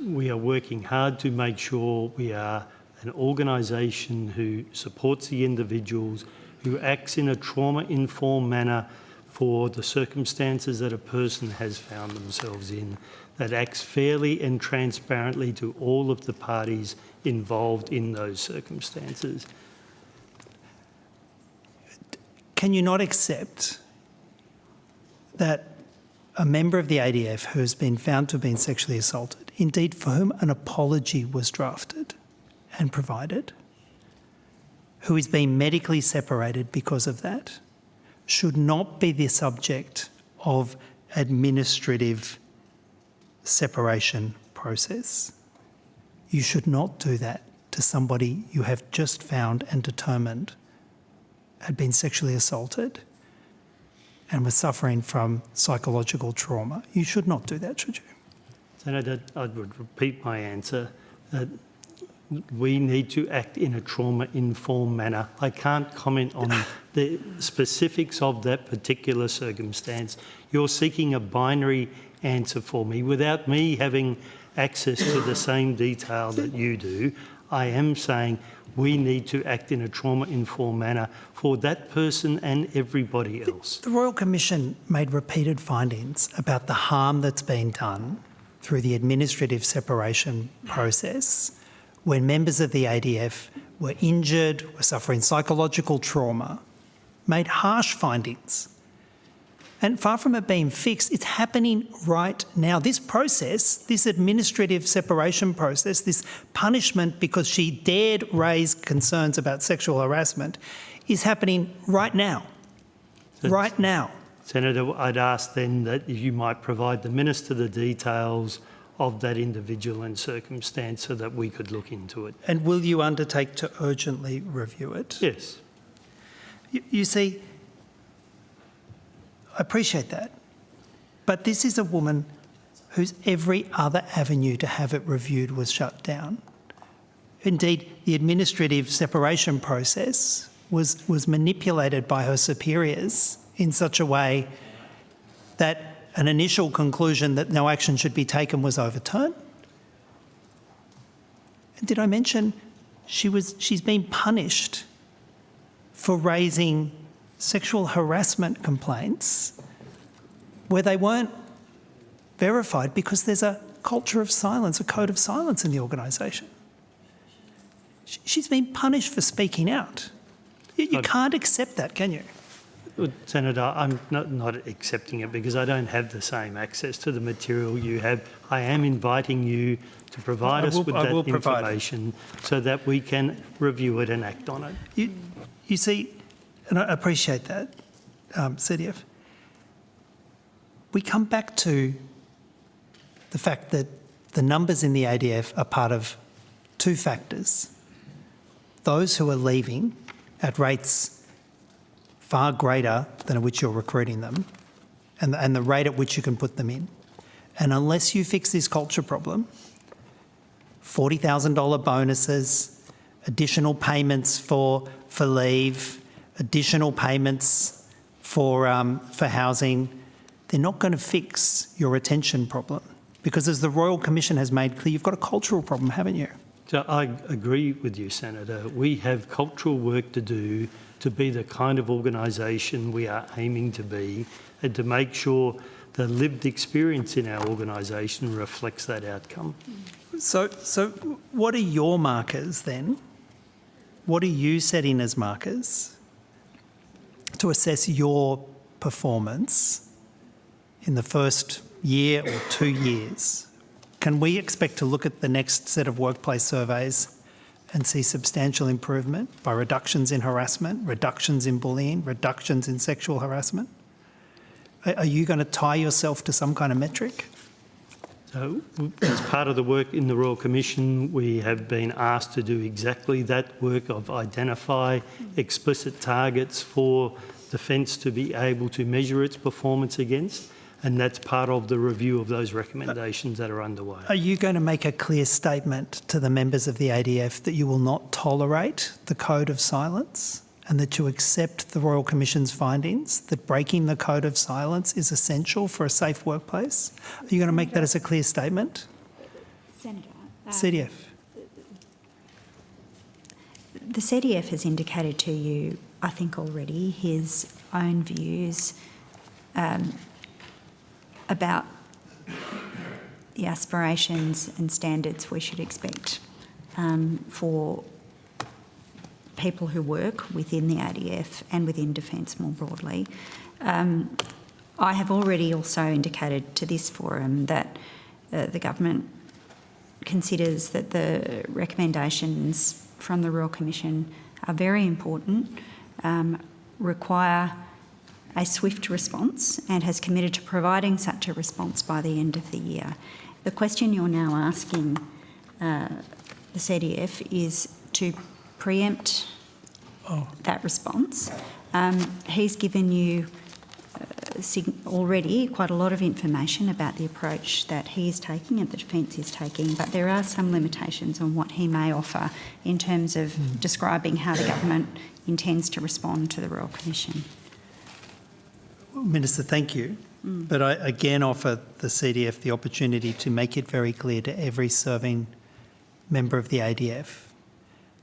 we are working hard to make sure we are an organisation who supports the individuals, who acts in a trauma-informed manner for the circumstances that a person has found themselves in, that acts fairly and transparently to all of the parties involved in those circumstances. Can you not accept that a member of the ADF who has been found to have been sexually assaulted, indeed for whom an apology was drafted and provided, who is being medically separated because of that, should not be the subject of administrative separation process? You should not do that to somebody you have just found and determined had been sexually assaulted and was suffering from psychological trauma. You should not do that, should you? Senator, I would repeat my answer, that we need to act in a trauma-informed manner. I can't comment on the specifics of that particular circumstance. You're seeking a binary answer for me without me having access to the same detail that you do. I am saying we need to act in a trauma-informed manner for that person and everybody else. The Royal Commission made repeated findings about the harm that's been done through the administrative separation process when members of the ADF were injured, were suffering psychological trauma, made harsh findings. And far from it being fixed, it's happening right now. This process, this administrative separation process, this punishment because she dared raise concerns about sexual harassment, is happening right now. Right now. Senator, I'd ask then that you might provide the Minister the details of that individual and circumstance so that we could look into it. And will you undertake to urgently review it? Yes. You see, I appreciate that, but this is a woman whose every other avenue to have it reviewed was shut down. Indeed, the administrative separation process was manipulated by her superiors in such a way that an initial conclusion that no action should be taken was overturned. And did I mention she's been punished for raising sexual harassment complaints where they weren't verified because there's a culture of silence, a code of silence in the organisation. She's been punished for speaking out. You can't accept that, can you? Senator, I'm not accepting it because I don't have the same access to the material you have. I am inviting you to provide us with that information so that we can review it and act on it. You see, and I appreciate that, CDF. We come back to the fact that the numbers in the ADF are part of two factors. those who are leaving at rates far greater than at which you're recruiting them and the rate at which you can put them in. And unless you fix this culture problem, $40,000 bonuses, additional payments for leave, additional payments for housing, they're not going to fix your retention problem. Because as the Royal Commission has made clear, you've got a cultural problem, haven't you? So I agree with you, Senator. We have cultural work to do to be the kind of organisation we are aiming to be and to make sure the lived experience in our organisation reflects that outcome. So what are your markers then? What are you setting as markers to assess your performance in the first year or 2 years? Can we expect to look at the next set of workplace surveys and see substantial improvement by reductions in harassment, reductions in bullying, reductions in sexual harassment? Are you going to tie yourself to some kind of metric? So, as part of the work in the Royal Commission, we have been asked to do exactly that work of identify explicit targets for Defence to be able to measure its performance against, and that's part of the review of those recommendations that are underway. Are you going to make a clear statement to the members of the ADF that you will not tolerate the code of silence and that you accept the Royal Commission's findings, that breaking the code of silence is essential for a safe workplace? Are you going to make that as a clear statement? Senator. CDF. The CDF has indicated to you, I think already, his own views about the aspirations and standards we should expect for people who work within the ADF and within Defence more broadly. I have already also indicated to this forum that the government considers that the recommendations from the Royal Commission are very important, require a swift response, and has committed to providing such a response by the end of the year. The question you're now asking the CDF is to preempt that response. He's given you already quite a lot of information about the approach that he is taking and the Defence is taking, but there are some limitations on what he may offer in terms of describing how the government intends to respond to the Royal Commission. Minister, thank you. But I again offer the CDF the opportunity to make it very clear to every serving member of the ADF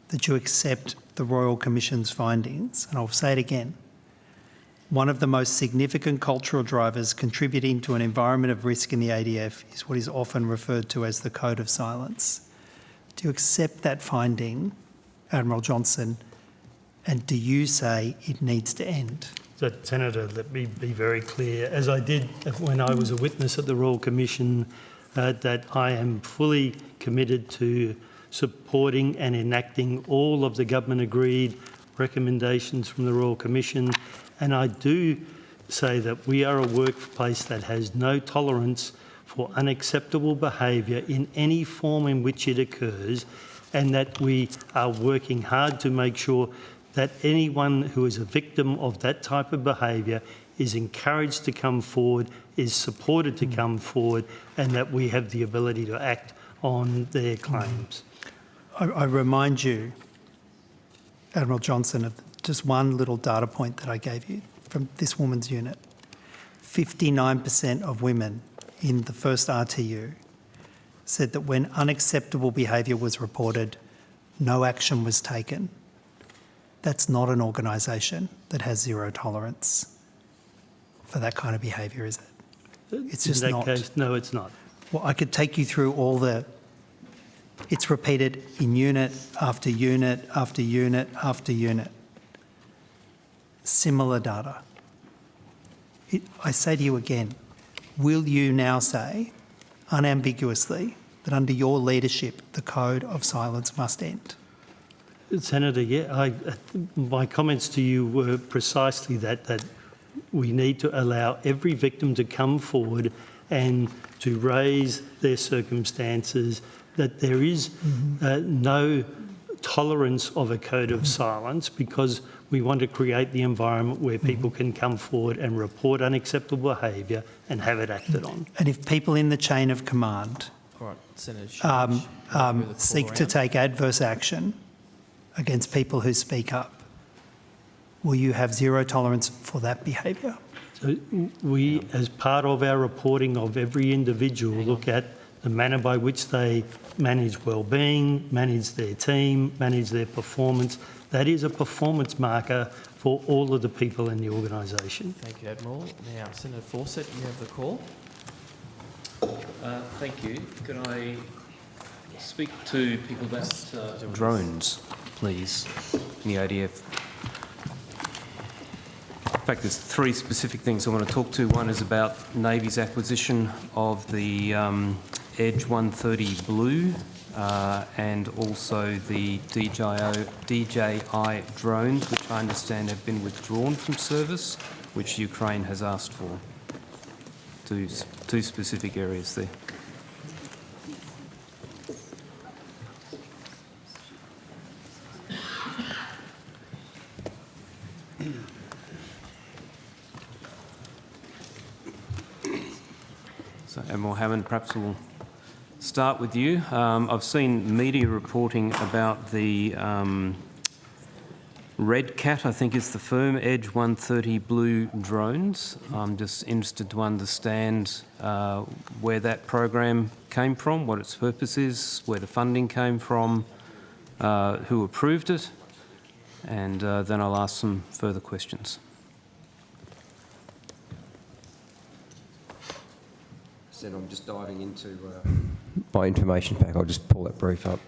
that you accept the Royal Commission's findings. And I'll say it again. One of the most significant cultural drivers contributing to an environment of risk in the ADF is what is often referred to as the code of silence. Do you accept that finding, Admiral Johnson, and do you say it needs to end? So, Senator, let me be very clear. As I did when I was a witness at the Royal Commission, that I am fully committed to supporting and enacting all of the government-agreed recommendations from the Royal Commission. And I do say that we are a workplace that has no tolerance for unacceptable behaviour in any form in which it occurs, and that we are working hard to make sure that anyone who is a victim of that type of behaviour is encouraged to come forward, is supported to come forward, and that we have the ability to act on their claims. I remind you, Admiral Johnson, of just one little data point that I gave you from this woman's unit. 59% of women in the first RTU said that when unacceptable behaviour was reported, no action was taken. That's not an organisation that has zero tolerance for that kind of behaviour, is it? It's just not. In that case, no, it's not. Well, I could take you through all the... It's repeated in unit after unit after unit after unit. Similar data. I say to you again, will you now say unambiguously that under your leadership the code of silence must end? Senator, yeah, my comments to you were precisely that we need to allow every victim to come forward and to raise their circumstances, that there is no tolerance of a code of silence because we want to create the environment where people can come forward and report unacceptable behaviour and have it acted on. And if people in the chain of command All right, Senator seek to take adverse action against people who speak up, will you have zero tolerance for that behaviour? So we, as part of our reporting of every individual, look at the manner by which they manage wellbeing, manage their team, manage their performance. That is a performance marker for all of the people in the organisation. Thank you, Admiral. Now, Senator Fawcett, you have the call. Thank you. Could I speak to people about drones, please, in the ADF? In fact, there's three specific things I want to talk to. One is about Navy's acquisition of the Edge 130 Blue and also the DJI drones, which I understand have been withdrawn from service, which Ukraine has asked for. Two specific areas there. So, Admiral Hammond, perhaps we'll start with you. I've seen media reporting about the Red Cat, I think is the firm, Edge 130 Blue drones. I'm just interested to understand where that program came from, what its purpose is, where the funding came from, who approved it, and then I'll ask some further questions. Senator, I'm just diving into my information pack. I'll just pull that brief up.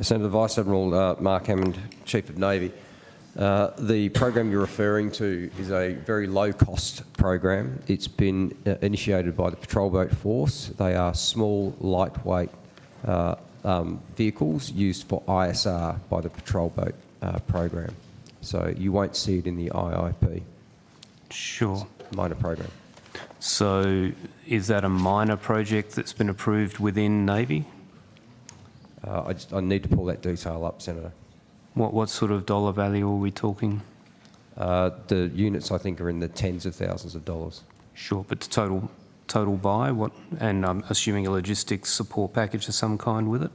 Senator Vice Admiral Mark Hammond, Chief of Navy. The program you're referring to is a very low-cost program. It's been initiated by the Patrol Boat Force. They are small, lightweight vehicles used for ISR by the Patrol Boat program. So you won't see it in the IIP. Sure. It's a minor program. So is that a minor project that's been approved within Navy? I need to pull that detail up, Senator. What sort of dollar value are we talking? The units, I think, are in the tens of thousands of dollars. Sure, but the total buy, what? And I'm assuming a logistics support package of some kind with it?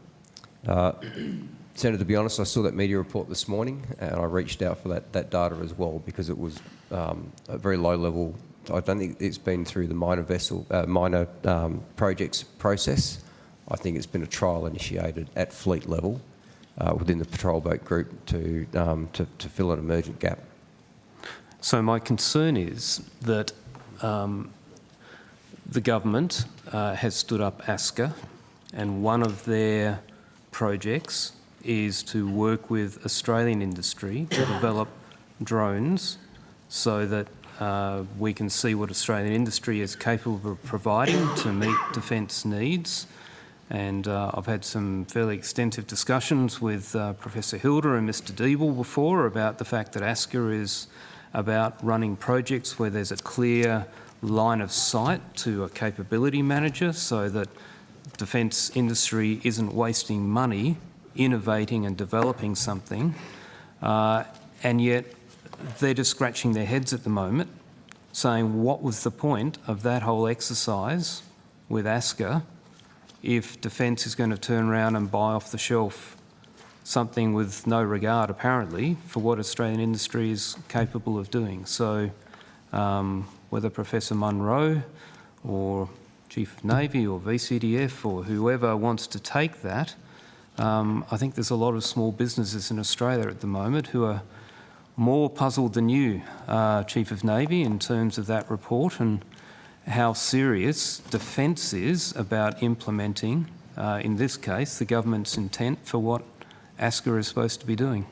Senator, to be honest, I saw that media report this morning and I reached out for that data as well because it was a very low level. I don't think it's been through the minor projects process. I think it's been a trial initiated at fleet level within the patrol boat group to fill an emergent gap. So my concern is that the government has stood up ASCA, and one of their projects is to work with Australian industry to develop drones so that we can see what Australian industry is capable of providing to meet defence needs. And I've had some fairly extensive discussions with Professor Hilda and Mr Deeble before about the fact that ASCA is about running projects where there's a clear line of sight to a capability manager so that defence industry isn't wasting money innovating and developing something, and yet they're just scratching their heads at the moment saying what was the point of that whole exercise with ASCA if defence is going to turn around and buy off the shelf something with no regard, apparently, for what Australian industry is capable of doing. So whether Professor Munro or Chief of Navy or VCDF or whoever wants to take that, I think there's a lot of small businesses in Australia at the moment who are more puzzled than you, Chief of Navy, in terms of that report and how serious defence is about implementing, in this case, the government's intent for what ASCA is supposed to be doing.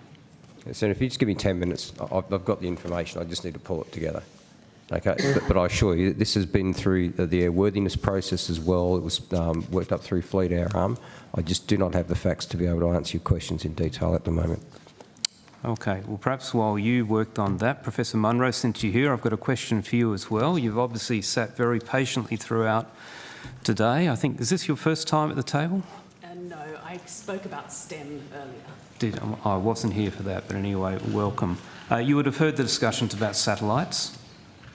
So if you just give me 10 minutes, I've got the information, I just need to pull it together. Okay, but I assure you, this has been through the airworthiness process as well. It was worked up through Fleet Air Arm. I just do not have the facts to be able to answer your questions in detail at the moment. Okay, well, perhaps while you worked on that, Professor Munro, since you're here, I've got a question for you as well. You've obviously sat very patiently throughout today. I think, is this your first time at the table? No, I spoke about STEM earlier. I wasn't here for that, but anyway, welcome. You would have heard the discussions about satellites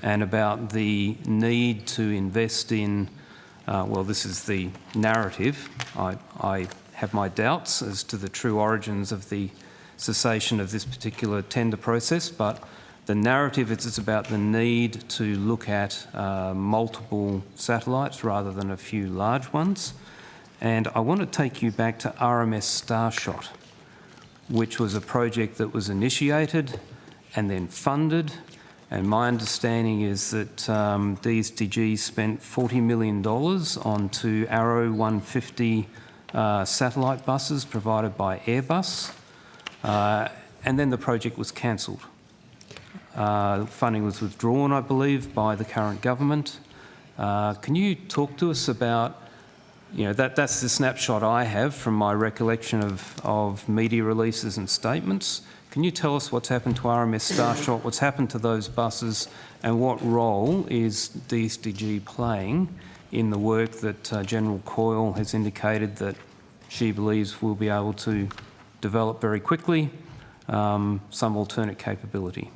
and about the need to invest in, well, this is the narrative. I have my doubts as to the true origins of the cessation of this particular tender process, but the narrative is about the need to look at multiple satellites rather than a few large ones. And I want to take you back to RMS Starshot, which was a project that was initiated and then funded. And my understanding is that DSTG spent $40 million on 2 Arrow 150 satellite buses provided by Airbus. And then the project was cancelled. Funding was withdrawn, I believe, by the current government. Can you talk to us about, you know, that's the snapshot I have from my recollection of media releases and statements. Can you tell us what's happened to RMS Starshot, what's happened to those buses, and what role is DSTG playing in the work that General Coyle has indicated that she believes we'll be able to develop very quickly, some alternate capability?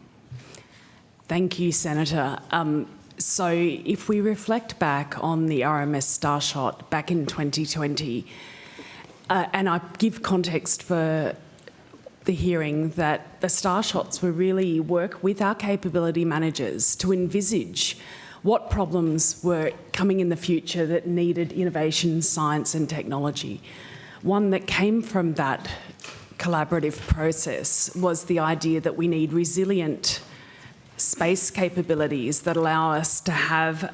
Thank you, Senator. So if we reflect back on the RMS Starshot back in 2020, and I give context for the hearing that the Starshots were really work with our capability managers to envisage what problems were coming in the future that needed innovation, science and technology. One that came from that collaborative process was the idea that we need resilient space capabilities that allow us to have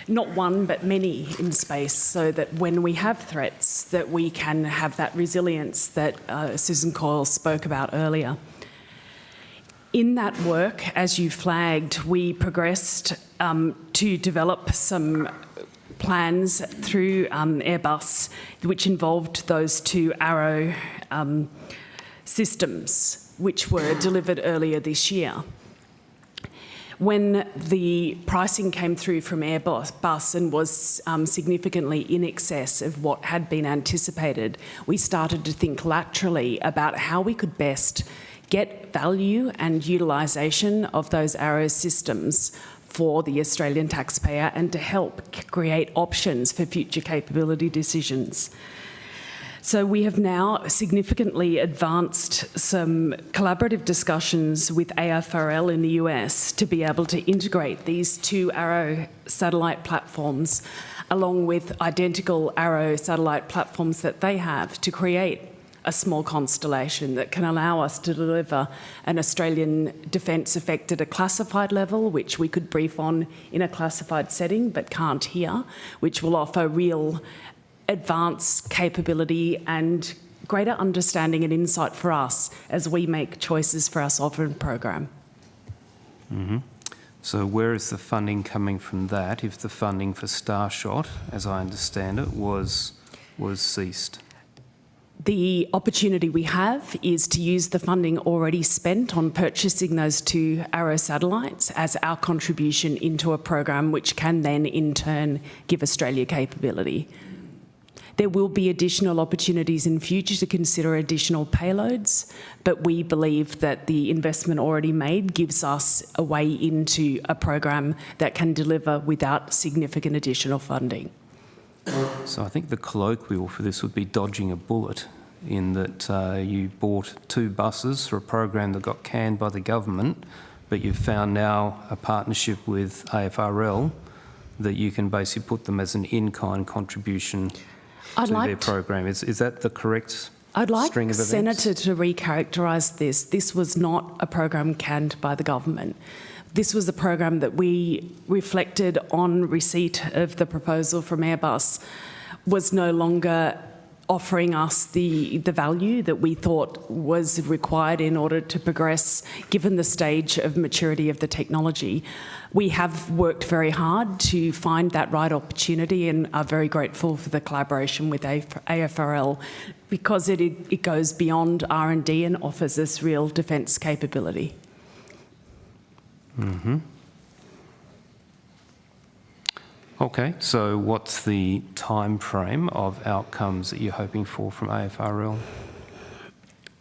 not one but many in space, so that when we have threats that we can have that resilience that Susan Coyle spoke about earlier. In that work, as you flagged, we progressed to develop some plans through Airbus which involved those 2 Arrow systems which were delivered earlier this year. When the pricing came through from Airbus and was significantly in excess of what had been anticipated, we started to think laterally about how we could best get value and utilisation of those Arrow systems for the Australian taxpayer and to help create options for future capability decisions. So we have now significantly advanced some collaborative discussions with AFRL in the US to be able to integrate these 2 Arrow satellite platforms along with identical Arrow satellite platforms that they have to create a small constellation that can allow us to deliver an Australian defence effect at a classified level, which we could brief on in a classified setting but can't here, which will offer real advanced capability and greater understanding and insight for us as we make choices for our sovereign program. Mm-hmm. So where is the funding coming from that if the funding for Starshot, as I understand it, was ceased? The opportunity we have is to use the funding already spent on purchasing those 2 Arrow satellites as our contribution into a program which can then in turn give Australia capability. There will be additional opportunities in future to consider additional payloads, but we believe that the investment already made gives us a way into a program that can deliver without significant additional funding. So I think the colloquial for this would be dodging a bullet, in that you bought 2 buses for a program that got canned by the government, but you've found now a partnership with AFRL that you can basically put them as an in-kind contribution to their program. Is that the correct string of events? I'd like Senator to recharacterise this. This was not a program canned by the government. This was a program that we reflected on receipt of the proposal from Airbus was no longer offering us the value that we thought was required in order to progress, given the stage of maturity of the technology. We have worked very hard to find that right opportunity and are very grateful for the collaboration with AFRL, because it goes beyond R&D and offers us real defence capability. Mm-hmm. Okay, so what's the time frame of outcomes that you're hoping for from AFRL?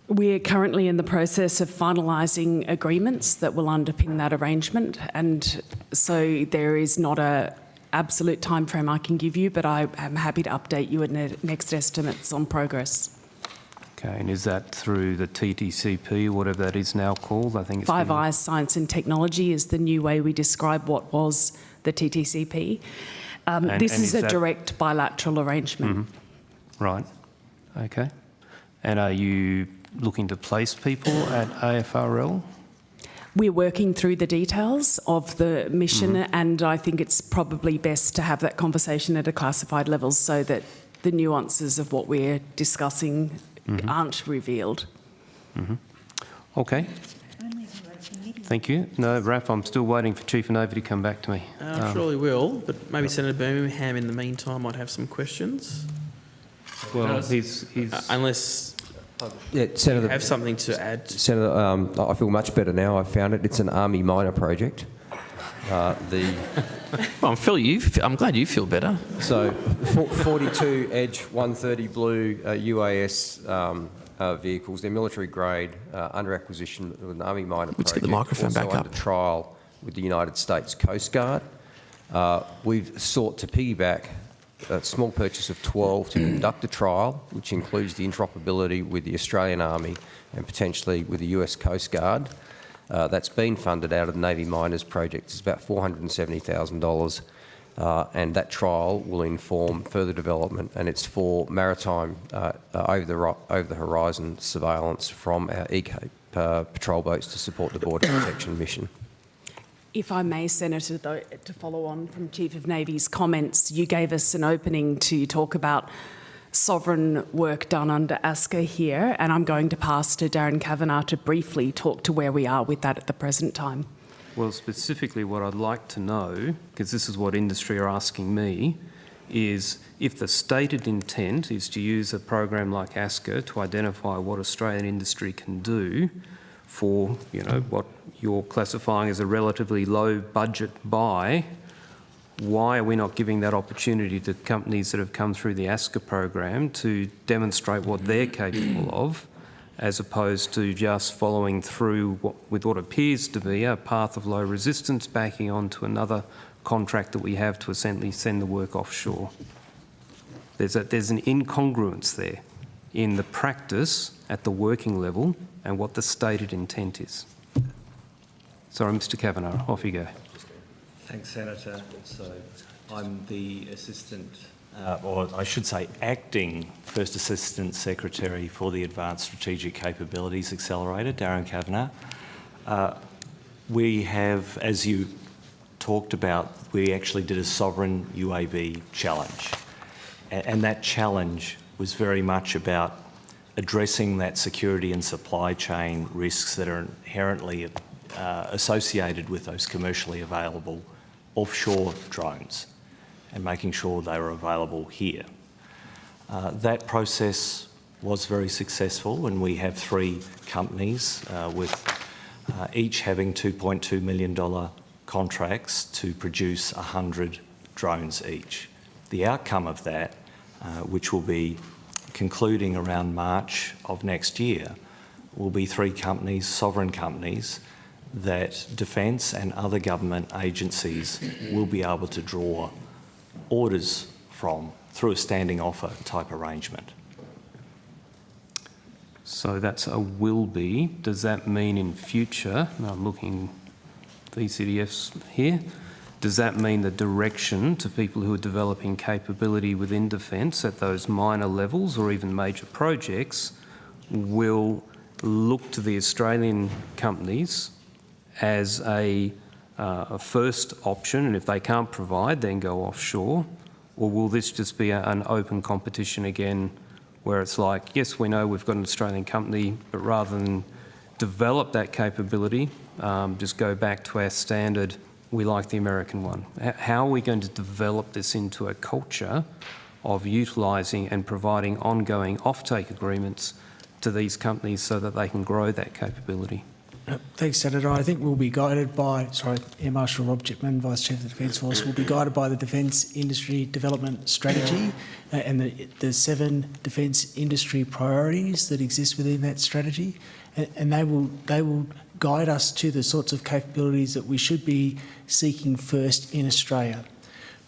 We're currently in the process of finalising agreements that will underpin that arrangement, and so there is not an absolute time frame I can give you, but I am happy to update you at next estimates on progress. Okay, and is that through the TTCP, whatever that is now called? I think it's Five Eyes Science and Technology is the new way we describe what was the TTCP. This is a direct bilateral arrangement. Mm-hmm. Right, okay. And are you looking to place people at AFRL? We're working through the details of the mission, and I think it's probably best to have that conversation at a classified level so that the nuances of what we're discussing aren't revealed. Okay. Thank you. No, Raph, I'm still waiting for Chief Navy to come back to me. Surely will, but maybe Senator Birmingham in the meantime might have some questions. Well, he's unless Senator, you have something to add. Senator, I feel much better now. I found it. It's an Army minor project. Well, I'm glad you feel better. So 42 Edge 130 Blue UAS vehicles. They're military grade, under acquisition with an Army minor project. Let's get the microphone also back under up. trial with the United States Coast Guard. We've sought to piggyback a small purchase of 12 to conduct a trial, which includes the interoperability with the Australian Army and potentially with the US Coast Guard. That's been funded out of the Navy Miners project. It's about $470,000, and that trial will inform further development, and it's for maritime over-the-horizon surveillance from our ECAPE patrol boats to support the border protection mission. If I may, Senator, though, to follow on from Chief of Navy's comments, you gave us an opening to talk about sovereign work done under ASCA here, and I'm going to pass to Darren Kavanagh to briefly talk to where we are with that at the present time. Well, specifically what I'd like to know, because this is what industry are asking me, is if the stated intent is to use a program like ASCA to identify what Australian industry can do for, you know, what you're classifying as a relatively low budget buy, why are we not giving that opportunity to companies that have come through the ASCA program to demonstrate what they're capable of, as opposed to just following through with what appears to be a path of low resistance, backing on to another contract that we have to essentially send the work offshore? There's an incongruence there in the practice at the working level and what the stated intent is. Sorry, Mr. Kavanagh, off you go. Thanks, Senator. So I'm the Assistant, or I should say Acting First Assistant Secretary for the Advanced Strategic Capabilities Accelerator, Darren Kavanagh. We have, as you talked about, we actually did a sovereign UAV challenge. And that challenge was very much about addressing that security and supply chain risks that are inherently associated with those commercially available offshore drones and making sure they were available here. That process was very successful, and we have 3 companies with each having $2.2 million contracts to produce 100 drones each. The outcome of that, which will be concluding around March of next year, will be 3 companies, sovereign companies, that defence and other government agencies will be able to draw orders from through a standing offer type arrangement. So that's a will be. Does that mean in future, now I'm looking VCDFs here, does that mean the direction to people who are developing capability within defence at those minor levels or even major projects will look to the Australian companies as a first option, and if they can't provide, then go offshore? Or will this just be an open competition again, where it's like, yes, we know we've got an Australian company, but rather than develop that capability, just go back to our standard, we like the American one. How are we going to develop this into a culture of utilising and providing ongoing offtake agreements to these companies so that they can grow that capability? Thanks, Senator. I think we'll be guided by, Air Marshal Rob Chipman, Vice Chief of the Defence Force, will be guided by the Defence Industry Development Strategy and the 7 defence industry priorities that exist within that strategy, and they will guide us to the sorts of capabilities that we should be seeking first in Australia.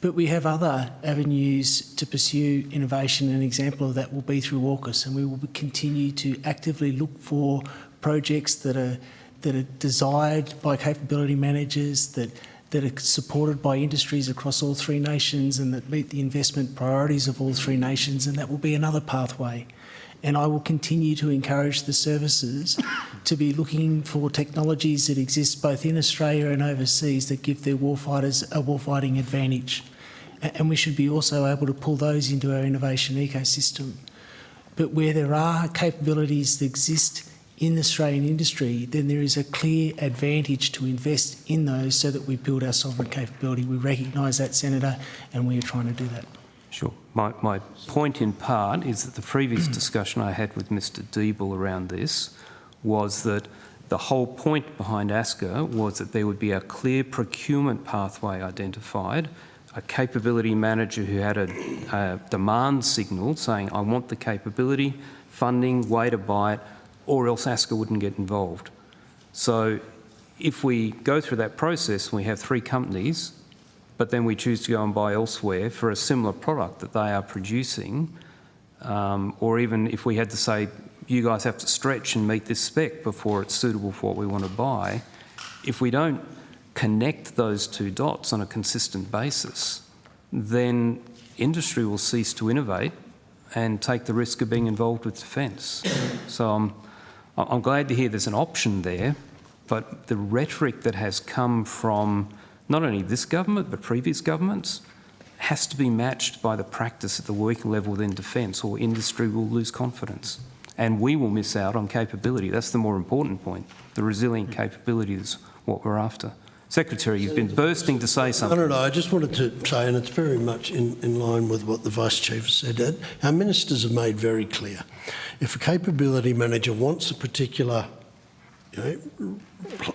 But we have other avenues to pursue innovation. An example of that will be through AUKUS, and we will continue to actively look for projects that are desired by capability managers, that are supported by industries across all 3 nations and that meet the investment priorities of all 3 nations, and that will be another pathway. And I will continue to encourage the services to be looking for technologies that exist both in Australia and overseas that give their warfighters a warfighting advantage. And we should be also able to pull those into our innovation ecosystem. But where there are capabilities that exist in the Australian industry, then there is a clear advantage to invest in those so that we build our sovereign capability. We recognise that, Senator, and we are trying to do that. Sure. My point in part is that the previous discussion I had with Mr Deeble around this was that the whole point behind ASCA was that there would be a clear procurement pathway identified, a capability manager who had a demand signal saying, I want the capability, funding, way to buy it, or else ASCA wouldn't get involved. So if we go through that process and we have 3 companies, but then we choose to go and buy elsewhere for a similar product that they are producing, or even if we had to say, you guys have to stretch and meet this spec before it's suitable for what we want to buy, if we don't connect those 2 dots on a consistent basis, then industry will cease to innovate and take the risk of being involved with defence. So I'm glad to hear there's an option there, but the rhetoric that has come from not only this government but previous governments has to be matched by the practice at the working level within defence, or industry will lose confidence and we will miss out on capability. That's the more important point. The resilient capability is what we're after. Secretary, you've been bursting to say something. No, I just wanted to say, and it's very much in line with what the Vice Chief said, that our ministers have made very clear, if a capability manager wants a particular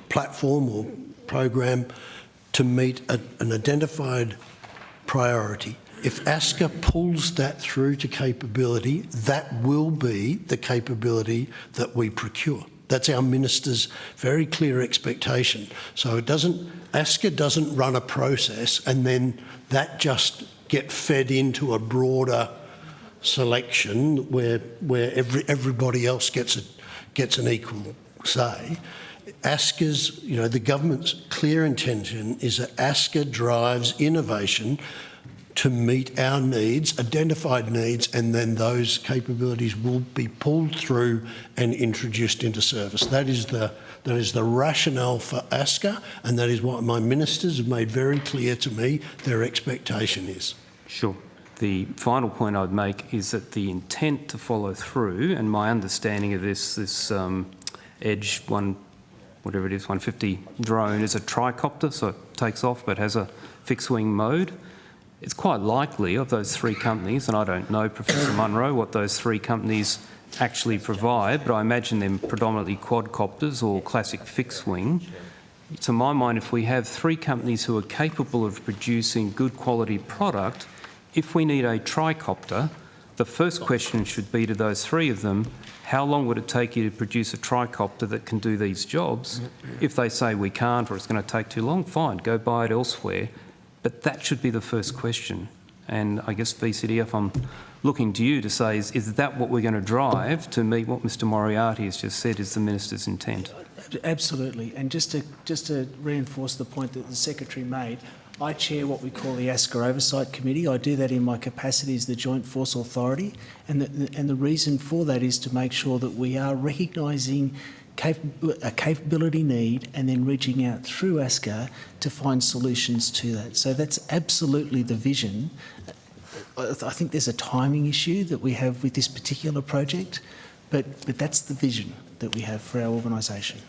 platform or program to meet an identified priority, if ASCA pulls that through to capability, that will be the capability that we procure. That's our minister's very clear expectation. So ASCA doesn't run a process and then that just get fed into a broader selection where everybody else gets an equal say. ASCA's, the government's clear intention is that ASCA drives innovation to meet our needs, identified needs, and then those capabilities will be pulled through and introduced into service. That is the rationale for ASCA, and that is what my ministers have made very clear to me their expectation is. Sure. The final point I'd make is that the intent to follow through, and my understanding of this Edge 150 drone is a tricopter, so it takes off but has a fixed wing mode. It's quite likely of those 3 companies, and I don't know, Professor Munro, what those 3 companies actually provide, but I imagine them predominantly quadcopters or classic fixed wing. To my mind, if we have 3 companies who are capable of producing good quality product, if we need a tricopter, the first question should be to those 3 of them, how long would it take you to produce a tricopter that can do these jobs? If they say we can't or it's going to take too long, fine, go buy it elsewhere. But that should be the first question. And I guess, VCDF, I'm looking to you to say, is that what we're going to drive to meet what Mr Moriarty has just said is the minister's intent? Absolutely. And just to reinforce the point that the Secretary made, I chair what we call the ASCA Oversight Committee. I do that in my capacity as the Joint Force Authority. And the reason for that is to make sure that we are recognising a capability need and then reaching out through ASCA to find solutions to that. So that's absolutely the vision. I think there's a timing issue that we have with this particular project, but that's the vision that we have for our organisation.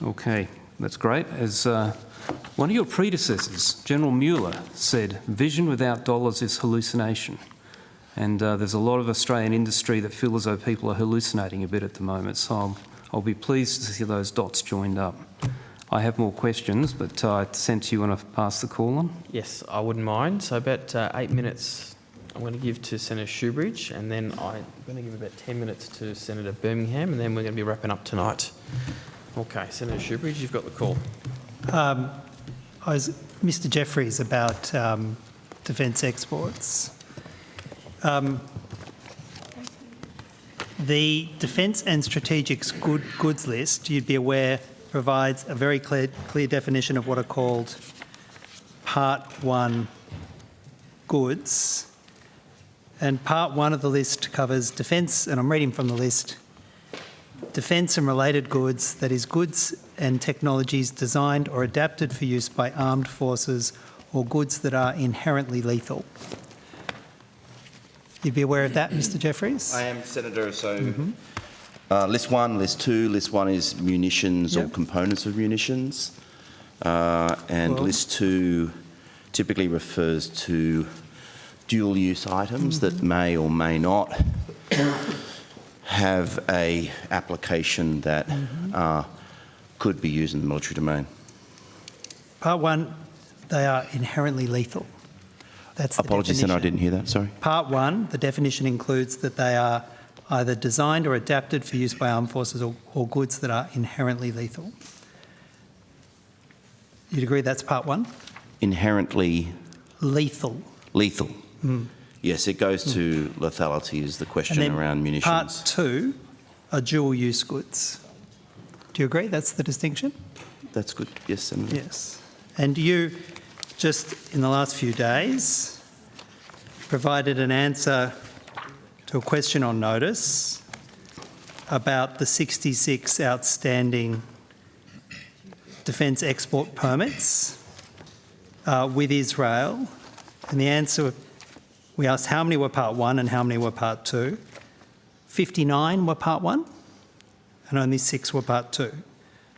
Okay, that's great. As one of your predecessors, General Mueller, said, vision without dollars is hallucination. And there's a lot of Australian industry that feel as though people are hallucinating a bit at the moment. So I'll be pleased to see those dots joined up. I have more questions, but I sense you want to pass the call on? Yes, I wouldn't mind. So about 8 minutes I'm going to give to Senator Shoebridge, and then I'm going to give about 10 minutes to Senator Birmingham, and then we're going to be wrapping up tonight. Okay, Senator Shoebridge, you've got the call. Mr. Jeffries, about defence exports. The Defence and Strategic Goods List, you'd be aware, provides a very clear definition of what are called Part 1 goods. And Part 1 of the list covers defence, and I'm reading from the list, defence and related goods, that is, goods and technologies designed or adapted for use by armed forces or goods that are inherently lethal. You'd be aware of that, Mr. Jeffries? I am, Senator. So List 1, List 2. List 1 is munitions or components of munitions. And List 2 typically refers to dual-use items that may or may not have a application that could be used in the military domain. Part 1, they are inherently lethal. That's the Apologies, Senator, I didn't hear that, sorry. Part 1, the definition includes that they are either designed or adapted for use by armed forces or goods that are inherently lethal. You'd agree that's Part 1? Inherently... Lethal. Lethal. Yes, it goes to lethality is the question around munitions. Part 2 are dual-use goods. Do you agree that's the distinction? That's good. Yes, Senator. Yes. And you, just in the last few days, provided an answer to a question on notice about the 66 outstanding defence export permits with Israel. And the answer, we asked how many were Part 1 and how many were Part 2. 59 were Part 1 and only 6 were Part 2.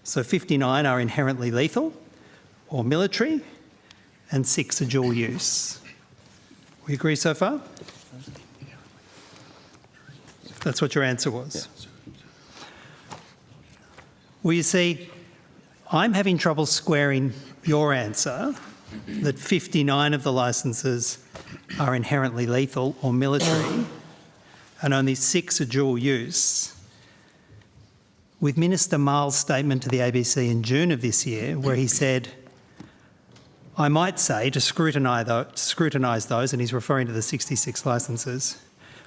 So 59 are inherently lethal or military and 6 are dual use. We agree so far? That's what your answer was. Well, you see, I'm having trouble squaring your answer that 59 of the licences are inherently lethal or military and only 6 are dual use, with Minister Marles' statement to the ABC in June of this year, where he said, I might say, to scrutinise those, and he's referring to the 66 licences,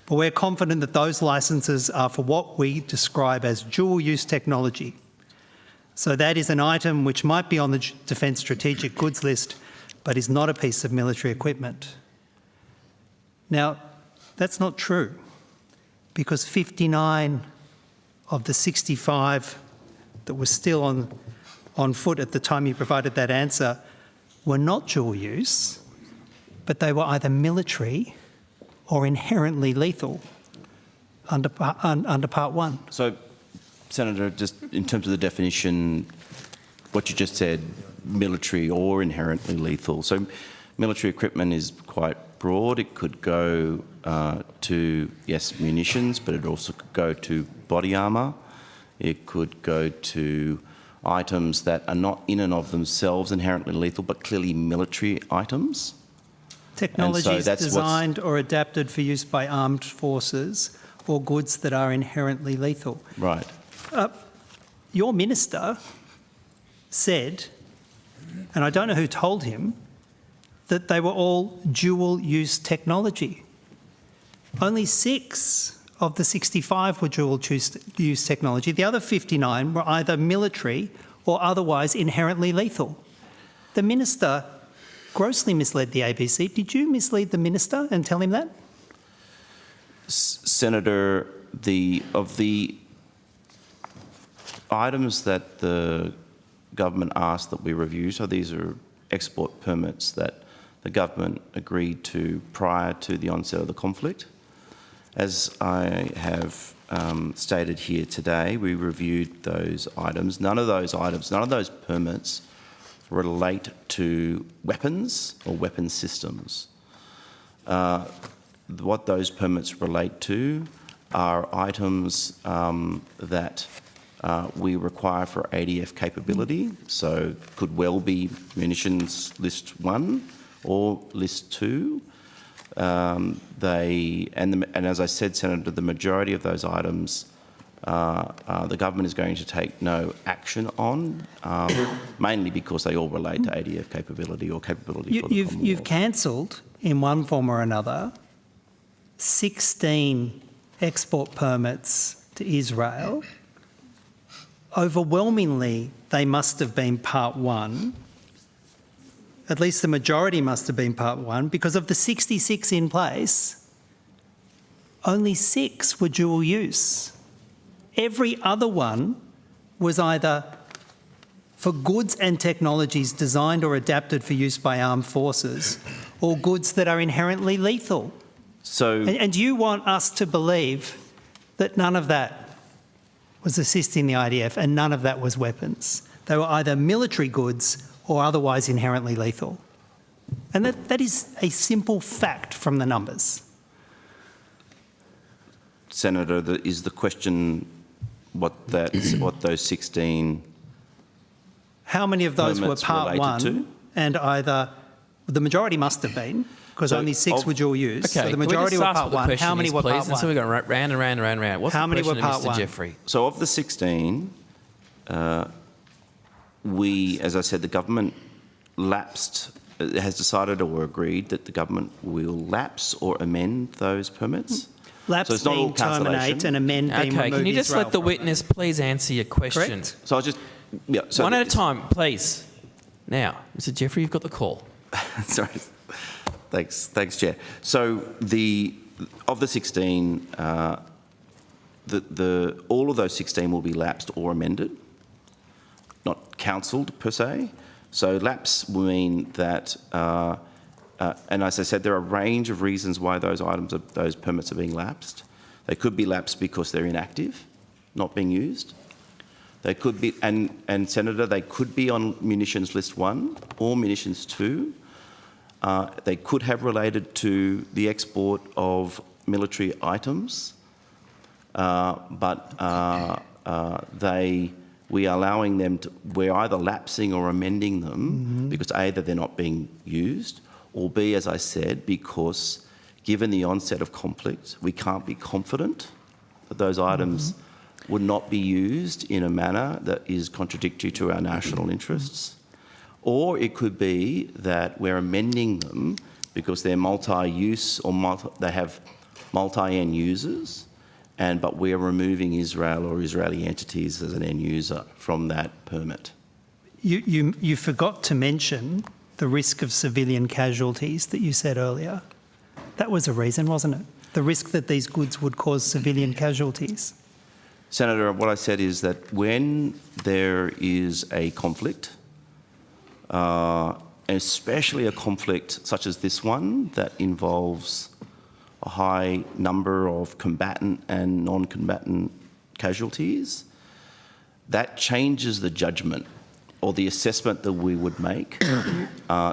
but we're confident that those licences are for what we describe as dual-use technology. So that is an item which might be on the Defence Strategic Goods List, but is not a piece of military equipment. Now, that's not true, because 59 of the 65 that were still on foot at the time you provided that answer were not dual use, but they were either military or inherently lethal under Part 1. So, Senator, just in terms of the definition, what you just said, military or inherently lethal. So military equipment is quite broad. It could go to, yes, munitions, but it also could go to body armour. It could go to items that are not in and of themselves inherently lethal, but clearly military items. Technologies designed or adapted for use by armed forces or goods that are inherently lethal. Right. Your minister said, and I don't know who told him, that they were all dual-use technology. Only 6 of the 65 were dual-use technology. The other 59 were either military or otherwise inherently lethal. The minister grossly misled the ABC. Did you mislead the minister and tell him that? Senator, of the items that the government asked that we review, so these are export permits that the government agreed to prior to the onset of the conflict. As I have stated here today, we reviewed those items. None of those permits relate to weapons or weapon systems. What those permits relate to are items that we require for ADF capability, so could well be munitions list 1 or list 2. And as I said, Senator, the majority of those items the government is going to take no action on, mainly because they all relate to ADF capability or capability for the Commonwealth. You've cancelled, in one form or another, 16 export permits to Israel. Overwhelmingly, they must have been Part 1. At least the majority must have been Part 1, because of the 66 in place, only 6 were dual use. Every other one was either for goods and technologies designed or adapted for use by armed forces, or goods that are inherently lethal. And you want us to believe that none of that was assisting the IDF and none of that was weapons. They were either military goods or otherwise inherently lethal. And that is a simple fact from the numbers. Senator, is the question what those 16 How many of those were Part 1 to? and either, the majority must have been, because only 6 were dual use. Okay, so the majority were Part 1. How many were Part 1? So we're going round and round and round and round. What's How the many were question, Part Mr. 1? Jeffrey? So of the 16, as I said, the government has decided or agreed that the government will lapse or amend those permits. Lapse so it's not all being terminate cancellation. and amend being remove Okay, can you just Israel let the from witness please answer your question? Correct. So I'll just... Yeah, so One at a time, please. Now, Mr. Jeffrey, you've got the call. Sorry. Thanks, Chair. So of the 16, all of those 16 will be lapsed or amended, not cancelled per se. So lapse will mean that, and as I said, there are a range of reasons why those permits are being lapsed. They could be lapsed because they're inactive, not being used. They could be, and Senator, they could be on munitions list 1 or munitions 2. They could have related to the export of military items, but we are allowing them to, we're either lapsing or amending them because either they're not being used, or B, as I said, because given the onset of conflict, we can't be confident that those items would not be used in a manner that is contradictory to our national interests. Or it could be that we're amending them because they're multi-use or they have multi-end users, but we're removing Israel or Israeli entities as an end user from that permit. You forgot to mention the risk of civilian casualties that you said earlier. That was a reason, wasn't it? The risk that these goods would cause civilian casualties. Senator, what I said is that when there is a conflict, especially a conflict such as this one that involves a high number of combatant and non-combatant casualties, that changes the judgment or the assessment that we would make.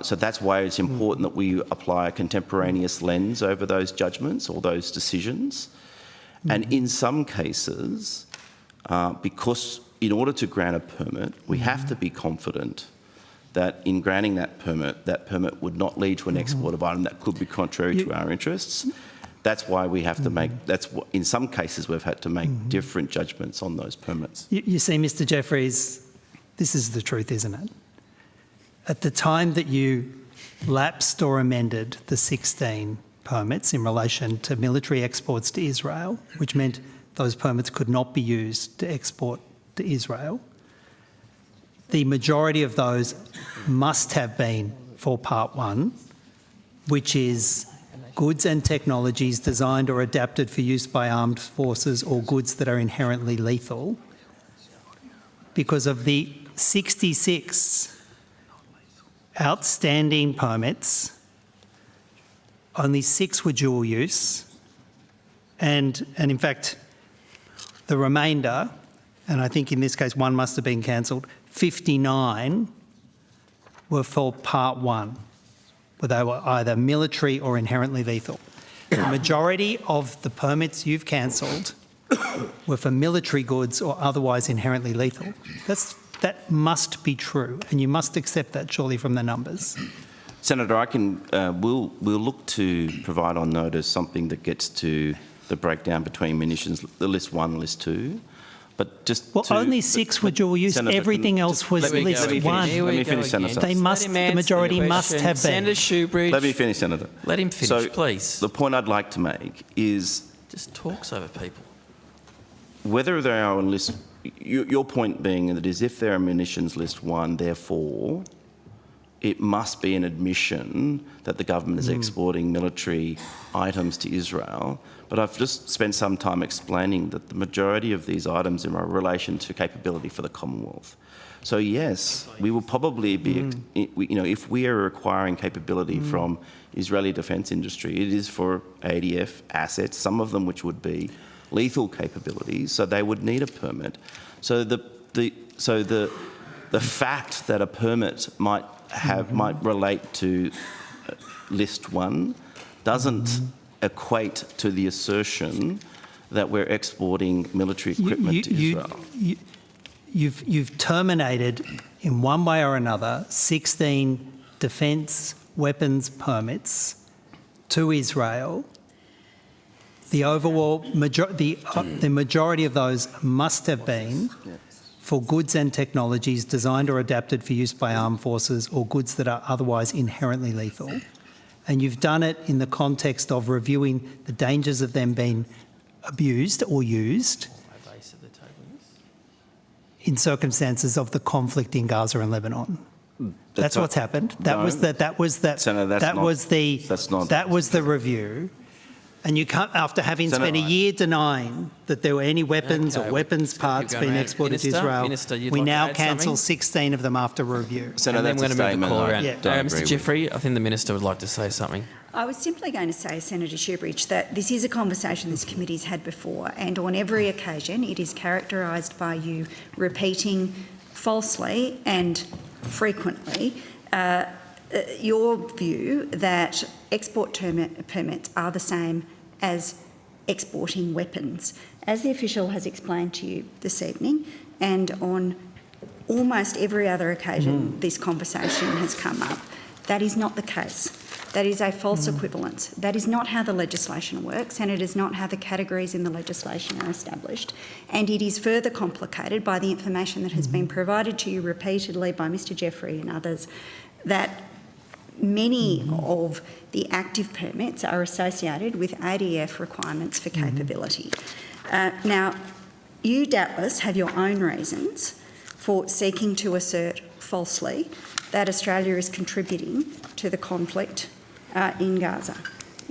So that's why it's important that we apply a contemporaneous lens over those judgments or those decisions. And in some cases, because in order to grant a permit, we have to be confident that in granting that permit would not lead to an export of item that could be contrary to our interests. That's why we have to make, in some cases we've had to make different judgments on those permits. You see, Mr. Jeffries, this is the truth, isn't it? At the time that you lapsed or amended the 16 permits in relation to military exports to Israel, which meant those permits could not be used to export to Israel, the majority of those must have been for Part 1, which is goods and technologies designed or adapted for use by armed forces or goods that are inherently lethal. Because of the 66 outstanding permits only 6 were dual use, and in fact, the remainder, and I think in this case one must have been cancelled, 59 were for Part 1, where they were either military or inherently lethal. The majority of the permits you've cancelled were for military goods or otherwise inherently lethal. That must be true, and you must accept that surely from the numbers. Senator, we'll look to provide on notice something that gets to the breakdown between munitions, the list 1, list 2. But just only 6 were dual use. Senator, everything else was list 1. Let me finish, Senator. They must. The majority must have been. Senator Shoebridge. Let me finish, Senator. Let him finish, please. The point I'd like to make is just talks over people. Whether they are on list, your point being that is if they're on munitions list 1, therefore, it must be an admission that the government is exporting military items to Israel. But I've just spent some time explaining that the majority of these items are in relation to capability for the Commonwealth. So yes, we will probably be, if we are acquiring capability from Israeli defence industry, it is for ADF assets, some of them which would be lethal capabilities, so they would need a permit. So the fact that a permit might relate to list 1 doesn't equate to the assertion that we're exporting military equipment to Israel. You've terminated in one way or another 16 defence weapons permits to Israel. The overall the majority of those must have been for goods and technologies designed or adapted for use by armed forces or goods that are otherwise inherently lethal. And you've done it in the context of reviewing the dangers of them being abused or used in circumstances of the conflict in Gaza and Lebanon. That's what's happened. That was the review. And you can't, after having spent a year denying that there were any weapons or weapons parts being exported to Israel, we now cancel 16 of them after review. Senator, then we're going to move the call around. Mr. Jeffrey, I think the Minister would like to say something. I was simply going to say, Senator Shoebridge, that this is a conversation this committee's had before, and on every occasion it is characterised by you repeating falsely and frequently your view that export permits are the same as exporting weapons. As the official has explained to you this evening, and on almost every other occasion this conversation has come up, that is not the case. That is a false equivalence. That is not how the legislation works, and it is not how the categories in the legislation are established. And it is further complicated by the information that has been provided to you repeatedly by Mr. Jeffrey and others, that many of the active permits are associated with ADF requirements for capability. Now, you doubtless have your own reasons for seeking to assert falsely that Australia is contributing to the conflict in Gaza.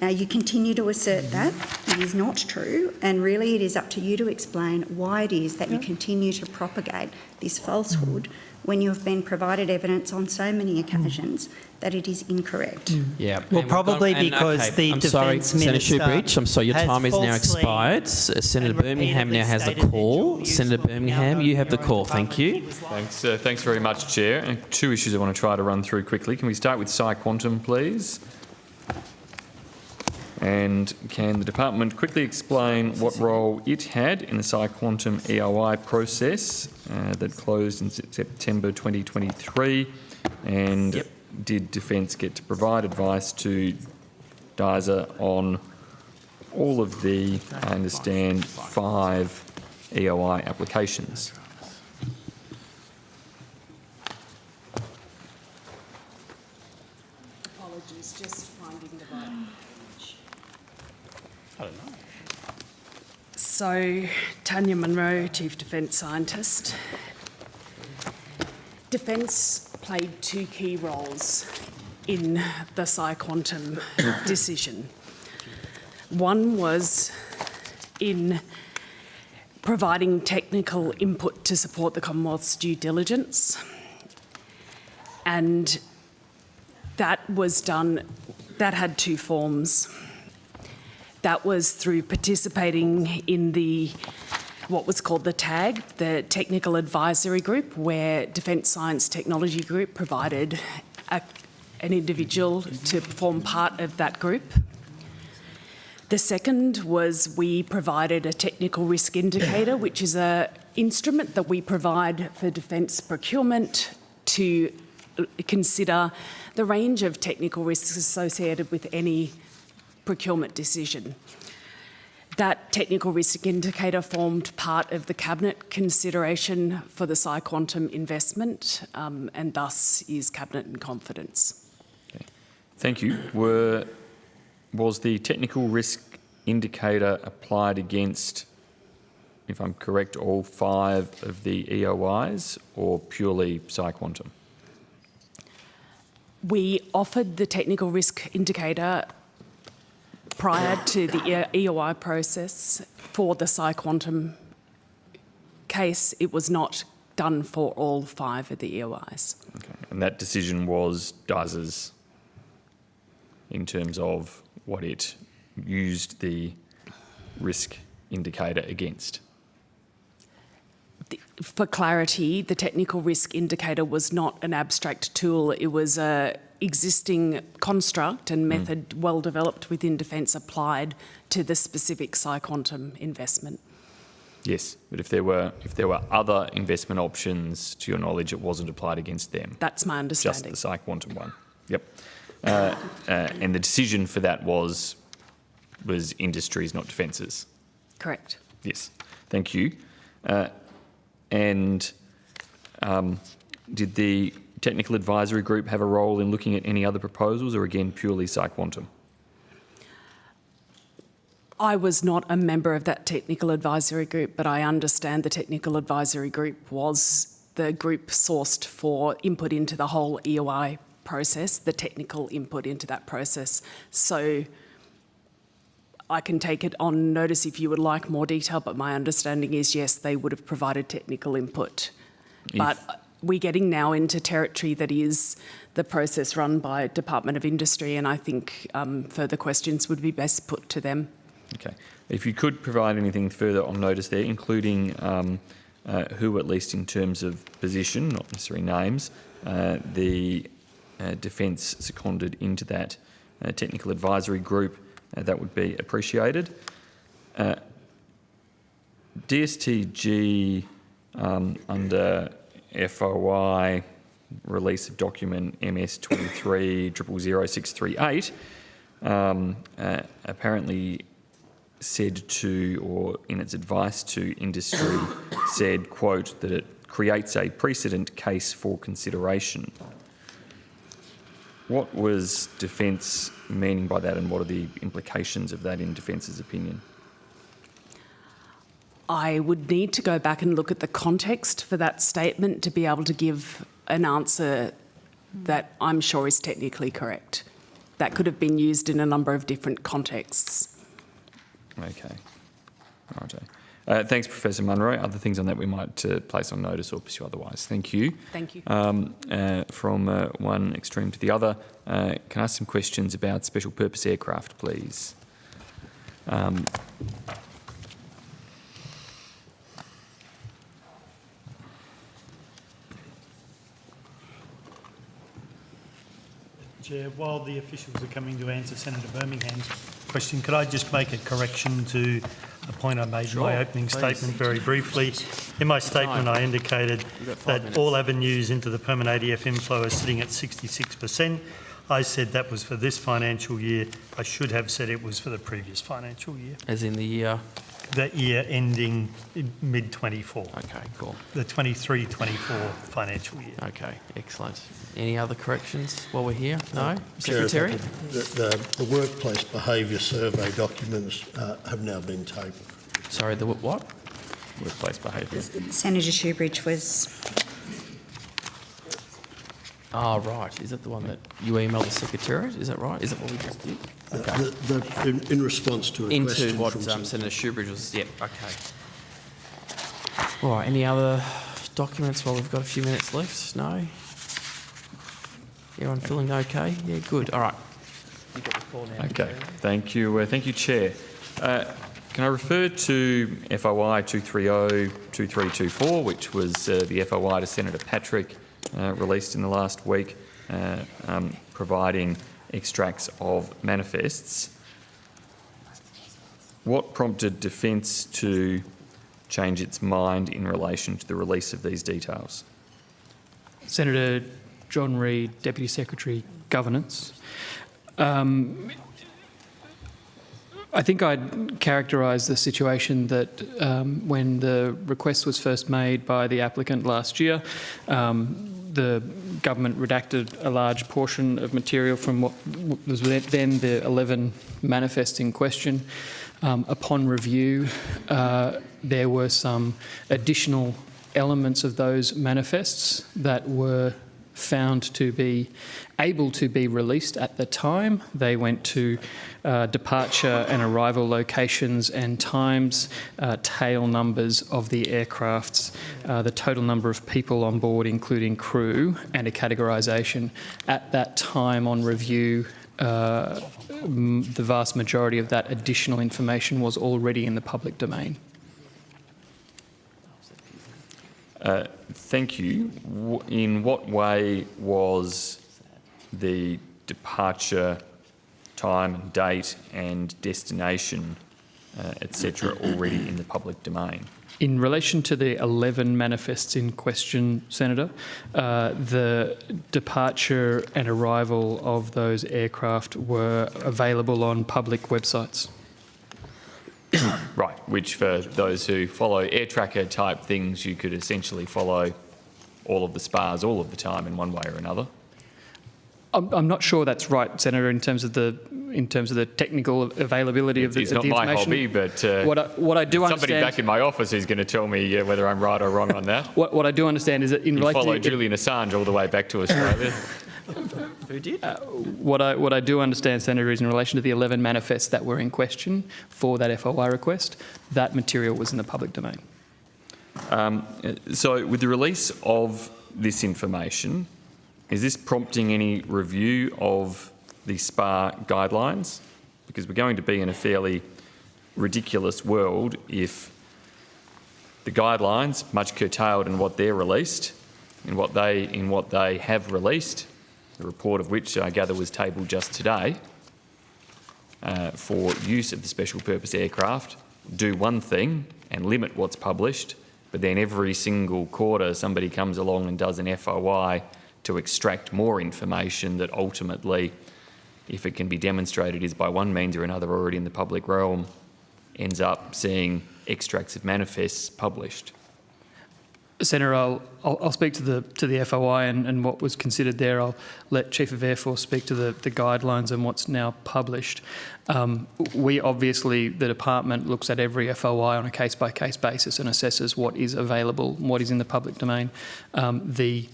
Now, you continue to assert that. It is not true, and really it is up to you to explain why it is that you continue to propagate this falsehood when you have been provided evidence on so many occasions that it is incorrect. Yeah. Well, probably because the Defence Minister... Senator Shoebridge, I'm sorry, your time is now expired. Senator Birmingham now has the call. Senator Birmingham, you have the call. Thank you. Thanks very much, Chair. And 2 issues I want to try to run through quickly. Can we start with Psyquantum, please? And can the department quickly explain what role it had in the Psyquantum EOI process that closed in September 2023? And did Defence get to provide advice to DISA on all of the, I understand, 5 EOI applications? Apologies, just finding the right page. I don't know. So, Tanya Munro, Chief Defence Scientist. Defence played 2 key roles in the Psyquantum decision. One was in providing technical input to support the Commonwealth's due diligence, and that was done That had two forms. That was through participating in what was called the TAG, the Technical Advisory Group, where Defence Science Technology Group provided an individual to form part of that group. The second was we provided a technical risk indicator, which is an instrument that we provide for defence procurement to consider the range of technical risks associated with any procurement decision. That technical risk indicator formed part of the Cabinet consideration for the Psyquantum investment and thus is Cabinet in confidence. Okay. Thank you. Was the technical risk indicator applied against, if I'm correct, all 5 of the EOIs or purely Psyquantum? We offered the technical risk indicator prior to the EOI process for the Psyquantum case. It was not done for all 5 of the EOIs. Okay. And that decision was DUS's in terms of what it used the risk indicator against? For clarity, the technical risk indicator was not an abstract tool. It was an existing construct and method well developed within Defence applied to the specific Psyquantum investment. Yes, but if there were other investment options, to your knowledge, it wasn't applied against them. That's my understanding. Just the Psyquantum one. Yep. And the decision for that was industries, not defences. Correct. Yes. Thank you. And did the Technical Advisory Group have a role in looking at any other proposals, or again purely Psyquantum? I was not a member of that Technical Advisory Group, but I understand the Technical Advisory Group was the group sourced for input into the whole EOI process, the technical input into that process. So I can take it on notice if you would like more detail, but my understanding is, yes, they would have provided technical input. But we're getting now into territory that is the process run by Department of Industry, and I think further questions would be best put to them. Okay. If you could provide anything further on notice there, including who, at least in terms of position, not necessarily names, the Defence seconded into that Technical Advisory Group, that would be appreciated. DSTG under FOI release of document MS 23 000638 apparently said to, or in its advice to industry, said, quote, that it creates a precedent case for consideration. What was Defence meaning by that, and what are the implications of that in Defence's opinion? I would need to go back and look at the context for that statement to be able to give an answer that I'm sure is technically correct. That could have been used in a number of different contexts. Okay. Righto. Thanks, Professor Munro. Other things on that we might place on notice or pursue otherwise. Thank you. Thank you. From one extreme to the other, can I ask some questions about special purpose aircraft, please? Chair, while the officials are coming to answer Senator Birmingham's question, could I just make a correction to a point I made in my opening statement very briefly? In my statement, I indicated that all avenues into the permanent ADF inflow are sitting at 66%. I said that was for this financial year. I should have said it was for the previous financial year. As in the year? The year ending mid-24. Okay, cool. The 23-24 financial year. Okay, excellent. Any other corrections while we're here? No? Chair, Secretary? the workplace behaviour survey documents have now been tabled. Sorry, the what? Workplace behaviour. Senator Shoebridge was... Oh, right. Is that the one that you emailed the Secretariat? Is that right? Is that what we just did? Okay. In response to a question into what from Senator Shoebridge was... Yep, okay. All right, any other documents while we've got a few minutes left? No? Everyone feeling okay? Yeah, good. All right. You've got the floor now. Okay, thank you. Thank you, Chair. Can I refer to FOI 230-2324, which was the FOI to Senator Patrick, released in the last week, providing extracts of manifests. What prompted Defence to change its mind in relation to the release of these details? Senator John Reid, Deputy Secretary, Governance. I think I'd characterise the situation that when the request was first made by the applicant last year, the government redacted a large portion of material from what was then the 11 manifests in question. Upon review, there were some additional elements of those manifests that were found to be able to be released at the time. They went to departure and arrival locations and times, tail numbers of the aircrafts, the total number of people on board, including crew, and a categorisation. At that time on review, the vast majority of that additional information was already in the public domain. Thank you. In what way was the departure time and date and destination, etc., already in the public domain? In relation to the 11 manifests in question, Senator, the departure and arrival of those aircraft were available on public websites. Right, which for those who follow air tracker type things, you could essentially follow all of the SPAs all of the time in one way or another. I'm not sure that's right, Senator, in terms of the technical availability of the information. It's not my hobby, but what I do understand, somebody back in my office is going to tell me whether I'm right or wrong on that. What I do understand is that in relation to... You followed Julian Assange all the way back to Australia. Who did? What I do understand, Senator, is in relation to the 11 manifests that were in question for that FOI request, that material was in the public domain. So with the release of this information, is this prompting any review of the SPA guidelines? Because we're going to be in a fairly ridiculous world if the guidelines, much curtailed in what they're released, in what they have released, the report of which I gather was tabled just today, for use of the special purpose aircraft, do one thing and limit what's published, but then every single quarter somebody comes along and does an FOI to extract more information that ultimately, if it can be demonstrated is by one means or another already in the public realm, ends up seeing extracts of manifests published. Senator, I'll speak to the FOI and what was considered there. I'll let Chief of Air Force speak to the guidelines and what's now published. We obviously, the department looks at every FOI on a case-by-case basis and assesses what is available, what is in the public domain. The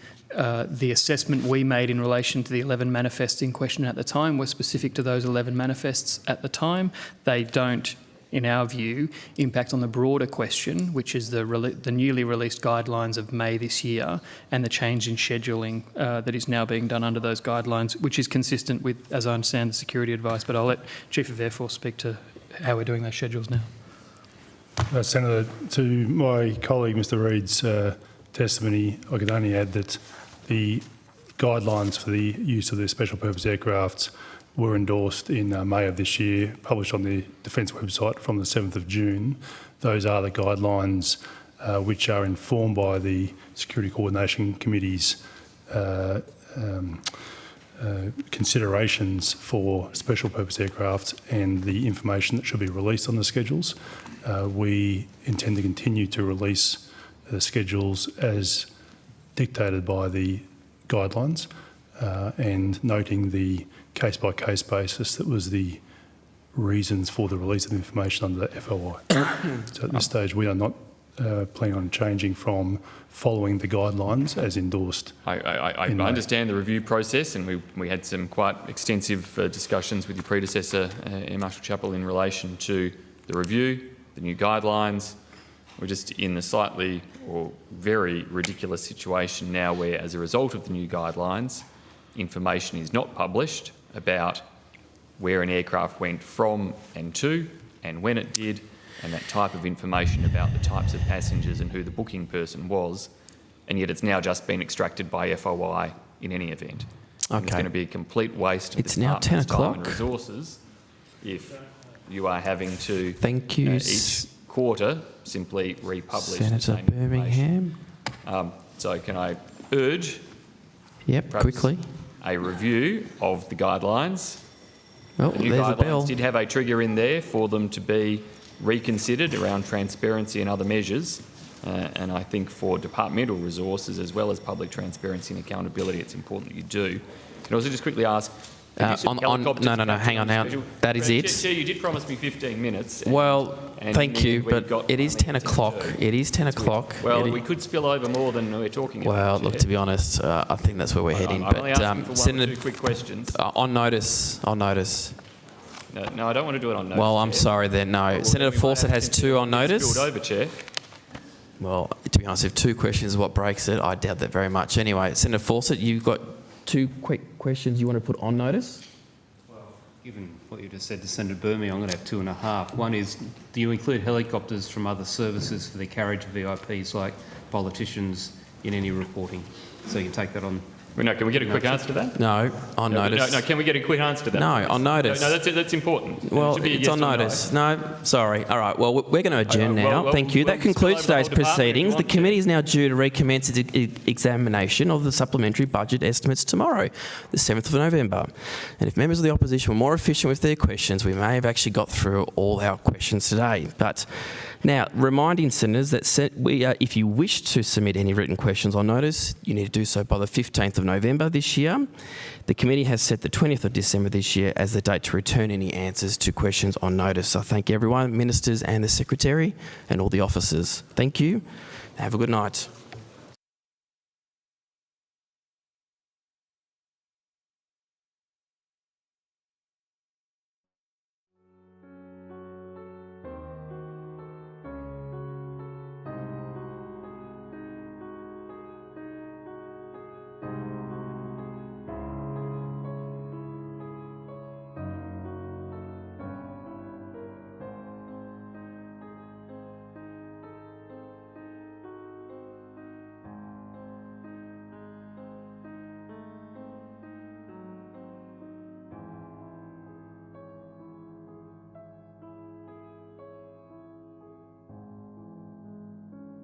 assessment we made in relation to the 11 manifests in question at the time were specific to those 11 manifests at the time. They don't, in our view, impact on the broader question, which is the newly released guidelines of May this year and the change in scheduling that is now being done under those guidelines, which is consistent with, as I understand, the security advice. But I'll let Chief of Air Force speak to how we're doing those schedules now. Senator, to my colleague Mr Reid's testimony, I can only add that the guidelines for the use of the special purpose aircrafts were endorsed in May of this year, published on the Defence website from the 7th of June. Those are the guidelines which are informed by the Security Coordination Committee's considerations for special purpose aircraft and the information that should be released on the schedules. We intend to continue to release the schedules as dictated by the guidelines and noting the case-by-case basis that was the reasons for the release of information under the FOI. So at this stage we are not planning on changing from following the guidelines as endorsed. I understand the review process, and we had some quite extensive discussions with your predecessor, Air Marshal Chappell, in relation to the review, the new guidelines. We're just in the slightly or very ridiculous situation now where, as a result of the new guidelines, information is not published about where an aircraft went from and to, and when it did, and that type of information about the types of passengers and who the booking person was, and yet it's now just been extracted by FOI in any event. And it's going to be a complete waste of It's the now 10 department's time and o'clock. resources if you are having to, Thank you, each quarter, simply republish the Senator same Birmingham. so can I urge Yep, perhaps quickly. a review of the guidelines? Oh, The new there's a bell. guidelines did have a trigger in there for them to be reconsidered around transparency and other measures. And I think for departmental resources as well as public transparency and accountability, it's important that you do. Can I also just quickly ask, No, hang on now. That is it. Chair, you did promise me 15 minutes. Well, and thank you, we but got it is 10 o'clock. It is 10 o'clock. Well, we could spill over more than we're talking about. Well, look, to be honest, I think that's where we're heading. I'm only asking for one or two quick questions. On notice. No, I don't want to do it on notice. Well, I'm sorry then, no. Senator Fawcett has two on notice. Spilled over, Chair. Well, to be honest, if two questions is what breaks it, I doubt that very much. Anyway, Senator Fawcett, you've got two quick questions you want to put on notice? Well, given what you just said to Senator Birmingham, I'm going to have 2.5. One is, do you include helicopters from other services for the carriage of VIPs like politicians in any reporting? So you can take that on. Well, no, can we get a quick answer to that? No, on notice. No, can we get a quick answer to that? No, on notice. No, that's important. Well, It should be a it's yes on or no. notice. No, sorry. All right, well, we're going to adjourn now. well, Thank you. well, That concludes spill over today's the whole department if proceedings. you The want to. committee is now due to recommence its examination of the supplementary budget estimates tomorrow, the 7th of November. And if members of the opposition were more efficient with their questions, we may have actually got through all our questions today. But now, reminding senators that if you wish to submit any written questions on notice, you need to do so by the 15th of November this year. The committee has set the 20th of December this year as the date to return any answers to questions on notice. I thank everyone, ministers and the secretary and all the officers. Thank you. Have a good night.